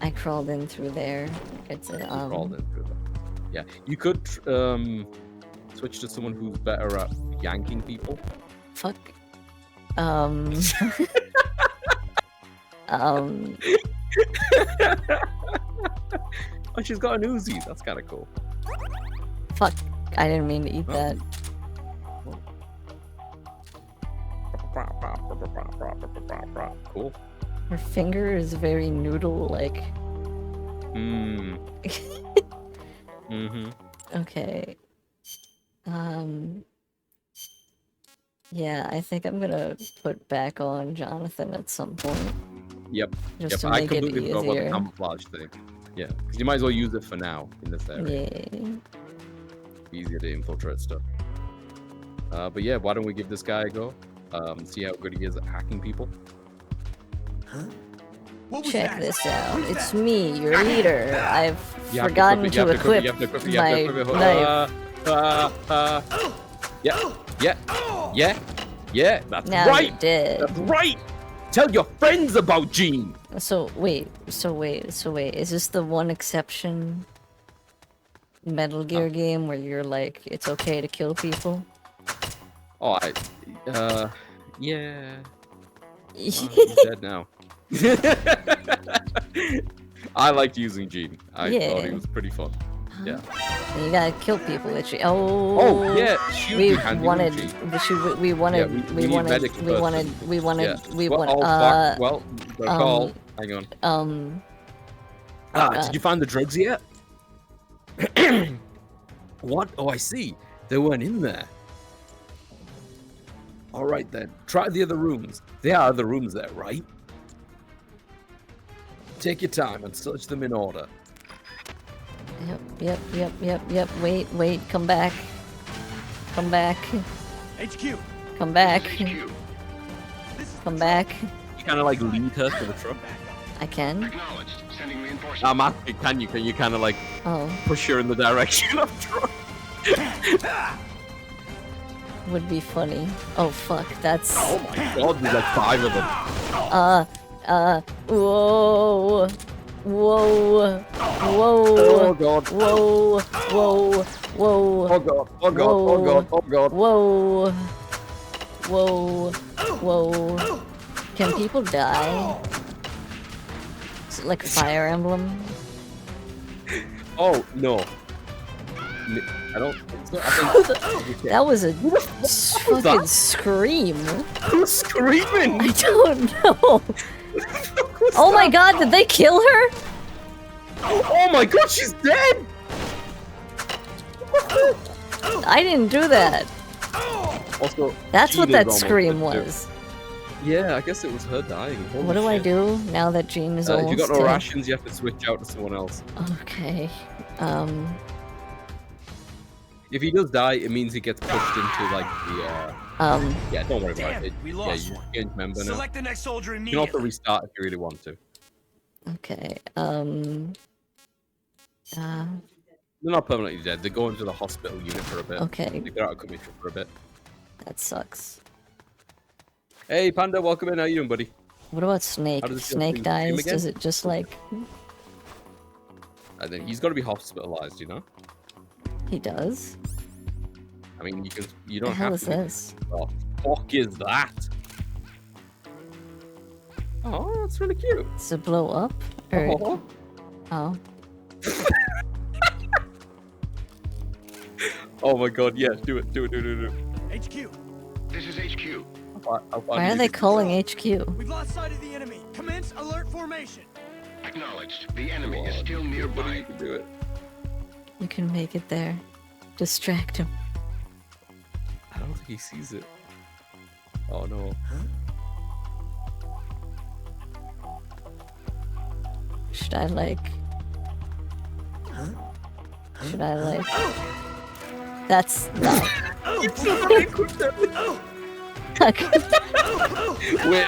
S1: I crawled in through there. It's a,
S2: You crawled in through them. Yeah, you could switch to someone who's better at yanking people.
S1: fuck. Um, um,
S2: Oh, she's got an Uzi. That's kind of cool.
S1: fuck. I didn't mean to eat
S2: Oh.
S1: that.
S2: Cool.
S1: Her finger is very noodle-like.
S2: Mm. Mm-hmm.
S1: Okay. Yeah, I think I'm gonna put back on Jonathan at some point.
S2: Yep.
S1: Just
S2: Yep.
S1: to
S2: I
S1: make it
S2: completely forgot about the
S1: easier.
S2: camouflage thing. Yeah, because you might as well use it for now in this area.
S1: Yeah.
S2: Easier to infiltrate stuff. But yeah, why don't we give this guy a go? See how good he is at hacking people.
S8: What was
S1: Check
S8: that?
S1: this out. It's me, your leader. I've
S2: You have
S1: forgotten
S2: to equip it,
S1: to
S2: you have to
S1: equip
S2: equip it, you have to equip it, you have to
S1: my
S2: equip it.
S1: knife.
S2: Yeah, that's
S1: Now
S2: right!
S1: you're dead.
S2: That's right! Tell your friends about Gene!
S1: So wait. Is this the one exception Metal Gear game where you're like, it's okay to kill people?
S2: Oh, yeah. He's dead now. I liked using Gene. I thought he
S1: Yeah.
S2: was pretty fun. Yeah.
S1: You gotta kill people. Literally. Oh.
S2: Oh, yeah, shoot
S1: We
S2: you handy with
S1: wanted.
S2: Gene.
S1: We wanted.
S2: Yeah,
S1: we
S2: need
S1: wanted.
S2: medics
S1: We
S2: first.
S1: wanted. We wanted.
S2: Yeah.
S1: We
S2: Well,
S1: wanted.
S2: oh, fuck. Well, got a call. Hang on. Did you find the drugs yet? What? Oh, I see. They weren't in there. All right, then. Try the other rooms. There are other rooms there, right? Take your time and search them in order.
S1: Yep. Wait. Come back. Come back.
S8: HQ.
S1: Come back.
S7: HQ.
S1: Come back.
S2: You kind of like lead her to the truck.
S1: I can.
S7: Acknowledged. Sending reinforcements.
S2: I'm asking, can you? Can you kind of like
S1: Oh,
S2: push her in the direction of truck?
S1: would be funny. Oh fuck. That's.
S2: Oh my god, there's like 5 of them.
S1: Whoa. Whoa.
S2: Oh god.
S1: Whoa. Whoa. Whoa.
S2: Oh god. Oh god. Oh god. Oh god.
S1: Whoa. Whoa. Whoa. Can people die? Is it like Fire Emblem?
S2: Oh no. I don't think so. I think
S1: That was a fucking
S2: that?
S1: scream.
S2: who's screaming?
S1: I don't know. Oh my god, did they kill her?
S2: Oh my god, she's dead!
S1: I didn't do that.
S2: Also,
S1: That's what
S2: Gene
S1: that
S2: is almost
S1: scream
S2: dead, too.
S1: was.
S2: Yeah, I guess it was her dying. Holy
S1: What do I
S2: shit.
S1: do now that Jean is
S2: If
S1: almost
S2: you got no
S1: dead?
S2: rations, you have to switch out to someone else.
S1: Okay.
S2: If he does die, it means he gets pushed into like the. Yeah, don't worry about it.
S8: we
S2: Yeah,
S8: lost
S2: you
S8: one.
S2: change member now.
S8: Select the next soldier
S2: You can
S8: immediately.
S2: also restart if you really want to.
S1: Okay.
S2: They're not permanently dead. They go into the hospital unit for a bit.
S1: Okay.
S2: They get out of commission for a bit.
S1: That sucks.
S2: Hey, Panda, welcome in. How you doing, buddy?
S1: What about Snake?
S2: How does
S1: If
S2: it feel
S1: Snake
S2: to see him
S1: dies,
S2: again?
S1: does it just like
S2: I think he's got to be hospitalized. You know.
S1: he does?
S2: I mean, you
S1: The
S2: don't
S1: hell
S2: have
S1: is
S2: to.
S1: this?
S2: What the fuck is that? Oh, that's really cute.
S1: Does it blow up? Or
S2: Oh.
S1: oh.
S2: Oh my god, yeah, do it.
S8: HQ.
S7: This is HQ.
S1: Why are they calling HQ?
S8: We've lost sight of the enemy. Commence alert formation.
S7: Acknowledged. The enemy is still
S2: Buddy, you
S7: nearby.
S2: can do it.
S1: You can make it there. Distract him.
S2: I don't think he sees it. Oh no.
S1: Should I like Should I like? That's not.
S2: Wait.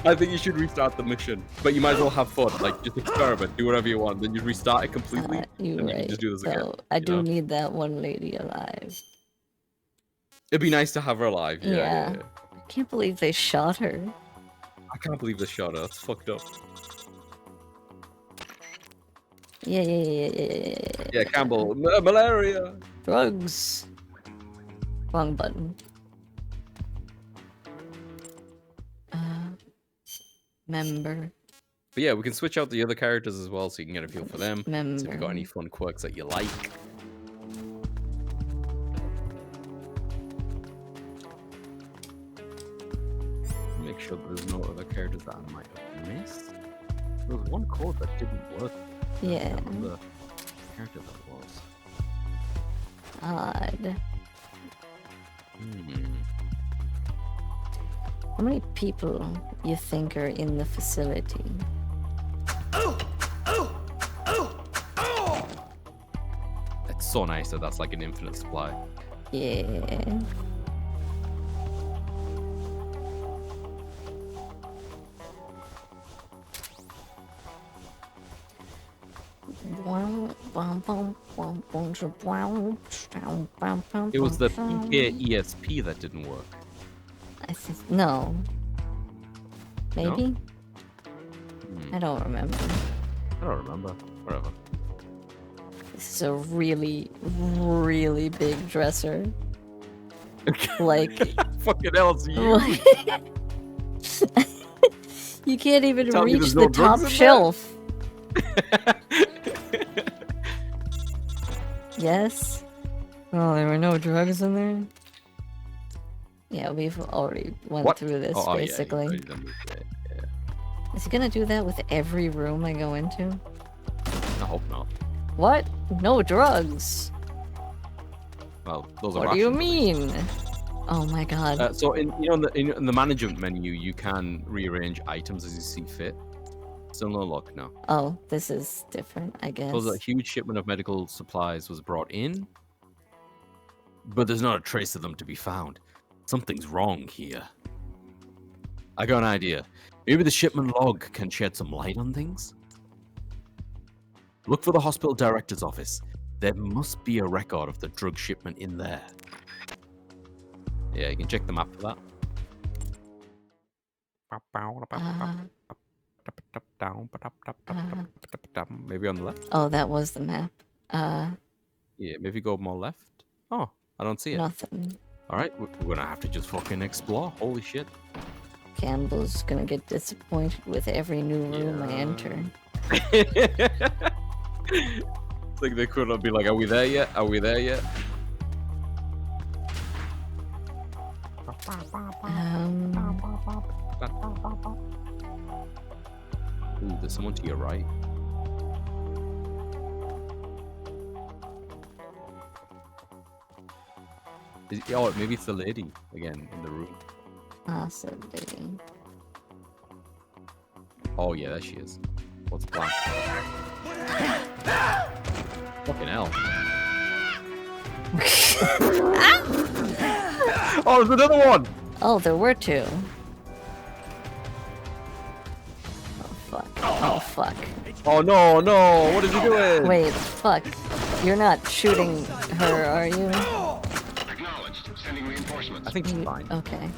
S2: I think you should restart the mission, but you might as well have fun. Like, just experiment, do whatever you want, then you restart it completely,
S1: You're
S2: and you
S1: right.
S2: can just do this again.
S1: So I
S2: you
S1: do
S2: know?
S1: need that one lady alive.
S2: It'd be nice to have her alive. Yeah.
S1: I can't believe they shot her.
S2: I can't believe they shot her. That's fucked up.
S1: Yeah.
S2: Yeah, Campbell. Malaria.
S1: Drugs. Wrong button. Member.
S2: But yeah, we can switch out the other characters as well, so you can get a feel for them.
S1: Member.
S2: See if you've got any fun quirks that you like. Make sure that there's no other characters that I might have missed. There was one code that didn't work.
S1: Yeah.
S2: The character that was.
S1: Odd. How many people you think are in the facility?
S2: It's so nice that that's like an infinite supply.
S1: Yeah.
S2: It was the PKESP that didn't work.
S1: I think no. Maybe? I don't remember.
S2: I don't remember. Whatever.
S1: This is a really, really big dresser. Like
S2: fucking hell, it's you.
S1: You can't even
S2: Tell me
S1: reach
S2: there's
S1: the
S2: no drugs
S1: top
S2: in
S1: shelf. Yes. Oh, there were no drugs in there. Yeah, we've already went through this basically.
S2: Yeah.
S1: Is he gonna do that with every room I go into?
S2: I hope not.
S1: What? No drugs.
S2: Well, those are.
S1: What do you
S2: rations,
S1: mean? Oh my god.
S2: So in in the management menu, you can rearrange items as you see fit. Still no luck, no.
S1: Oh, this is different, I guess.
S2: So a huge shipment of medical supplies was brought in, but there's not a trace of them to be found. Something's wrong here. I got an idea. Maybe the shipment log can shed some light on things? Look for the hospital director's office. There must be a record of the drug shipment in there. Yeah, you can check the map for that. Maybe on the left?
S1: Oh, that was the map.
S2: Yeah, maybe go more left. Oh, I don't see it.
S1: Nothing.
S2: Alright, we're gonna have to just fucking explore. Holy shit.
S1: Campbell's gonna get disappointed with every new room I enter.
S2: It's like they could not be like, are we there yet? Are we there yet? Ooh, there's someone to your right. Oh, maybe it's the lady again in the room.
S1: Possibly.
S2: Oh yeah, there she is. What's the plan? Fucking hell. Oh, there's another one!
S1: Oh, there were two. Oh, fuck. Oh, fuck.
S2: Oh, no, no! What is he doing?
S1: Wait, fuck. You're not shooting her, are you?
S7: Acknowledged. Sending reinforcements.
S2: I think she's fine.
S1: Okay.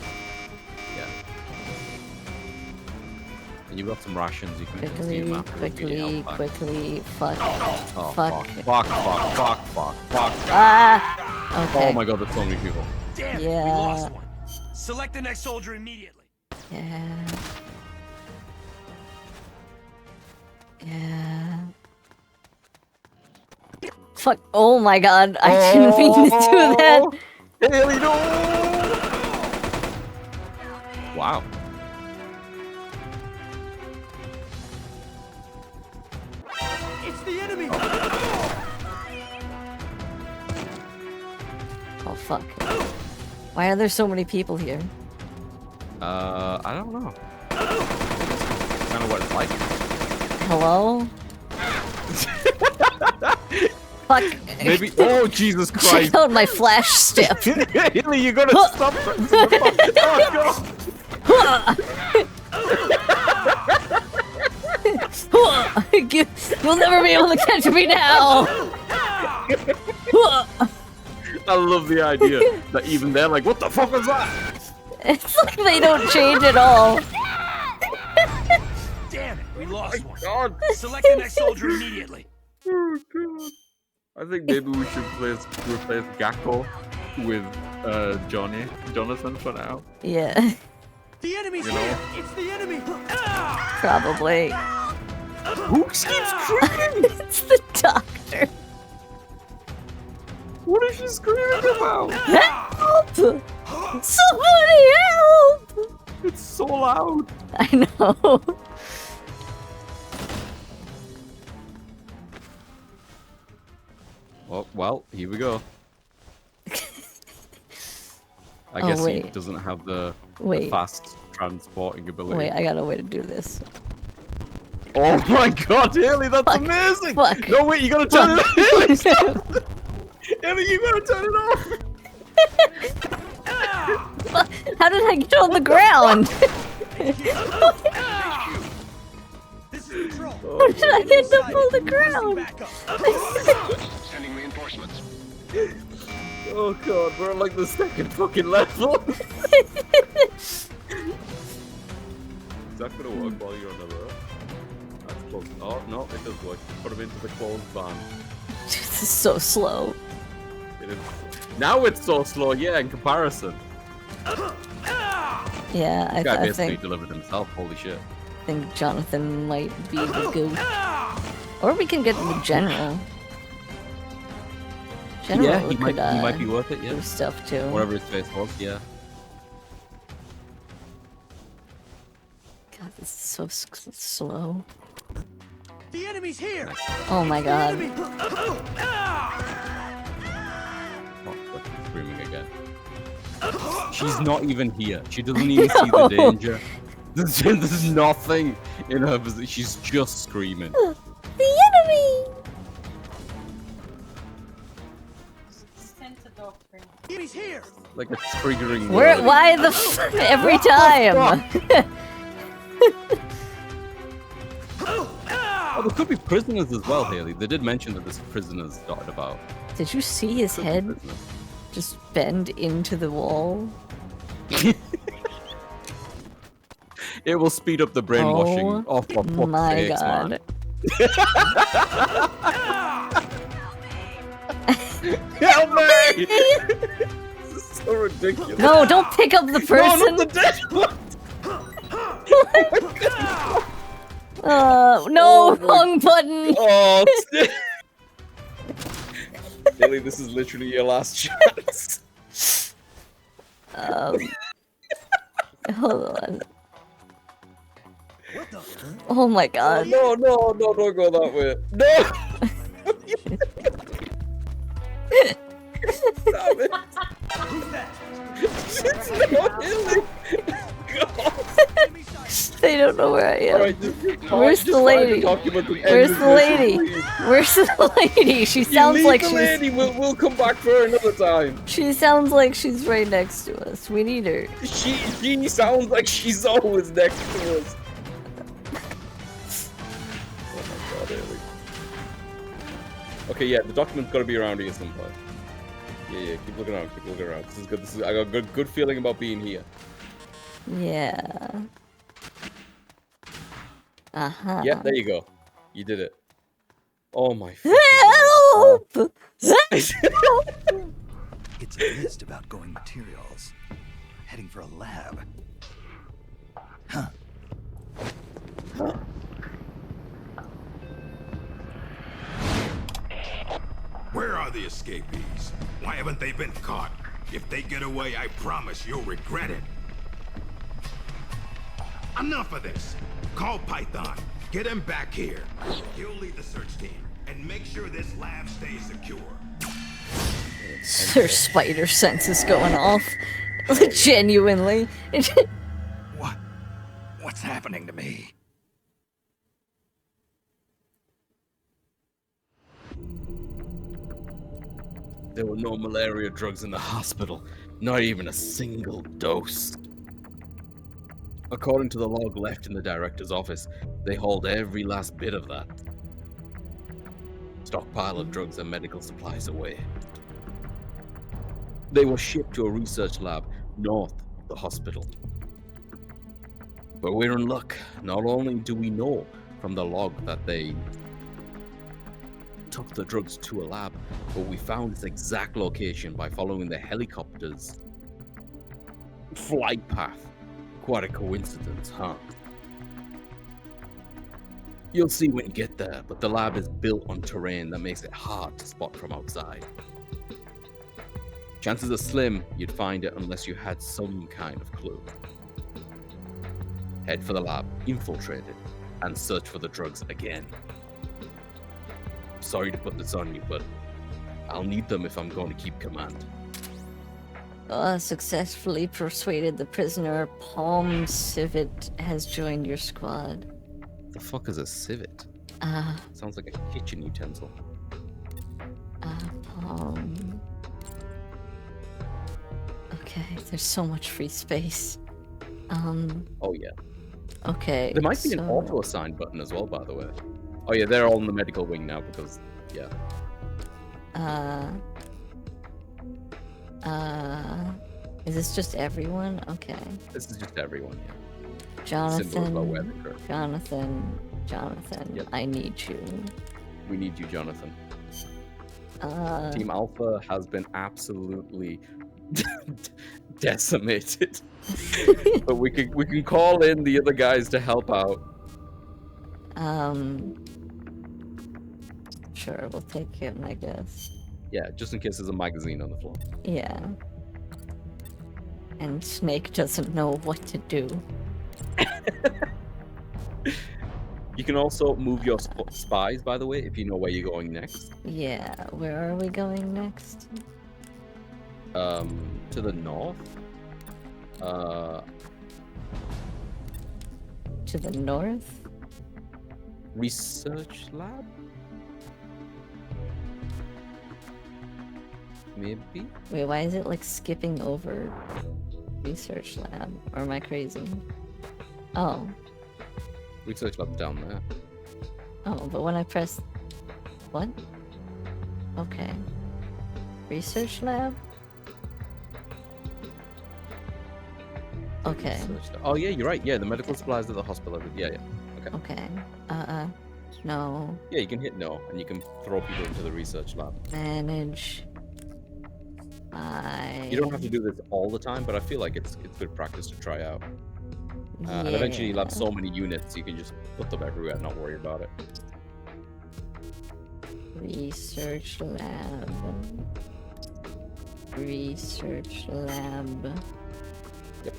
S2: Yeah. And you've got some rations you can see
S1: Quickly,
S2: your map.
S1: quickly. Fuck.
S2: Oh,
S1: Fuck.
S2: Fuck.
S1: Ah! Okay.
S2: Oh my god, there's so many people.
S8: Damn,
S1: Yeah.
S8: we lost one. Select the next soldier immediately.
S1: Yeah. Yeah. Fuck. Oh my god. I didn't mean to do that.
S2: Haley, no! Wow.
S8: It's the enemy.
S1: Oh fuck. Why are there so many people here?
S2: I don't know. Kind of what it's like.
S1: Hello? Fuck.
S2: Maybe. Oh, Jesus
S1: Check
S2: Christ!
S1: out my flash step.
S2: Haley, you gotta stop pressing the button. Oh
S1: You'll never be able to catch me now.
S2: I love the idea that even they're like, "What the fuck was that?"
S1: It's like they don't change at all.
S8: Damn it, we lost one.
S2: God.
S8: Select the next soldier immediately.
S2: Oh God. I think maybe we should replace Gakko with Jonathan for now.
S1: Yeah,
S8: The enemy's
S2: You know?
S8: here! It's the enemy!
S1: probably.
S2: Who keeps screaming?
S1: It's the doctor.
S2: What is she screaming about?
S1: Help! Somebody help!
S2: It's so loud.
S1: I know.
S2: Oh, well, here we go. I
S1: Oh,
S2: guess he
S1: wait.
S2: doesn't have the
S1: Wait.
S2: fast transporting ability.
S1: Wait, I got a way to do this.
S2: Oh my God, Haley, that's
S1: Fuck.
S2: amazing!
S1: Fuck.
S2: No, wait, you gotta turn it off! Haley, stop! Haley, you gotta turn it off!
S1: How did I get on the ground?
S8: This is Patrol.
S1: How did I end up on the ground?
S7: Sending reinforcements.
S2: Oh God, we're on like the second fucking level! Is that gonna work while you're on the road? That's close. Oh, no, it does work. Put him into the closed van.
S1: This is so slow.
S2: It is. Now it's so slow, yeah, in comparison.
S1: Yeah,
S2: This guy
S1: I
S2: basically delivered himself, holy shit.
S1: think Jonathan might be the goat. Or we can get the general. General
S2: Yeah, he
S1: could,
S2: might be worth it, yeah.
S1: do stuff too.
S2: Whatever his face was, yeah.
S1: God, this is so slow.
S8: The enemy's here!
S1: Oh my god.
S8: Enemy!
S2: Oh, look, she's screaming again. She's not even here. She doesn't even see the
S1: No.
S2: danger. There's nothing in her position. She's just screaming.
S1: The enemy!
S8: The enemy's here!
S2: Like a triggering
S1: Where?
S2: word.
S1: Why the every time?
S2: Oh, there could be prisoners as well, Haley. They did mention that there's prisoners dotted about.
S1: Did you see his
S2: Could be
S1: head
S2: prisoners.
S1: just bend into the wall?
S2: It will speed up the brainwashing. Oh, for fuck's
S1: My
S2: sakes,
S1: god.
S2: man. Help me! This is so ridiculous.
S1: No, don't pick up the person!
S2: No, not the dead one!
S1: No,
S2: Oh my-
S1: wrong button!
S2: Oh, Haley, this is literally your last chance.
S1: Hold on. Oh my god.
S2: No, don't go that way. No! Stop it. It's not Haley. God.
S1: They don't know where I am.
S2: Alright,
S1: Where's the lady? Where's the lady? Where's the lady? She sounds like
S2: the
S1: she's.
S2: lady. We'll come back for her another time.
S1: She sounds like she's right next to us. We need her.
S2: She sounds like she's always next to us. Oh my god, Haley. Okay, yeah, the document's gotta be around here sometime. Yeah, keep looking around, This is good. I got a good feeling about being here.
S1: Yeah. Uh-huh.
S2: Yeah, there you go. You did it. Oh my
S1: Help!
S9: It's a list of outgoing materials. Heading for a lab. Huh.
S3: Where are the escapees? Why haven't they been caught? If they get away, I promise you'll regret it. Enough of this. Call Python. Get him back here. He'll lead the search team and make sure this lab stays secure.
S1: Her spider sense is going off. Genuinely.
S9: What's happening to me?
S2: There were no malaria drugs in the hospital, not even a single dose. According to the log left in the director's office, they hauled every last bit of that stockpile of drugs and medical supplies away. They were shipped to a research lab north of the hospital. But we're in luck. Not only do we know from the log that they took the drugs to a lab, but we found its exact location by following the helicopter's flight path. Quite a coincidence, huh? You'll see when you get there, but the lab is built on terrain that makes it hard to spot from outside. Chances are slim you'd find it unless you had some kind of clue. Head for the lab, infiltrate it, and search for the drugs again. I'm sorry to put this on you, but I'll need them if I'm going to keep command.
S1: Successfully persuaded the prisoner. Palm Civet has joined your squad.
S2: The fuck is a civet? Sounds like a kitchen utensil.
S1: Palm. Okay, there's so much free space.
S2: Oh yeah.
S1: Okay.
S2: There might be an auto assign button as well, by the way. Oh yeah, they're all in the medical wing now because yeah.
S1: Is this just everyone? Okay.
S2: This is just everyone, yeah.
S1: Jonathan.
S2: Yep.
S1: I need you.
S2: We need you, Jonathan. Team Alpha has been absolutely decimated. But we can call in the other guys to help out.
S1: Sure, we'll take him, I guess.
S2: Yeah, just in case there's a magazine on the floor.
S1: Yeah. And Snake doesn't know what to do.
S2: You can also move your spies, by the way, if you know where you're going next.
S1: Yeah, where are we going next?
S2: To the north.
S1: To the north?
S2: Research lab? Maybe?
S1: Wait, why is it like skipping over research lab? Or am I crazy? Oh.
S2: Research lab down there.
S1: Oh, but when I press... What? Okay. Research lab? Okay.
S2: Oh yeah, you're right. Yeah, the medical supplies at the hospital. Yeah, yeah. Okay.
S1: Okay. No.
S2: Yeah, you can hit no, and you can throw people into the research lab.
S1: Manage.
S2: You don't have to do this all the time, but I feel like it's good practice to try out. And eventually you'll have so many units, you can just put them everywhere and not worry about it.
S1: Research lab. Research lab.
S2: Yep.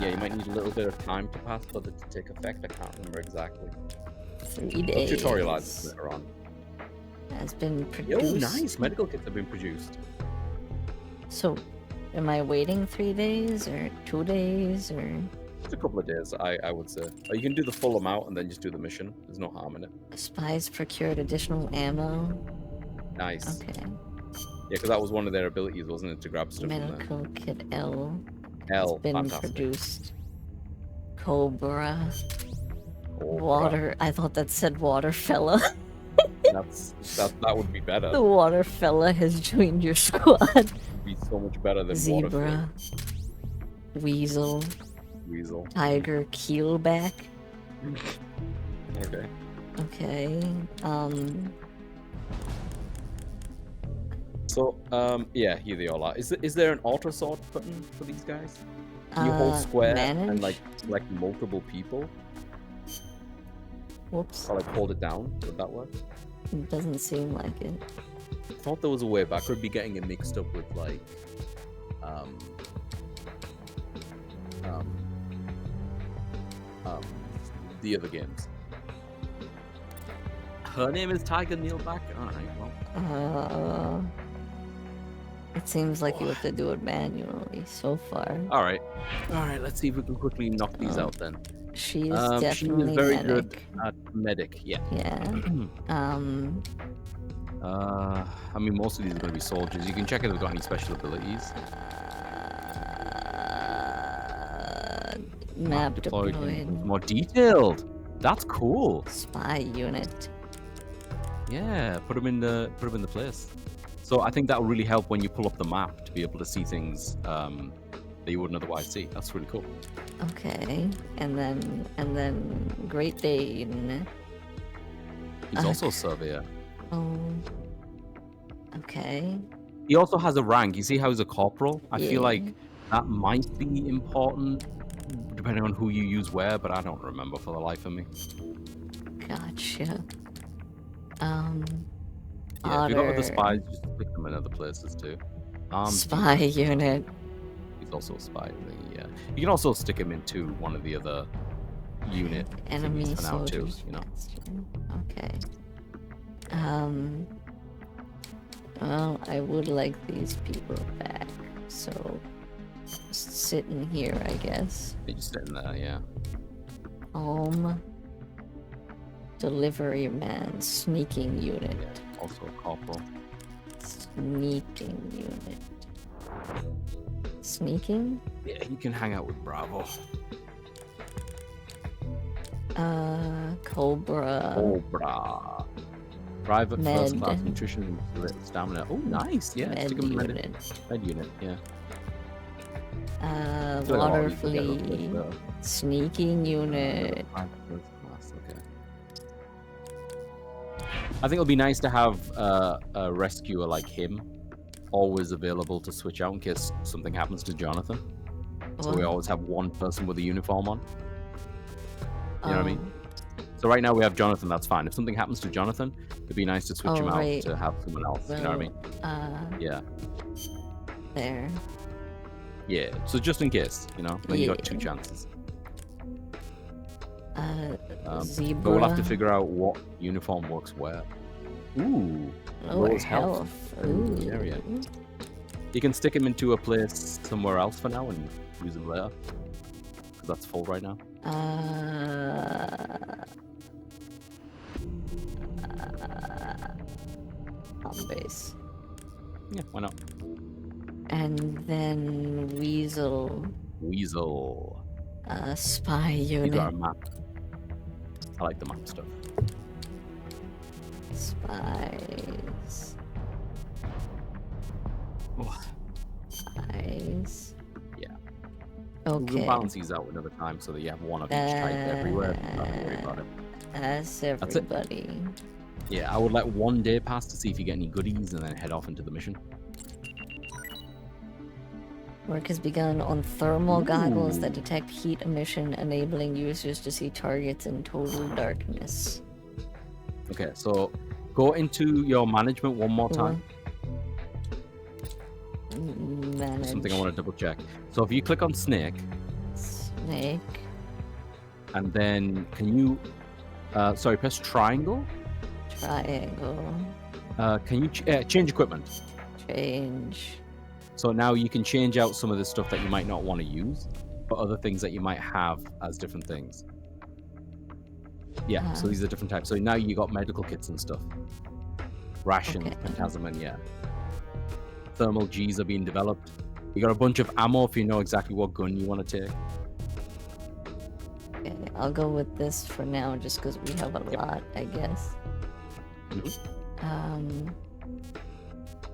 S2: Yeah, you might need a little bit of time to pass for it to take effect. I can't remember exactly.
S1: 3 days.
S2: The tutorial ads later on.
S1: Has been produced.
S2: Yo, nice! Medical kits have been produced.
S1: So, am I waiting 3 days or 2 days or?
S2: Just a couple of days, I would say. Or you can do the full amount and then just do the mission. There's no harm in it.
S1: Spies procured additional ammo.
S2: Nice.
S1: Okay.
S2: Yeah, because that was one of their abilities, wasn't it, to grab stuff
S1: Medical kit L.
S2: L.
S1: Has been
S2: Fantastic.
S1: produced. Cobra. Water. I thought that said water fella.
S2: That would be better.
S1: The water fella has joined your squad.
S2: It'd be so much better than
S1: Zebra. Weasel.
S2: Weasel.
S1: Tiger keelback.
S2: Okay.
S1: Okay.
S2: So, yeah, here they all are. Is there an auto sort button for these guys? Can you hold square
S1: manage?
S2: and like select multiple people?
S1: Whoops.
S2: Or like hold it down? Would that work?
S1: It doesn't seem like it.
S2: I thought there was a way, but I could be getting it mixed up with like the other games. Her name is Tiger Neilback? Alright, well.
S1: It seems like you have to do it manually so far.
S2: Alright, let's see if we can quickly knock these out then.
S1: She is definitely
S2: she is very
S1: medic.
S2: good at medic, yeah.
S1: Yeah.
S2: I mean, most of these are going to be soldiers. You can check if they've got any special abilities.
S1: Map
S2: Deployed.
S1: deployed.
S2: More detailed. That's cool.
S1: Spy unit.
S2: Yeah, put them in the place. So I think that will really help when you pull up the map to be able to see things that you wouldn't otherwise see. That's really cool.
S1: Okay, and then Great Dane.
S2: He's also a surveyor.
S1: Oh. Okay.
S2: He also has a rank. You see how he's a corporal? I feel
S1: Yeah.
S2: like that might be important depending on who you use where, but I don't remember for the life of me.
S1: Gotcha.
S2: Yeah, if you got other
S1: Otter.
S2: spies, just pick them in other places too.
S1: Spy unit.
S2: He's also a spy thingy, yeah. You can also stick him into one of the other unit
S1: Enemy
S2: thingies for now too,
S1: soldiers.
S2: you know.
S1: Okay. Well, I would like these people back, so just sitting here, I guess.
S2: You're just sitting there, yeah.
S1: Delivery man, sneaking unit.
S2: Yeah, also a corporal.
S1: Sneaking unit. Sneaking?
S2: Yeah, you can hang out with Bravo.
S1: Cobra.
S2: Cobra. Private
S1: Med.
S2: first class nutrition and stamina. Oh, nice. Yeah,
S1: Med
S2: stick him in
S1: unit.
S2: med unit. Yeah. I feel like a lot
S1: Water
S2: of these will get
S1: fleet.
S2: replaced,
S1: Sneaking unit.
S2: private first class, okay. I think it'll be nice to have a rescuer like him always available to switch out in case something happens to Jonathan. So we
S1: What?
S2: always have one person with a uniform on. You know what I mean?
S1: Oh.
S2: So right now we have Jonathan, that's fine. If something happens to Jonathan, it'd be nice to switch him
S1: right.
S2: out to have someone else. You know what I mean? Yeah.
S1: There.
S2: Yeah. So just in case, you know, when you got two
S1: Yeah.
S2: chances.
S1: Zebra.
S2: But we'll have to figure out what uniform works where. Ooh.
S1: Lower
S2: lowers
S1: health.
S2: in the area. You can stick him into a place somewhere else for now and use him later. Because that's full right now.
S1: On base.
S2: Yeah, why not?
S1: And then Weasel.
S2: Weasel.
S1: Spy
S2: You got a
S1: unit.
S2: map. I like the map stuff.
S1: Spies.
S2: Oh,
S1: Spies.
S2: yeah. We'll
S1: Okay.
S2: balance these out another time so that you have one of each type everywhere. Don't have to worry about it.
S1: That's
S2: it.
S1: everybody.
S2: Yeah, I would let one day pass to see if you get any goodies and then head off into the mission.
S1: Work has begun on thermal goggles that
S2: Ooh.
S1: detect heat emission, enabling users to see targets in total darkness.
S2: Okay, so go into your management one more time.
S1: Manage.
S2: Something I want to double check. So if you click on Snake,
S1: Snake.
S2: and then can you, sorry, press triangle.
S1: Triangle.
S2: Can you change equipment?
S1: Change.
S2: So now you can change out some of the stuff that you might not want to use, but other things that you might have as different things. Yeah, so these are different types. So now you got medical kits and stuff. Rations,
S1: Okay.
S2: Pentazamin, yeah. Thermal Gs are being developed. You got a bunch of ammo if you know exactly what gun you want to take.
S1: Okay, I'll go with this for now just because we have a lot, I guess.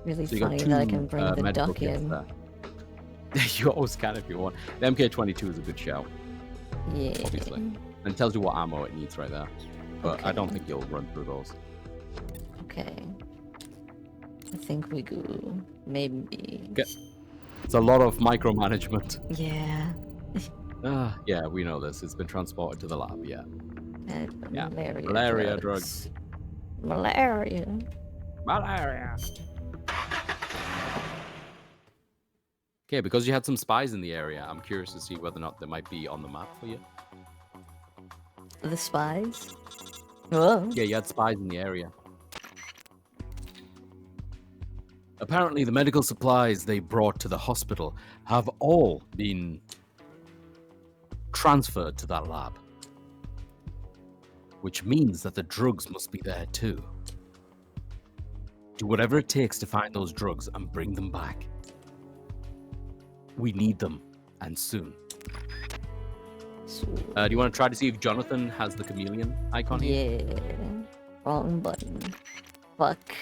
S1: Really
S2: So you got
S1: funny
S2: two
S1: that I can bring the
S2: medical
S1: duck
S2: kits
S1: in.
S2: there. You always can if you want. The MK22 is a good shout,
S1: Yeah.
S2: obviously. And it tells you what ammo it needs right there. But I
S1: Okay.
S2: don't think you'll run through those.
S1: Okay. I think we go. Maybe.
S2: Okay. It's a lot of micromanagement.
S1: Yeah.
S2: Yeah, we know this. It's been transported to the lab, yeah. Yeah.
S1: Malaria,
S2: Malaria
S1: drugs. Malaria.
S2: Malaria. Okay, because you had some spies in the area, I'm curious to see whether or not they might be on the map for you.
S1: The spies? Whoa.
S2: Yeah, you had spies in the area. Apparently, the medical supplies they brought to the hospital have all been transferred to that lab. Which means that the drugs must be there too. Do whatever it takes to find those drugs and bring them back. We need them, and soon. Do you want to try to see if Jonathan has the chameleon icon here?
S1: Yeah. Wrong button. Fuck.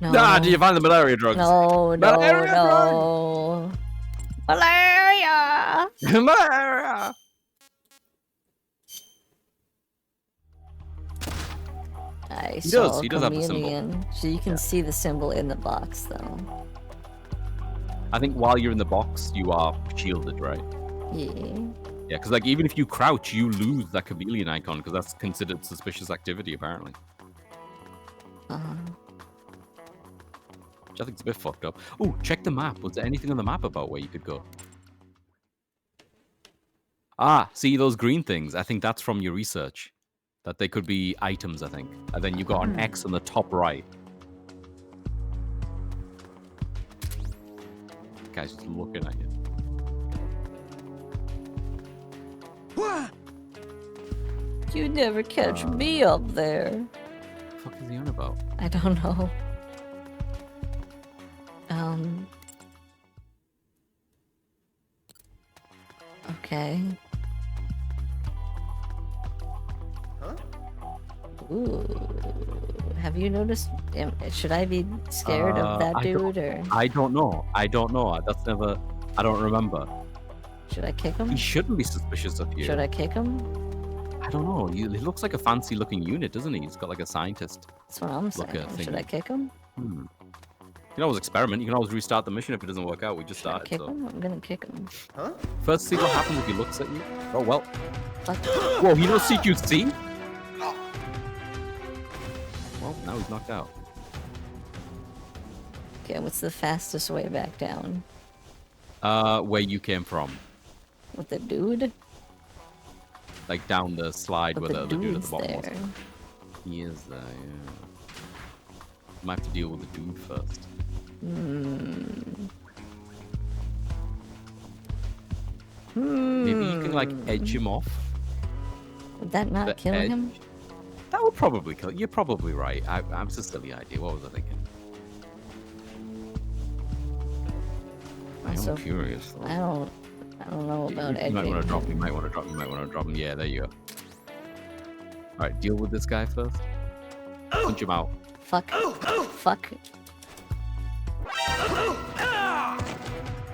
S1: No.
S2: Nah, did you find the malaria drugs?
S1: No, no,
S2: Malaria
S1: no. Malaria!
S2: Malaria!
S1: I
S2: He
S1: saw
S2: does,
S1: a
S2: he does have the symbol.
S1: chameleon. So you can
S2: Yeah.
S1: see the symbol in the box, though.
S2: I think while you're in the box, you are shielded, right?
S1: Yeah.
S2: Yeah, because like even if you crouch, you lose that chameleon icon because that's considered suspicious activity, apparently.
S1: Uh-huh.
S2: Which I think is a bit fucked up. Oh, check the map. Was there anything on the map about where you could go? Ah, see those green things? I think that's from your research. That they could be items, I think. And then you got an X on the top right. Guy's just looking at you.
S1: You never catch me up there.
S2: What the fuck is he on about?
S1: I don't know. Okay.
S8: Huh?
S1: Ooh. Have you noticed? Should I be scared of that dude, or
S2: I don't know. I don't know. That's never. I don't remember.
S1: should I kick him?
S2: He shouldn't be suspicious of you.
S1: Should I kick him?
S2: I don't know. He looks like a fancy-looking unit, doesn't he? He's got like a scientist.
S1: That's what I'm saying.
S2: Look at
S1: Should I
S2: thingy.
S1: kick him?
S2: You can always experiment. You can always restart the mission if it doesn't work out. We just
S1: Should I
S2: started.
S1: kick
S2: So
S1: him? I'm gonna kick him.
S8: Huh?
S2: first, see what happens if he looks at you. Oh well.
S1: Fuck.
S2: Whoa, he knows CQC. Well, now he's knocked out.
S1: Okay, what's the fastest way back down?
S2: Where you came from,
S1: With the dude?
S2: like down the slide
S1: But
S2: where the other dude at the
S1: dude's
S2: bottom
S1: there.
S2: was. He is there. Yeah. Might have to deal with the dude first. Maybe you can like edge him off.
S1: Would that not
S2: The
S1: kill
S2: edge.
S1: him?
S2: That would probably kill. You're probably right. I'm just a silly idea. What was I thinking? I'm
S1: So-
S2: curious. Though.
S1: I don't know
S2: You
S1: about
S2: might
S1: edging.
S2: want to drop him. You might want to drop him. You might want to drop him. Yeah, there you go. All right, deal with this guy first. Punch him out.
S1: Fuck. Fuck.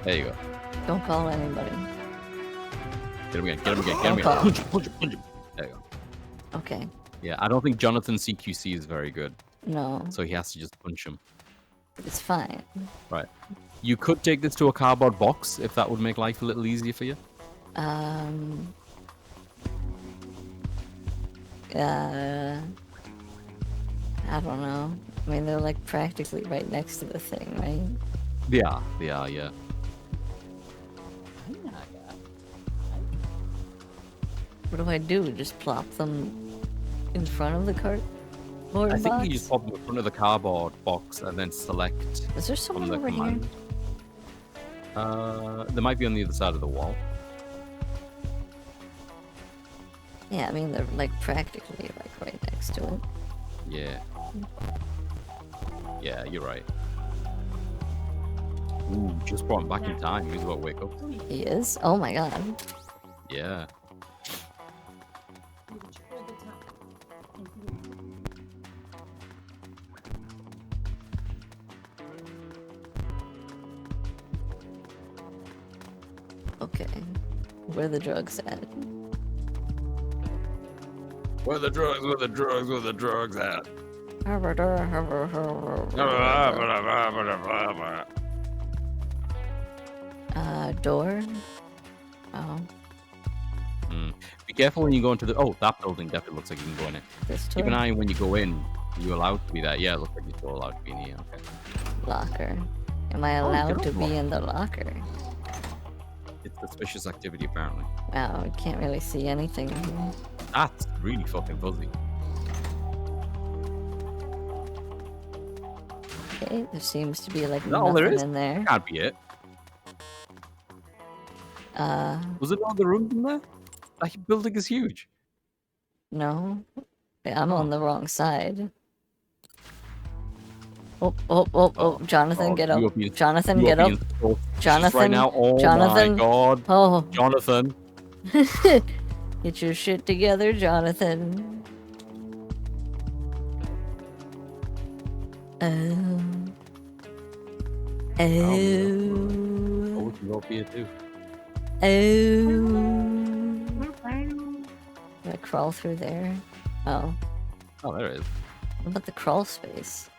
S2: There you go.
S1: Don't call anybody.
S2: Get him again. Get him again. Get him again.
S1: Okay.
S2: Punch him. Punch him. Punch him. There you go.
S1: Okay.
S2: Yeah, I don't think Jonathan CQC is very good,
S1: No,
S2: so he has to just punch him.
S1: it's fine.
S2: Right. You could take this to a cardboard box if that would make life a little easier for you.
S1: I don't know. I mean, they're like practically right next to the thing, right?
S2: They are, yeah.
S1: What do I do? Just plop them in front of the cardboard
S2: I think
S1: box?
S2: you just pop them in front of the cardboard box and then select
S1: Is there
S2: from
S1: someone
S2: the
S1: over
S2: command. There might be on the other side of the wall.
S1: here? Yeah, I mean, they're like practically like right next to it.
S2: Yeah. Yeah, you're right. Ooh, just brought him back in time. He's about to wake up.
S1: He is? Oh my god.
S2: Yeah.
S1: Okay. Where are the drugs at?
S2: Where the drugs? Where the drugs? Where the drugs at?
S1: Door? Oh,
S2: Be careful when you go into the. Oh, that building definitely looks like you can go in it.
S1: this
S2: Keep an
S1: door?
S2: eye when you go in. Are you allowed to be there? Yeah, it looks like you're still allowed to be in here. Okay.
S1: Locker. Am I
S2: Oh,
S1: allowed
S2: get
S1: to
S2: on
S1: be
S2: the
S1: in the locker?
S2: It's suspicious activity, apparently.
S1: Wow, I can't really see anything in here.
S2: That's really fucking fuzzy.
S1: Okay, there seems to be like
S2: No, there
S1: nothing
S2: is.
S1: in there.
S2: Can't be it. Was it all the rooms in there? That building is huge.
S1: No. I'm on the wrong side. Jonathan,
S2: Oh,
S1: get
S2: you
S1: up.
S2: are being-
S1: Jonathan,
S2: you are
S1: get up.
S2: being so suspicious
S1: Jonathan,
S2: right now. Oh
S1: Jonathan.
S2: my god.
S1: Oh,
S2: Jonathan.
S1: get your shit together, Jonathan. Oh.
S2: Oh,
S1: Oh.
S2: we can go up here too.
S1: Oh. Do I crawl through there? Oh.
S2: Oh, there it is.
S1: What about the crawl space?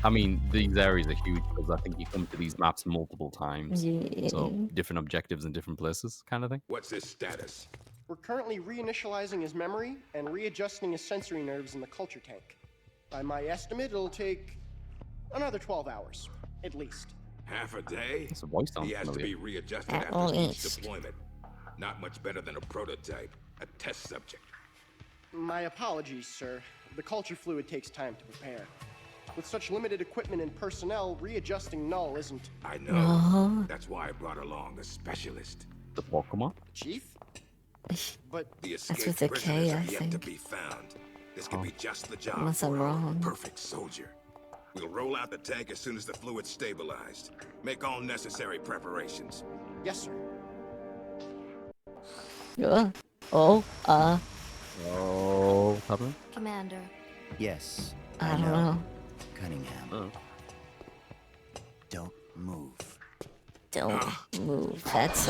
S2: I mean, these areas are huge because I think you come to these maps multiple times.
S1: Yeah.
S2: So different objectives in different places, kind of thing.
S3: What's his status?
S8: We're currently reinitializing his memory and readjusting his sensory nerves in the culture tank. By my estimate, it'll take another 12 hours, at least.
S3: Half a day?
S2: It's a voice sound
S3: He has to
S2: familiar.
S3: be readjusted
S1: At
S3: after each
S1: least.
S3: deployment. Not much better than a prototype, a test subject.
S8: My apologies, sir. The culture fluid takes time to prepare. With such limited equipment and personnel, readjusting Null isn't...
S3: I know. That's why I brought along a specialist.
S2: The Pokemon?
S8: Chief? But
S3: The
S1: That's
S3: escaped
S1: with a
S3: prisoners
S1: K,
S3: are
S1: I
S3: yet to
S1: think.
S3: be found. This could be just the job
S1: Unless I'm
S3: for our
S1: wrong.
S3: perfect soldier. We'll roll out the tank as soon as the fluid's stabilized. Make all necessary preparations.
S8: yes, sir.
S1: Oh,
S2: Oh, Pablo?
S11: Commander.
S5: Yes,
S1: I don't know.
S5: Cunningham.
S2: Oh.
S5: Don't move.
S1: Don't move. That's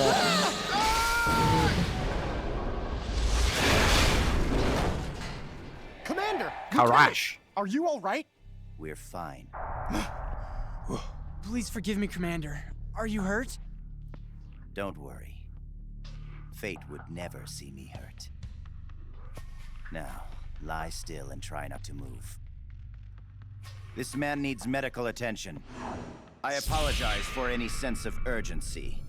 S8: Commander!
S2: Karash!
S8: Are you all right?
S5: We're fine.
S12: Please forgive me, Commander. Are you hurt?
S5: Don't worry. Fate would never see me hurt. Now, lie still and try not to move. This man needs medical attention. I apologize for any sense of urgency.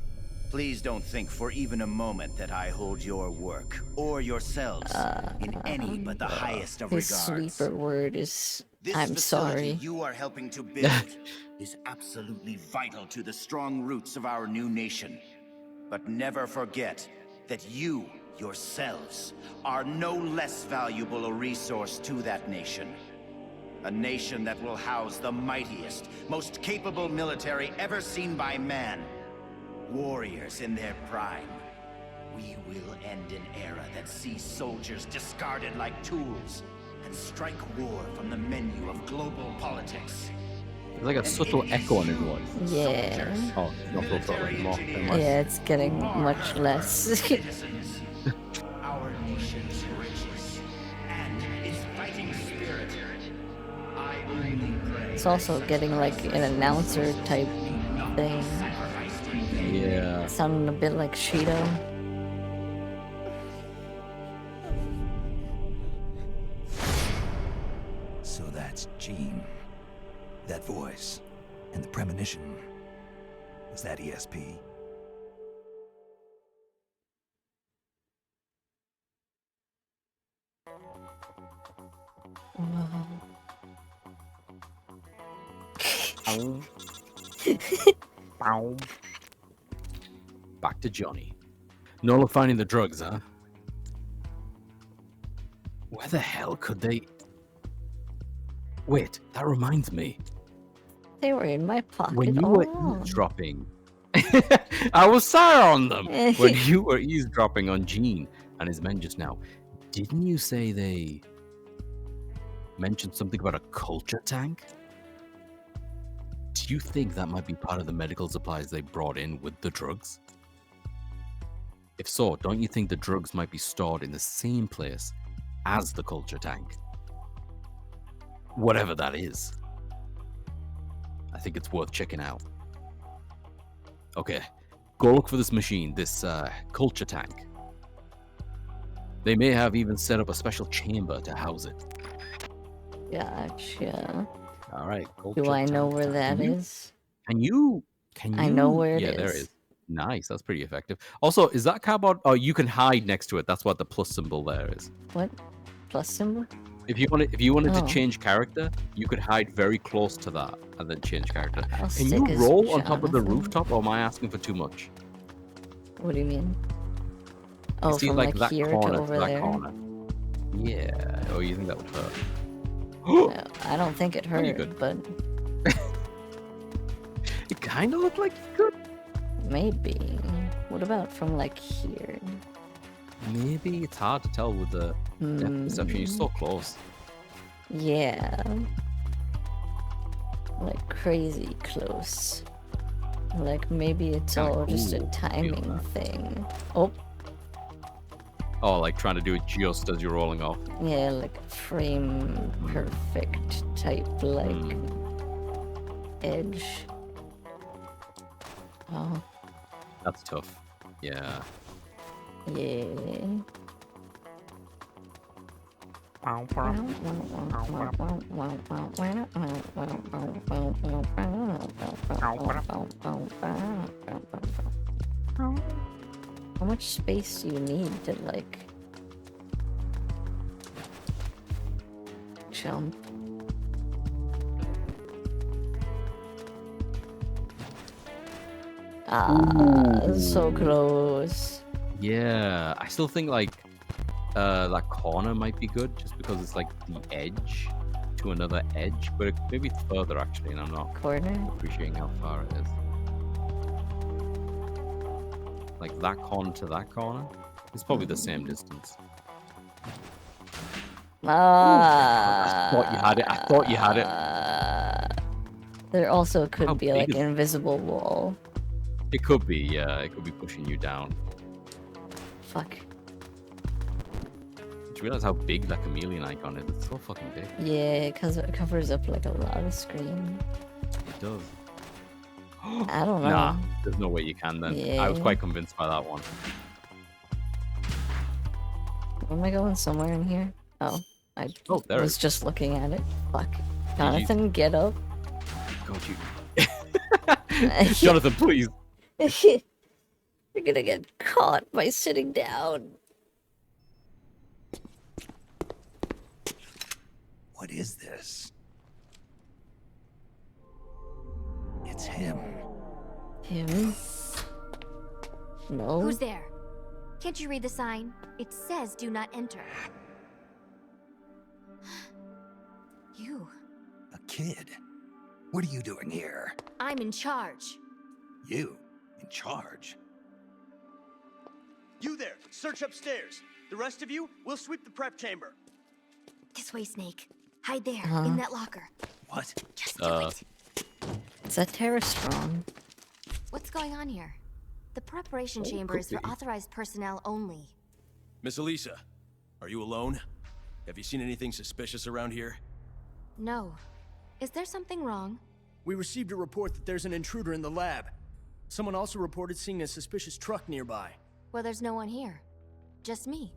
S5: Please don't think for even a moment that I hold your work or yourselves in any but the highest of
S1: his
S5: regards.
S1: sweeper word is
S5: This
S1: I'm
S5: facility
S1: sorry.
S5: you are helping to build is absolutely vital to the strong roots of our new nation. But never forget that you, yourselves, are no less valuable a resource to that nation. A nation that will house the mightiest, most capable military ever seen by man. Warriors in their prime. We will end an era that sees soldiers discarded like tools and strike war from the menu of global politics.
S2: There's like a subtle echo on his voice.
S1: Yeah.
S2: Oh, not so subtle anymore.
S1: Yeah, it's getting much less.
S5: Citizens, our nation's riches and its fighting spirit. I only pray.
S1: It's also getting like an announcer type thing.
S2: Yeah.
S1: Sounding a bit like Shido.
S9: So that's Gene. That voice. And the premonition. Was that ESP?
S2: Back to Johnny. Nola finding the drugs, huh? Where the hell could they... Wait, that reminds me.
S1: They were in my pocket
S2: When you
S1: all
S2: were
S1: along.
S2: eavesdropping... I was sour on them! When you were eavesdropping on Gene and his men just now, didn't you say they... mentioned something about a culture tank? Do you think that might be part of the medical supplies they brought in with the drugs? If so, don't you think the drugs might be stored in the same place as the culture tank? Whatever that is. I think it's worth checking out. Okay, go look for this machine, this culture tank. They may have even set up a special chamber to house it.
S1: Gotcha.
S2: All right.
S1: Do I know where that is?
S2: Can you?
S1: I know where it
S2: Yeah, there it
S1: is.
S2: is. Nice. That's pretty effective. Also, is that cardboard? Oh, you can hide next to it. That's what the plus symbol there is.
S1: What? Plus symbol?
S2: If you wanted
S1: Oh.
S2: to change character, you could hide very close to that and then change character.
S1: I'll
S2: Can
S1: stick
S2: you
S1: as
S2: roll on top of the
S1: Jonathan.
S2: rooftop, or am I asking for too much?
S1: What do you mean? Oh,
S2: See,
S1: from
S2: like
S1: like
S2: that
S1: here
S2: corner
S1: to
S2: to
S1: over
S2: that
S1: there?
S2: corner. Yeah. Oh, you think that would hurt?
S1: No, I don't think it
S2: Oh, you
S1: hurt,
S2: could.
S1: but
S2: kind of look like you could.
S1: Maybe. What about from like here?
S2: Maybe it's hard to tell with the depth perception. You're so close.
S1: Yeah. Like crazy close. Like maybe it's
S2: Kinda
S1: all just a
S2: cool to feel
S1: timing
S2: that.
S1: thing. Oh,
S2: Oh, like trying to do it just as you're rolling off.
S1: yeah, like frame perfect type like edge. Oh,
S2: That's tough. Yeah.
S1: yeah. How much space do you need to like jump? Ah, so close.
S2: Yeah. I still think like that corner might be good just because it's like the edge to another edge, but maybe it's further actually, and I'm not
S1: Corner?
S2: appreciating how far it is. Like that corner to that corner, it's probably the same distance. I thought you had it. I thought you had it.
S1: There also could
S2: How
S1: be
S2: big
S1: like
S2: is
S1: an
S2: it?
S1: invisible wall.
S2: It could be, yeah. It could be pushing you down.
S1: Fuck.
S2: Did you realize how big that chameleon icon is? It's so fucking big.
S1: Yeah, because it covers up like a lot of screen.
S2: It does.
S1: I don't know.
S2: Nah, there's no way you can then. I was
S1: Yeah.
S2: quite convinced by that one.
S1: Am I going somewhere in here? Oh, I
S2: Oh, there it
S1: was
S2: is.
S1: just looking at it. Fuck. Jonathan, get up.
S2: God, you. Jonathan, please.
S1: You're gonna get caught by sitting down.
S9: What is this? It's him.
S1: Him? No.
S11: Who's there? Can't you read the sign? It says do not enter. You.
S9: A kid. What are you doing here?
S11: I'm in charge.
S9: You? In charge?
S8: You there, search upstairs. The rest of you, we'll sweep the prep chamber.
S11: This way, Snake. Hide there,
S1: Uh-huh.
S11: in that locker.
S9: What?
S11: Just do it.
S1: Is that Terra strong?
S11: What's going on here? The preparation
S2: Oh,
S11: chamber
S2: could
S11: is for
S2: be.
S11: authorized personnel only.
S13: Miss Elisa, are you alone? Have you seen anything suspicious around here?
S11: No. Is there something wrong?
S14: We received a report that there's an intruder in the lab. Someone also reported seeing a suspicious truck nearby.
S11: Well, there's no one here. Just me.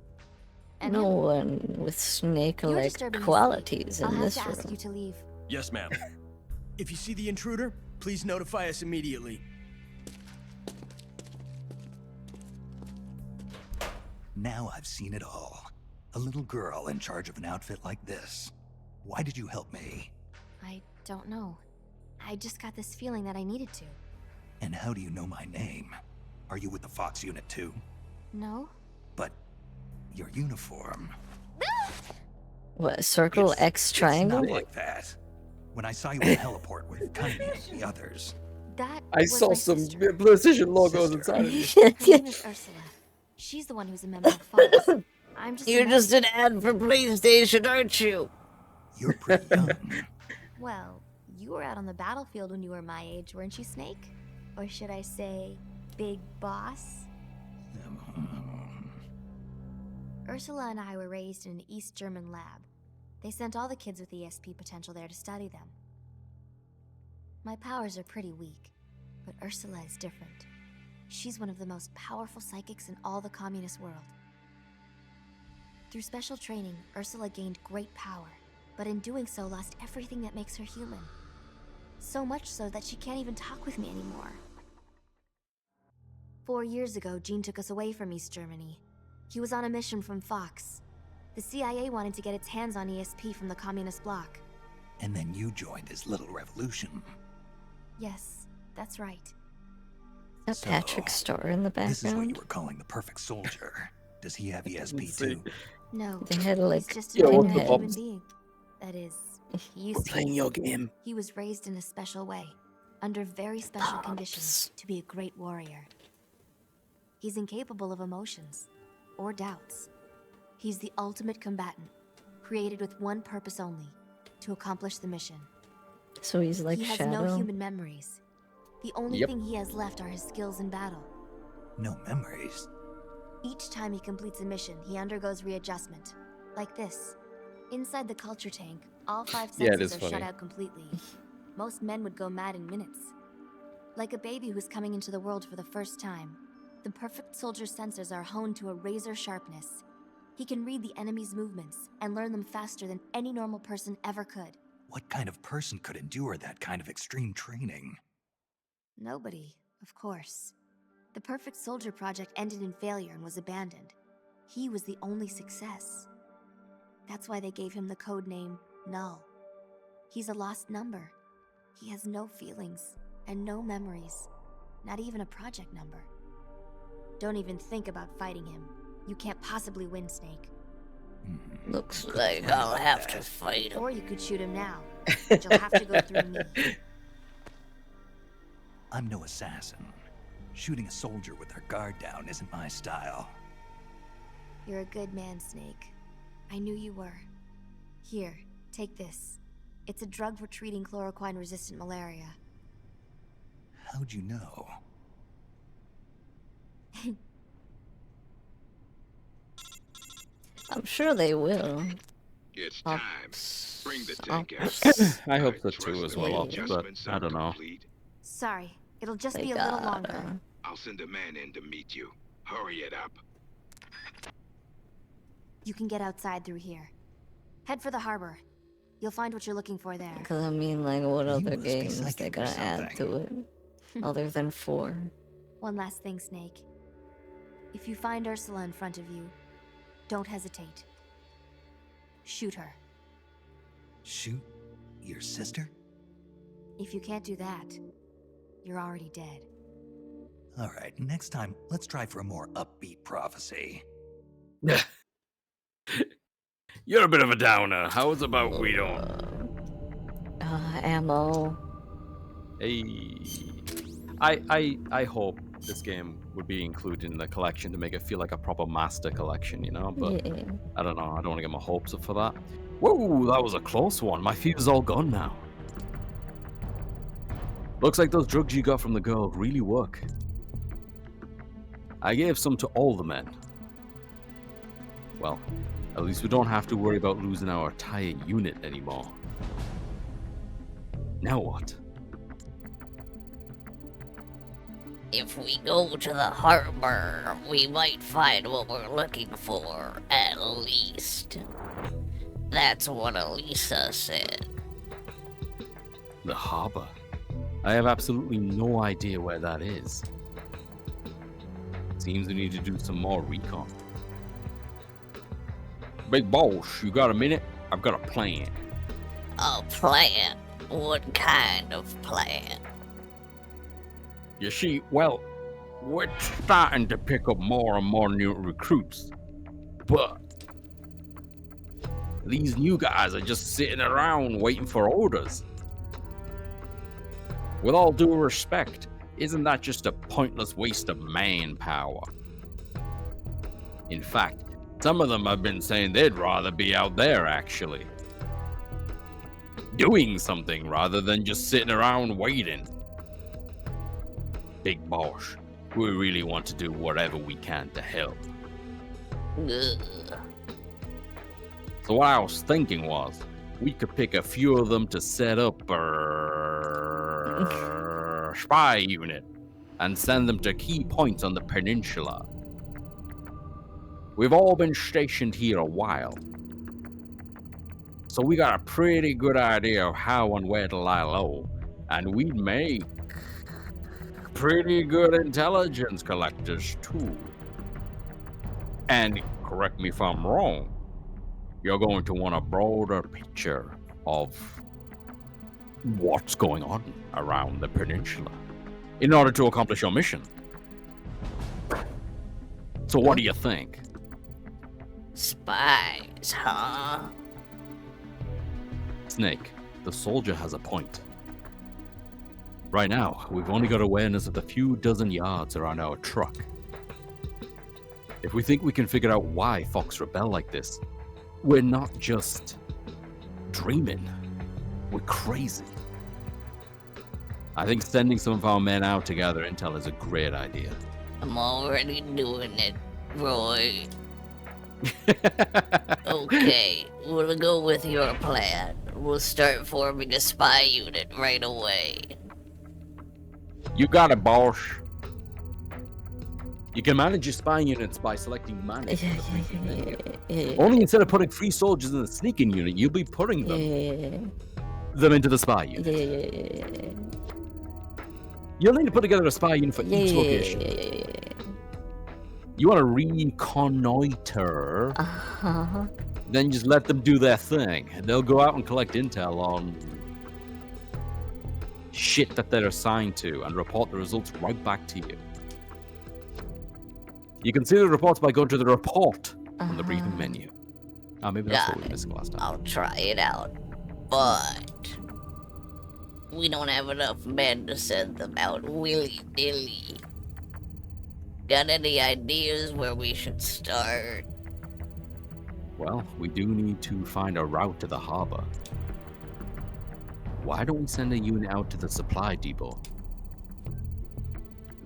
S11: And
S1: No
S11: him.
S1: one with
S11: You're
S1: snake-like
S11: disturbing his
S1: qualities
S11: sleep. I'll
S1: in
S11: have
S1: this
S11: to ask
S1: room.
S11: you to leave.
S13: Yes, ma'am.
S14: If you see the intruder, please notify us immediately.
S9: Now I've seen it all. A little girl in charge of an outfit like this. Why did you help me?
S11: I don't know. I just got this feeling that I needed to.
S9: And how do you know my name? Are you with the Fox unit too?
S11: No?
S9: But your uniform.
S1: What, circle X triangle?
S9: It's not like that. When I saw you in the heliport with Tiny and the others.
S11: That
S2: I
S11: was
S2: saw
S11: my
S2: some
S11: sister.
S2: PlayStation logos
S9: Sister.
S2: inside of it.
S11: Her name is Ursula. She's the one who's a member of Fox. I'm just
S6: You're
S11: a
S6: just an ad for PlayStation, aren't you?
S9: You're pretty young.
S11: Well, you were out on the battlefield when you were my age, weren't you, Snake? Or should I say, Big Boss? Ursula and I were raised in an East German lab. They sent all the kids with ESP potential there to study them. My powers are pretty weak, but Ursula is different. She's one of the most powerful psychics in all the communist world. Through special training, Ursula gained great power, but in doing so lost everything that makes her human. So much so that she can't even talk with me anymore. 4 years ago, Gene took us away from East Germany. He was on a mission from Fox. The CIA wanted to get its hands on ESP from the communist bloc.
S9: And then you joined his little revolution.
S11: Yes, that's right.
S1: Is that Patrick's store in the
S9: This is what you
S1: background?
S9: were calling the perfect soldier. Does he have ESP
S2: see.
S9: too?
S11: No,
S1: They had like
S11: he's just
S2: Yeah,
S11: a
S2: what's
S11: normal
S2: the
S11: human
S2: bumps?
S11: being. That is, he used to be.
S2: your game.
S11: He was raised in a special way. under very special
S1: Pops.
S11: conditions, to be a great warrior. He's incapable of emotions or doubts. He's the ultimate combatant, created with one purpose only, to accomplish the mission.
S1: So he's like
S11: He has
S1: Shadow.
S11: no human memories. The only
S2: Yep.
S11: thing he has left are his skills in battle.
S9: No memories.
S11: Each time he completes a mission, he undergoes readjustment. Like this. Inside the culture tank, all 5
S2: Yeah, it
S11: senses
S2: is
S11: are shut
S2: funny.
S11: out completely. Most men would go mad in minutes. Like a baby who's coming into the world for the first time, the perfect soldier's sensors are honed to a razor sharpness. He can read the enemy's movements and learn them faster than any normal person ever could.
S9: What kind of person could endure that kind of extreme training?
S11: Nobody, of course. The Perfect Soldier project ended in failure and was abandoned. He was the only success. That's why they gave him the code name Null. He's a lost number. He has no feelings and no memories, not even a project number. Don't even think about fighting him. You can't possibly win, Snake.
S6: Looks like I'll have to fight him.
S11: Or you could shoot him now, but you'll have to go through me.
S9: I'm no assassin. Shooting a soldier with their guard down isn't my style.
S11: You're a good man, Snake. I knew you were. Here, take this. It's a drug for treating chloroquine-resistant malaria.
S9: How'd you know?
S1: I'm sure they will.
S3: It's time. Bring the tank out.
S1: Ops.
S2: I hope so too as well,
S1: Yeah.
S2: but I don't know.
S11: Sorry, it'll just
S1: They
S11: be a little
S1: gotta.
S11: longer.
S3: I'll send a man in to meet you. Hurry it up.
S11: You can get outside through here. Head for the harbor. You'll find what you're looking for there.
S1: Because I mean, like, what
S9: You
S1: other
S9: must be
S1: games
S9: psychic
S1: they
S9: or
S1: gonna add to it other than 4?
S11: One last thing, Snake. If you find Ursula in front of you, don't hesitate. Shoot her.
S9: Shoot your sister?
S11: If you can't do that, you're already dead.
S9: All right, next time, let's try for a more upbeat prophecy.
S2: You're a bit of a downer. How's about we don't?
S1: Ammo.
S2: Hey, I hope this game would be included in the collection to make it feel like a proper master collection, you know. But
S1: Yeah.
S2: I don't know. I don't want to get my hopes up for that. Whoa, that was a close one. My fuse is all gone now. Looks like those drugs you got from the girl really work. I gave some to all the men. Well, at least we don't have to worry about losing our entire unit anymore. Now what?
S6: If we go to the harbor, we might find what we're looking for, at least. That's what Elisa said.
S2: The harbor? I have absolutely no idea where that is. Seems we need to do some more recon. Big boss, you got a minute? I've got a plan.
S6: A plan? What kind of plan?
S2: You see, well, we're starting to pick up more and more new recruits. But these new guys are just sitting around waiting for orders. With all due respect, isn't that just a pointless waste of manpower? In fact, some of them have been saying they'd rather be out there, actually. Doing something rather than just sitting around waiting. Big boss, we really want to do whatever we can to help.
S6: Ugh.
S2: So what I was thinking was, we could pick a few of them to set up a spy unit and send them to key points on the peninsula. We've all been stationed here a while, so we got a pretty good idea of how and where to lie low, and we'd make pretty good intelligence collectors too. And correct me if I'm wrong, you're going to want a broader picture of what's going on around the peninsula in order to accomplish your mission. So what do you think?
S6: Spies, huh?
S2: Snake, the soldier has a point. Right now, we've only got awareness of the few dozen yards around our truck. If we think we can figure out why Fox rebelled like this, we're not just dreaming. We're crazy. I think sending some of our men out to gather intel is a great idea.
S6: I'm already doing it, Roy. Okay, we'll go with your plan. We'll start forming a spy unit right away.
S2: You got it, boss. You can manage your spy units by selecting manage. Only instead of putting 3 soldiers in the sneaking unit, you'll be putting them into the spy unit. You'll need to put together a spy unit for each location. You want to reconnoiter, then just let them do their thing. They'll go out and collect intel on shit that they're assigned to and report the results right back to you. You can see the reports by going to the report on the briefing menu. Maybe that's what we were missing last time.
S6: I'll try it out. But we don't have enough men to send them out willy-nilly. Got any ideas where we should start?
S2: Well, we do need to find a route to the harbor. Why don't we send a unit out to the supply depot?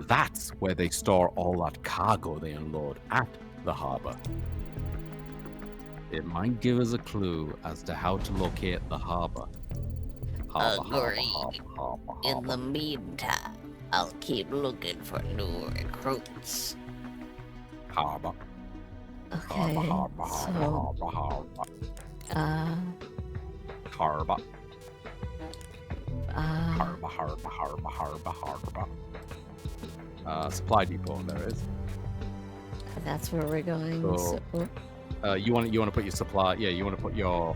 S2: That's where they store all that cargo they unload at the harbor. It might give us a clue as to how to locate the harbor.
S6: Agreed. In the meantime, I'll keep looking for new recruits.
S2: Harbor.
S1: Okay,
S2: Harbor. Supply depot, there is.
S1: That's where we're going.
S2: So, you want to put your supply? Yeah, you want to put your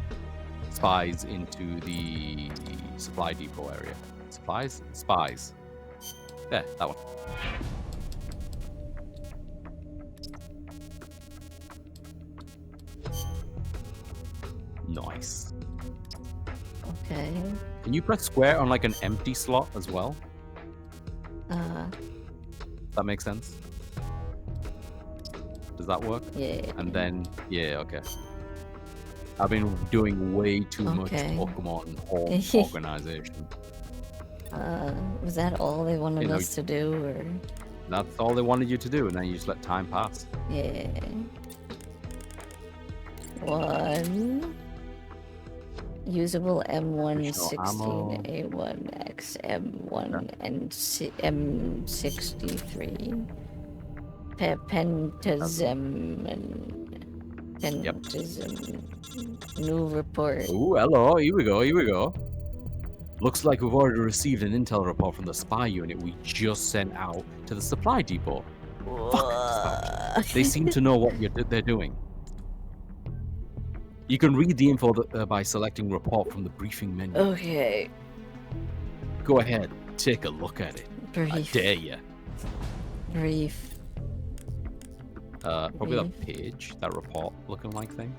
S2: spies into the supply depot area. Spies. There, that one. Nice.
S1: Okay.
S2: Can you press square on like an empty slot as well? That makes sense. Does that work?
S1: Yeah.
S2: And then, yeah, okay. I've been doing way too much Pokemon Home organization.
S1: Was that all they wanted us to do, or?
S2: That's all they wanted you to do, and then you just let time pass.
S1: Yeah. 1. Usable M116, A1X, M1, and M63. Pentasm and Pentasm. New report.
S2: Oh, hello. Here we go. Looks like we've already received an intel report from the spy unit we just sent out to the supply depot. Fuck. They seem to know what they're doing. You can read the info by selecting report from the briefing menu.
S1: Okay.
S2: Go ahead, take a look at it.
S1: Brief.
S2: I dare you.
S1: Brief.
S2: Probably that page, that report looking like thing.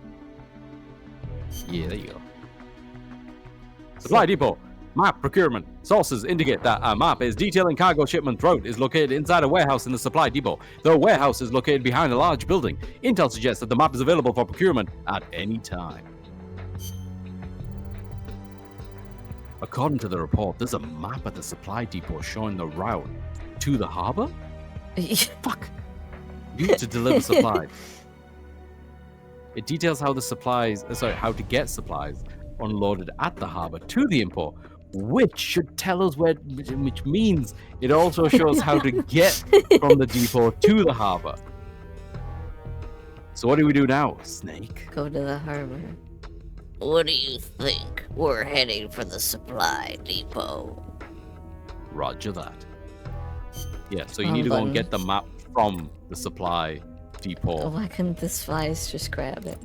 S2: Yeah, there you go. Supply depot. Map procurement. Sources indicate that a map is detailing cargo shipment route is located inside a warehouse in the supply depot. The warehouse is located behind a large building. Intel suggests that the map is available for procurement at any time. According to the report, there's a map at the supply depot showing the route to the harbor? Fuck. Used to deliver supplies. It details how how to get supplies unloaded at the harbor to the import, which should tell us which means it also shows how to get from the depot to the harbor. So what do we do now, Snake?
S1: Go to the harbor.
S6: What do you think? We're heading for the supply depot.
S2: Roger that. Yeah, so you need to go and get the map from the supply depot.
S1: Why couldn't the spies just grab it?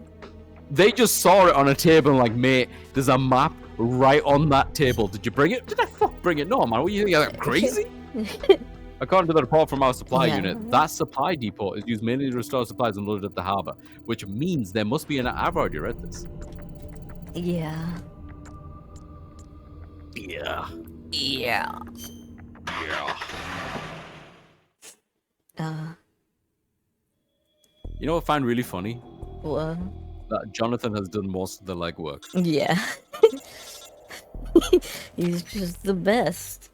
S2: They just saw it on a table and like, mate, there's a map right on that table. Did you bring it? Did I bring it? No, man. What, you think I'm crazy? According to the report from our supply unit, that supply depot is used mainly to restore supplies unloaded at the harbor, which means there must be I've already read this.
S1: Yeah.
S6: Yeah.
S2: Yeah. You know what I find really funny?
S1: What?
S2: That Jonathan has done most of the legwork.
S1: Yeah. He's just the best.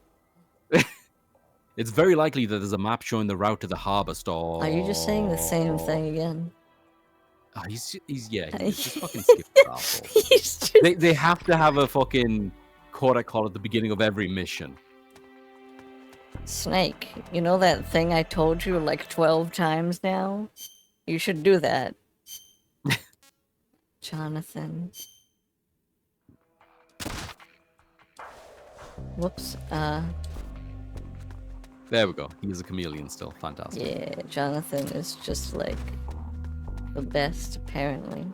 S2: It's very likely that there's a map showing the route to the harbor store.
S1: Are you just saying the same thing again?
S2: He's just fucking skip that asshole. They have to have a fucking Kodak call at the beginning of every mission.
S1: Snake, you know that thing I told you like 12 times now? You should do that. Jonathan. Whoops.
S2: There we go. He's a chameleon still. Fantastic.
S1: Yeah, Jonathan is just like the best, apparently.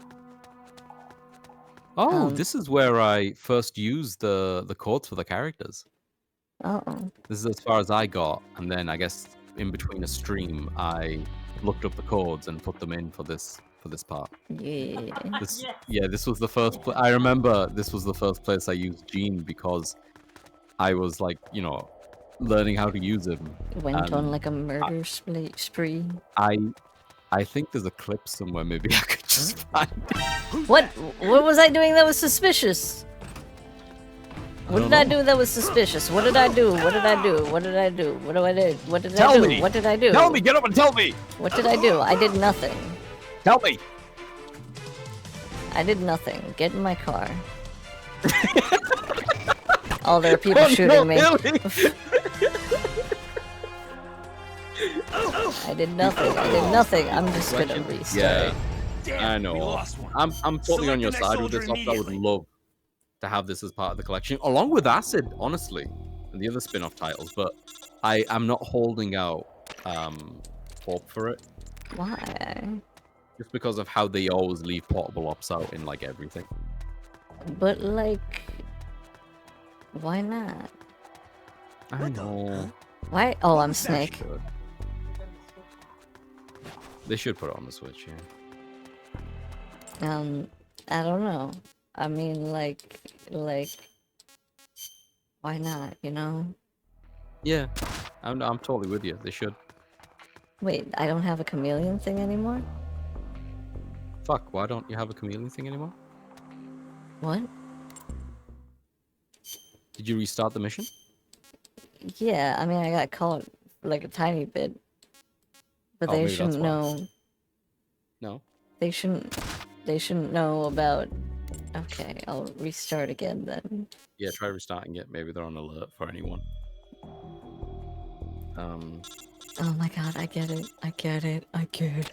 S2: Oh, this is where I first used the codes for the characters.
S1: Uh-oh.
S2: This is as far as I got, and then I guess in between a stream, I looked up the codes and put them in for this part.
S1: Yeah.
S2: This was the first. I remember this was the first place I used Gene because I was like, learning how to use him.
S1: Went on like a murder spree.
S2: I think there's a clip somewhere. Maybe I could just find it.
S1: What was I doing that was suspicious? What did I do that was suspicious? What did I do? What did I do? What did I do? What do I do? What did I do? What did I do?
S2: Tell me! Get up and tell me!
S1: What did I do? I did nothing.
S2: Tell me!
S1: I did nothing. Get in my car. Oh, there are people shooting me. I did nothing. I did nothing. I'm just gonna restart.
S2: Yeah, I know. I'm totally on your side with this. I would love to have this as part of the collection, along with Acid, honestly, and the other spin-off titles. But I'm not holding out hope for it.
S1: Why?
S2: Just because of how they always leave portable ops out in like everything.
S1: But like, why not?
S2: I know.
S1: Why? Oh, I'm Snake.
S2: They should put it on the Switch, yeah.
S1: I don't know. I mean, like, why not?
S2: Yeah, I'm totally with you. They should.
S1: Wait, I don't have a chameleon thing anymore?
S2: Fuck, why don't you have a chameleon thing anymore?
S1: What?
S2: Did you restart the mission?
S1: Yeah, I mean, I got caught like a tiny bit. But they shouldn't know.
S2: No?
S1: They shouldn't know about... Okay, I'll restart again then.
S2: Yeah, try restarting it. Maybe they're on alert for anyone.
S1: Oh my god, I get it. I get it. I get it.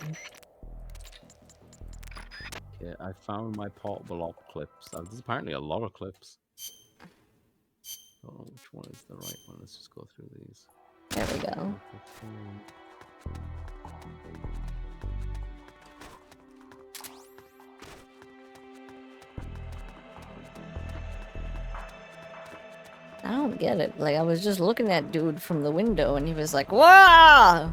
S2: Yeah, I found my portable op clips. There's apparently a lot of clips. Oh, which one is the right one? Let's just go through these.
S1: There we go. I don't get it. Like, I was just looking at dude from the window and he was like, "Whoa!"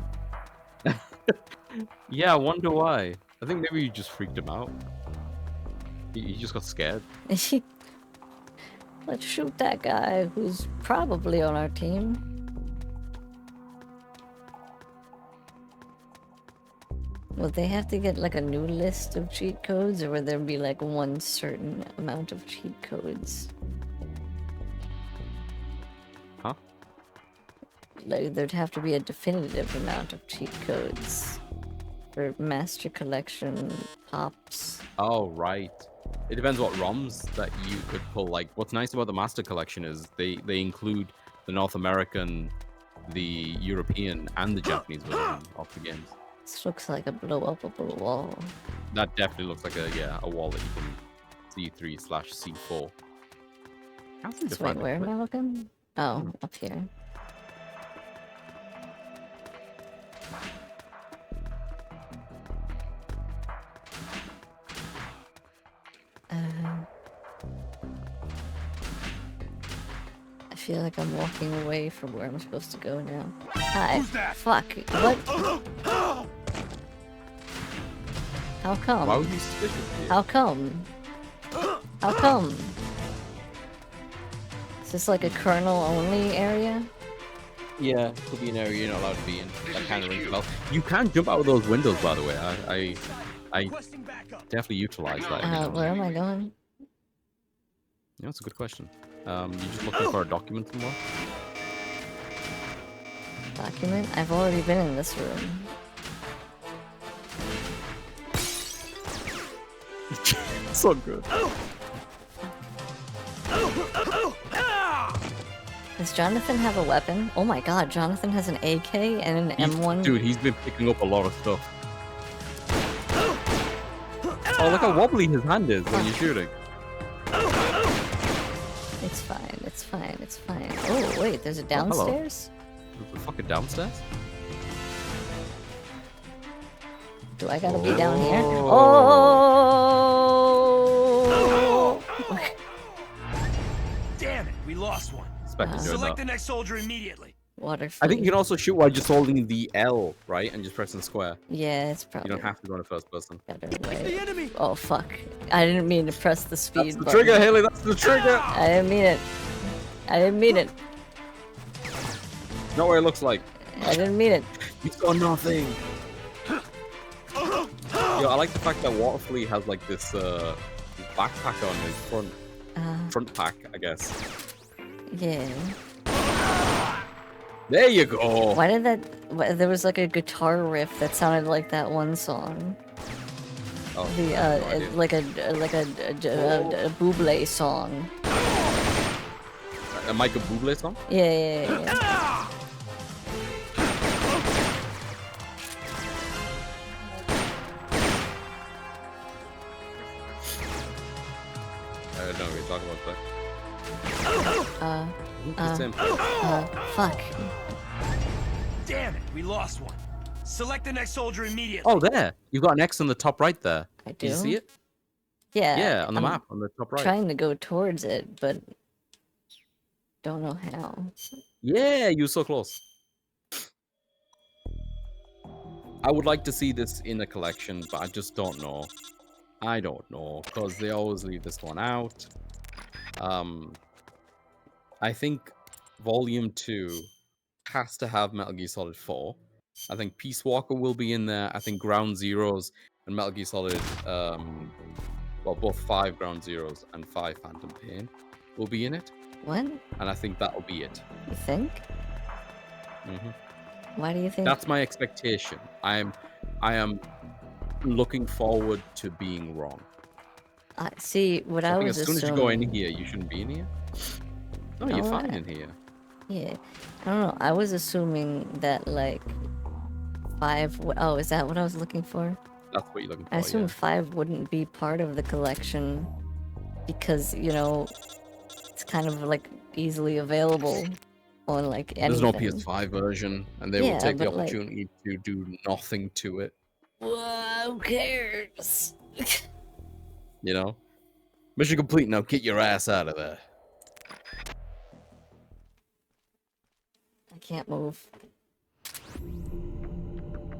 S2: Yeah, I wonder why. I think maybe you just freaked him out. He just got scared.
S1: Let's shoot that guy who's probably on our team. Will they have to get like a new list of cheat codes, or will there be like one certain amount of cheat codes?
S2: Huh?
S1: Like, there'd have to be a definitive amount of cheat codes for Master Collection pops.
S2: Oh, right. It depends what ROMs that you could pull. Like, what's nice about the Master Collection is they include the North American, the European, and the Japanese version of the games.
S1: This looks like a blow-upable wall.
S2: That definitely looks like a wall that you can C3/C4.
S1: Wait, where am I looking? Oh, up here. I feel like I'm walking away from where I'm supposed to go now. Hi.
S4: Who's that?
S1: Fuck. What? How come?
S2: Why would you suspicious?
S1: How come? How come? Is this like a kernel only area?
S2: Yeah, could be an area you're not allowed to be in. That kind of rings a bell. You can jump out of those windows, by the way. I definitely utilize that. every now and
S1: Where
S2: then.
S1: am I going?
S2: Yeah, that's a good question. You just looking for a document somewhere?
S1: Document? I've already been in this room.
S2: So good.
S1: Does Jonathan have a weapon? Oh my god, Jonathan has an AK and an M1.
S2: Dude, he's been picking up a lot of stuff. Oh, look how wobbly his hand is when you're shooting.
S1: It's fine, it's fine, it's fine. Oh, wait, there's a downstairs?
S2: There's a fucking downstairs?
S1: Do I gotta be down here? Oh!
S4: Damn it, we lost one. Select the next soldier immediately.
S1: Water
S2: I think you can also shoot while just holding the L, right? And just pressing square.
S1: Yeah, it's probably
S2: You don't have to go in first person.
S1: better way. Oh, fuck. I didn't mean to press the speed
S2: That's the
S1: button.
S2: trigger, Haley, that's the trigger!
S1: I didn't mean it. I didn't mean it.
S2: Not what it looks like.
S1: I didn't mean it.
S2: You saw nothing. Yo, I like the fact that Waterfleet has like this backpack on his front pack, I guess.
S1: Yeah.
S2: There you go.
S1: Why did that... There was like a guitar riff that sounded like that one song.
S2: Oh,
S1: The, like a Bublé song.
S2: A Michael Bublé song?
S1: Yeah.
S2: I don't know what you're talking about that.
S1: Fuck.
S4: Damn it, we lost one. Select the next soldier immediately.
S2: Oh, there. You've got an X on the top right there.
S1: I
S2: Do you
S1: do?
S2: see it?
S1: Yeah.
S2: Yeah, on the
S1: I'm
S2: map, on the top right.
S1: trying to go towards it, but don't know how.
S2: Yeah, you were so close. I would like to see this in a collection, but I just don't know. I don't know, because they always leave this one out. I think Volume 2 has to have Metal Gear Solid 4. I think Peace Walker will be in there. I think Ground Zeroes and Metal Gear Solid, well, both 5 Ground Zeroes and 5 Phantom Pain will be in it.
S1: What?
S2: And I think that'll be it.
S1: You think?
S2: Mm-hmm.
S1: Why do you think?
S2: That's my expectation. I am looking forward to being wrong.
S1: See, what I
S2: think
S1: was
S2: as soon
S1: assuming...
S2: as you go in here, you shouldn't be in here. No, you're
S1: No,
S2: fine in here.
S1: Yeah. I don't know. I was assuming that, like, 5... Oh, is that what I was looking for?
S2: That's what you're looking for,
S1: I assume
S2: yeah.
S1: 5 wouldn't be part of the collection because, you know, it's kind of, like, easily available on, like, anything.
S2: There's no PS5 version, and they will take the opportunity to do nothing to it.
S6: Well, who cares?
S2: You know? Mission complete, now get your ass out of there.
S1: I can't move.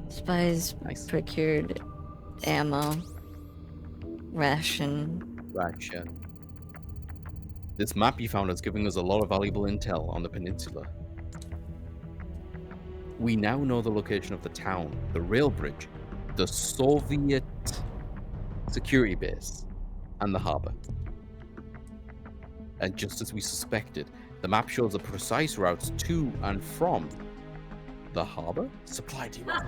S1: Spies procured ammo. Ration.
S2: This map you found is giving us a lot of valuable intel on the peninsula. We now know the location of the town, the rail bridge, the Soviet security base, and the harbor. And just as we suspected, the map shows the precise routes to and from the harbor. Supply depot. I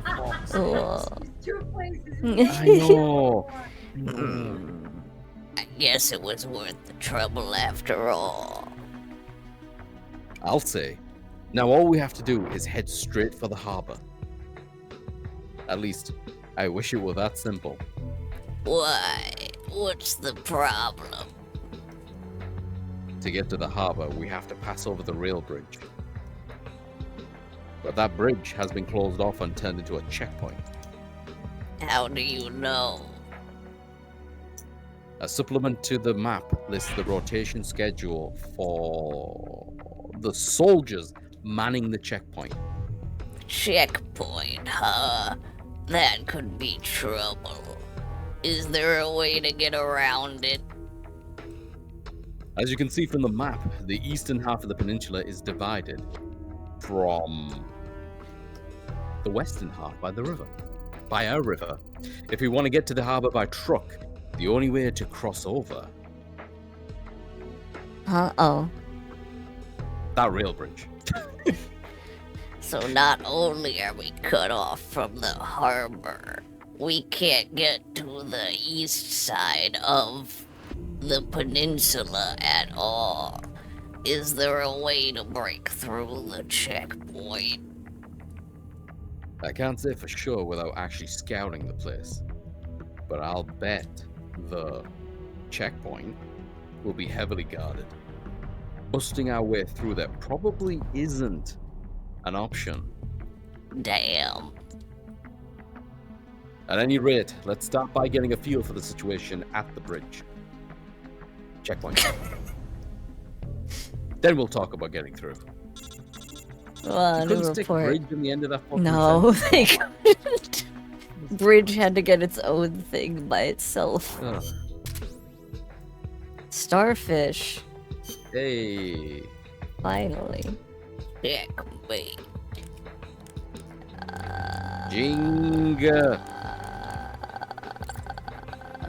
S2: know.
S6: I guess it was worth the trouble after all.
S2: I'll say. Now all we have to do is head straight for the harbor. At least, I wish it were that simple.
S6: Why? What's the problem?
S2: To get to the harbor, we have to pass over the rail bridge. But that bridge has been closed off and turned into a checkpoint.
S6: How do you know?
S2: A supplement to the map lists the rotation schedule for the soldiers manning the checkpoint.
S6: Checkpoint, huh? That could be trouble. Is there a way to get around it?
S2: As you can see from the map, the eastern half of the peninsula is divided. from the western half by the river. By our river. If we want to get to the harbor by truck, the only way to cross over...
S1: Oh.
S2: That rail bridge.
S6: So not only are we cut off from the harbor, we can't get to the east side of the peninsula at all. Is there a way to break through the checkpoint?
S2: I can't say for sure without actually scouting the place, but I'll bet the checkpoint will be heavily guarded. Busting our way through there probably isn't an option.
S6: Damn.
S2: At any rate, let's start by getting a feel for the situation at the bridge. Checkpoint. Then we'll talk about getting through. You couldn't stick bridge in the end of that fucking
S1: No,
S2: sentence?
S1: they couldn't. Bridge had to get its own thing by itself.
S2: Ugh.
S1: Starfish.
S2: Hey.
S1: Finally.
S6: Checkmate.
S2: Jinga.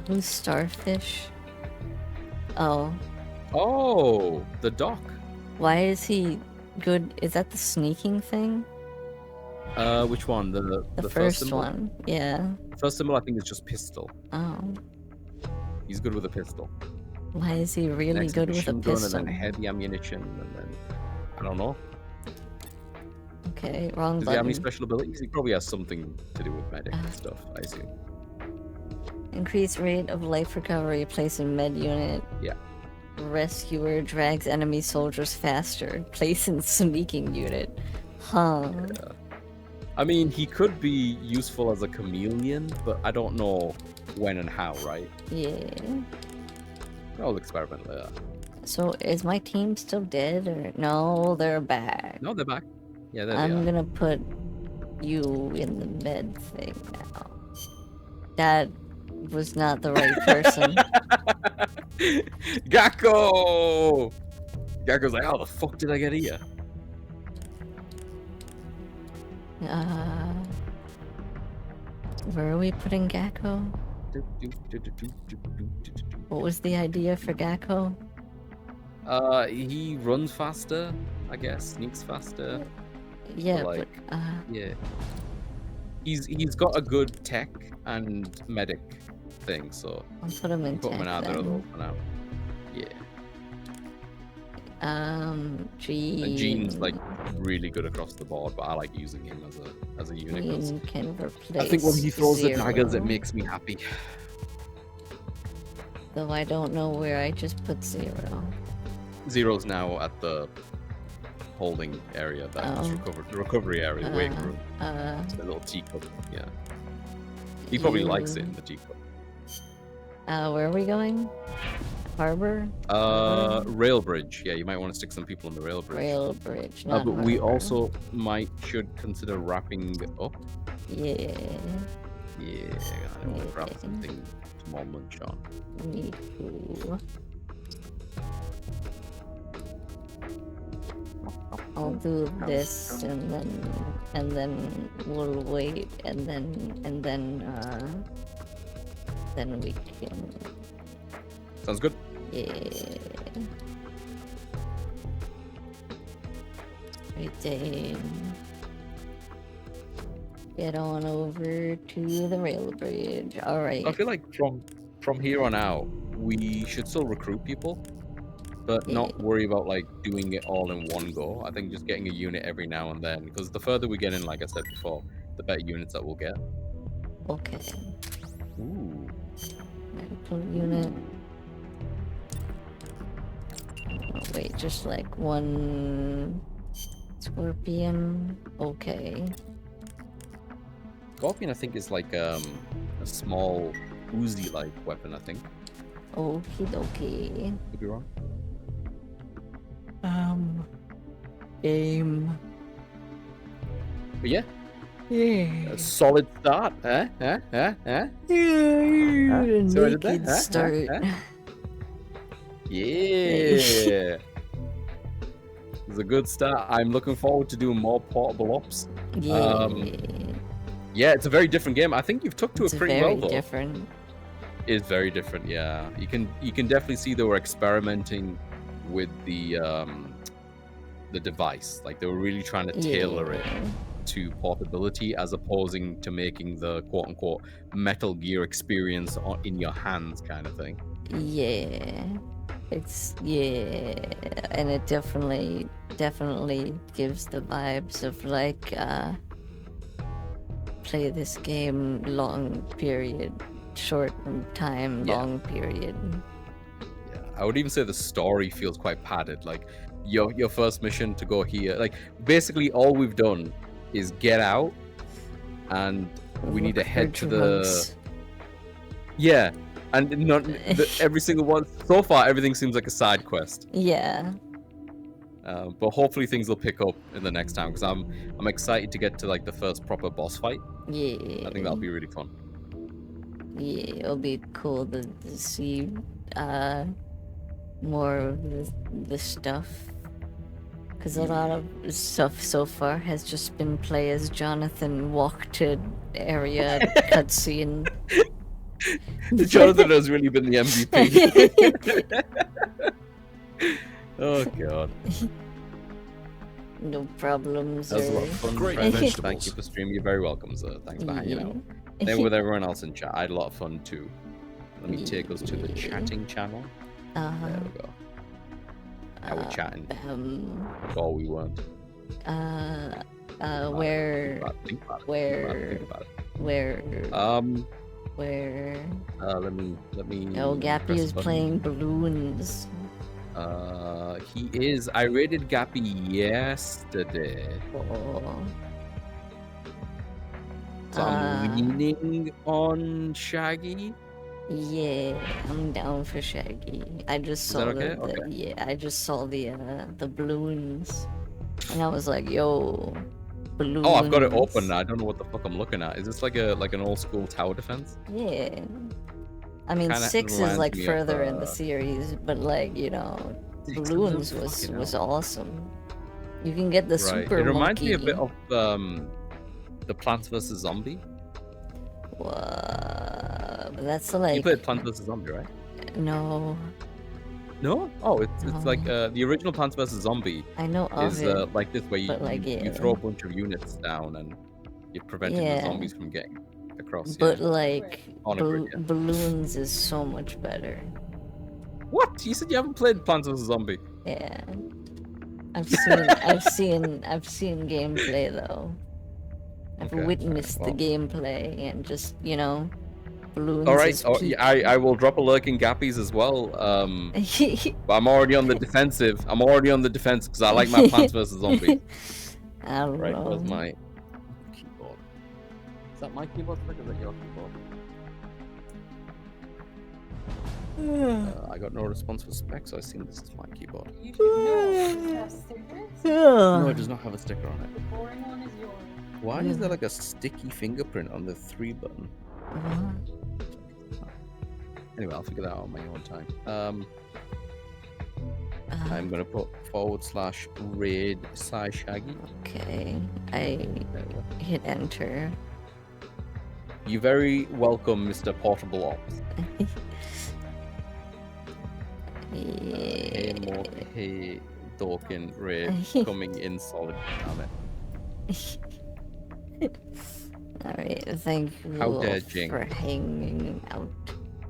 S1: Who's Starfish? Oh.
S2: Oh, the dock.
S1: Why is he good? Is that the sneaking thing?
S2: Which one? The
S1: first
S2: symbol?
S1: one. Yeah.
S2: First symbol, I think, is just pistol.
S1: Oh.
S2: He's good with a pistol.
S1: Why is he really
S2: Next
S1: good
S2: is
S1: with a
S2: machine gun,
S1: pistol?
S2: and then heavy ammunition, and then I don't know.
S1: Okay, wrong
S2: Does he have any
S1: button.
S2: special abilities? He probably has something to do with medic stuff, I assume.
S1: Increased rate of life recovery. Place in med unit.
S2: Yeah.
S1: Rescuer drags enemy soldiers faster. Place in sneaking unit. Huh.
S2: Yeah. I mean, he could be useful as a chameleon, but I don't know when and how, right?
S1: Yeah.
S2: I'll experiment later.
S1: So is my team still dead or no? They're back.
S2: No, they're back. Yeah, there they
S1: I'm
S2: are.
S1: gonna put you in the med thing now. That was not the right person.
S2: Gakko! Gakko's like, how the fuck did I get here?
S1: Where are we putting Gakko? What was the idea for Gakko?
S2: He runs faster, I guess. Sneaks faster.
S1: Yeah,
S2: but
S1: but
S2: yeah. He's got a good tech and medic thing, so
S1: I'll put him in
S2: put him in
S1: tech
S2: either of those
S1: then.
S2: for now. Yeah.
S1: Gene.
S2: And Gene's like really good across the board, but I like using him as a unit. 'Cause
S1: Gene can replace
S2: I think when he throws the daggers,
S1: Zero.
S2: it makes me happy.
S1: Though I don't know where I just put Zero.
S2: Zero's now at the holding area, that recovery area, the waiting room. The little teacup, yeah. He probably likes it in the teacup.
S1: Where are we going? Harbor?
S2: Rail bridge. Yeah, you might want to stick some people on the rail bridge.
S1: Rail bridge, not
S2: but we
S1: harbor.
S2: also should consider wrapping up.
S1: Yeah.
S2: Yeah, I want to grab something small munch on.
S1: Me too. I'll do this and then we'll wait and then we can.
S2: Sounds good.
S1: Yeah. Right then. Get on over to the rail bridge. Alright.
S2: I feel like from here on out, we should still recruit people, but not worry about like doing it all in one go. I think just getting a unit every now and then, because the further we get in, like I said before, the better units that we'll get.
S1: Okay.
S2: Ooh.
S1: Medical unit. Oh, wait, just like one scorpion. Okay.
S2: Scorpion, I think, is like a small Uzi-like weapon. I think.
S1: Okie dokie.
S2: Could be wrong.
S1: Gaem.
S2: But yeah.
S1: Yeah.
S2: A solid start, huh? Huh?
S1: Yeah,
S2: See what I did there?
S1: naked
S2: Huh?
S1: start.
S2: Yeah. It's a good start. I'm looking forward to doing more portable ops.
S1: Yeah.
S2: Yeah, it's a very different game. I think you've took to
S1: It's
S2: it pretty
S1: very
S2: well, though.
S1: different.
S2: It's very different. Yeah, you can definitely see they were experimenting with the device. Like they were really trying to tailor it to portability, as opposing to making the quote unquote Metal Gear experience in your hands kind of thing.
S1: Yeah. And it definitely gives the vibes of like play this game long period, short time, long period.
S2: Yeah, I would even say the story feels quite padded. Like your first mission to go here, like basically all we've done is get out, and we need to head to the and not every single one so far. Everything seems like a side quest.
S1: Yeah.
S2: But hopefully things will pick up in the next time, because I'm excited to get to like the first proper boss fight.
S1: Yeah.
S2: I think that'll be really fun.
S1: Yeah, it'll be cool to see more of the stuff. Because a lot of stuff so far has just been play as Jonathan, walk to area, cutscene.
S2: Jonathan has really been the MVP. Oh god.
S1: No problems.
S2: That was a lot of fun.
S4: Great
S2: Friend.
S4: vegetables.
S2: Thank you for streaming. You're very welcome, sir. Thanks for hanging out. Same with everyone else in chat. I had a lot of fun too. Let me take us to the chatting channel. There we go. How we're chatting. Or we weren't.
S1: Where?
S2: Think about it.
S1: Where?
S2: Think about it.
S1: Where?
S2: Let me.
S1: Oh, Gappy is playing balloons.
S2: He is. I rated Gappy yesterday.
S1: Oh.
S2: So I'm leaning on Shaggy.
S1: Yeah, I'm down for Shaggy. I just saw I just saw the balloons, and I was like, "Yo, balloons!"
S2: Oh, I've got it open. I don't know what the fuck I'm looking at. Is this like an old school tower defense?
S1: Yeah. I mean,
S2: Kinda
S1: 6 is
S2: reminds
S1: like
S2: me of,
S1: further in the series, but like balloons was awesome. You can get the super
S2: It reminds
S1: monkey.
S2: me a bit of the Plants vs Zombie.
S1: That's like.
S2: You played Plants vs Zombie, right?
S1: No.
S2: No? Oh, it's like the original Plants vs Zombie.
S1: I know of
S2: is
S1: it,
S2: like this, where you throw a bunch of units down and you're preventing the zombies from getting across.
S1: But like
S2: On a grid,
S1: balloons is so much better.
S2: What? You said you haven't played Plants vs Zombie?
S1: Yeah. I've seen gameplay though. I've witnessed the gameplay and just balloons.
S2: All right. I will drop a lurk in Gappies as well. But I'm already on the defensive. Because I like my Plants vs Zombies.
S1: I don't know.
S2: Where's my keyboard? Is that my keyboard? Or is that your keyboard? I got no response for specs, so I assume this is my keyboard. No, it does not have a sticker on it.
S10: The boring one is yours.
S2: Why is there like a sticky fingerprint on the 3 button? Anyway, I'll figure that out on my own time. I'm gonna put /raid/Shaggy.
S1: Okay, I hit enter.
S2: You're very welcome, Mr. Portable Ops. Hey, Dorkin Raid coming in solid. Damn it.
S1: Alright, thank you for hanging out.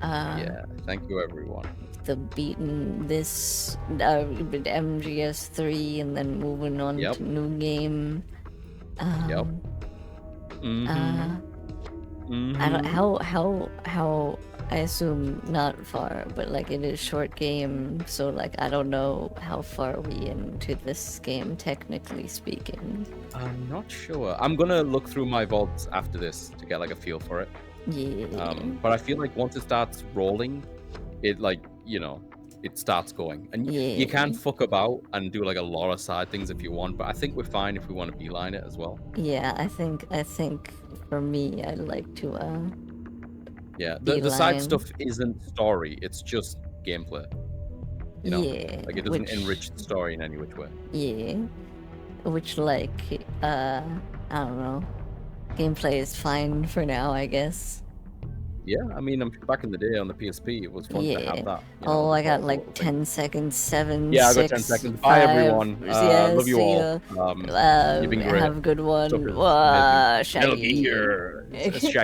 S2: Yeah, thank you everyone.
S1: The beating this MGS3 and then moving on to new game. I don't how I assume not far, but like it is short game, so like I don't know how far we into this game technically speaking.
S2: I'm not sure. I'm gonna look through my VODs after this to get like a feel for it.
S1: Yeah.
S2: But I feel like once it starts rolling, it it starts going, and you can fuck about and do like a lot of side things if you want. But I think we're fine if we want to beeline it as well.
S1: Yeah, I think for me, I'd like to
S2: Yeah, the side stuff isn't story; it's just gameplay. You know,
S1: Yeah,
S2: like it doesn't
S1: which-
S2: enrich the story in any which way.
S1: Yeah. Which, like, I don't know. Gameplay is fine for now, I guess.
S2: Yeah, I mean, I'm sure back in the day on the PSP, it was fun to
S1: Yeah.
S2: have that. You
S1: Oh,
S2: know,
S1: I got
S2: the
S1: like
S2: little
S1: 10 seconds, 7,
S2: Yeah, I got
S1: 6,
S2: 10 seconds.
S1: 5.
S2: Bye, everyone.
S1: Yeah,
S2: Love you
S1: see
S2: all.
S1: ya.
S2: You've been great.
S1: Have a good one.
S2: Stuff is amazing. Metal
S1: Shaggy.
S2: Gear. It's Shaggy.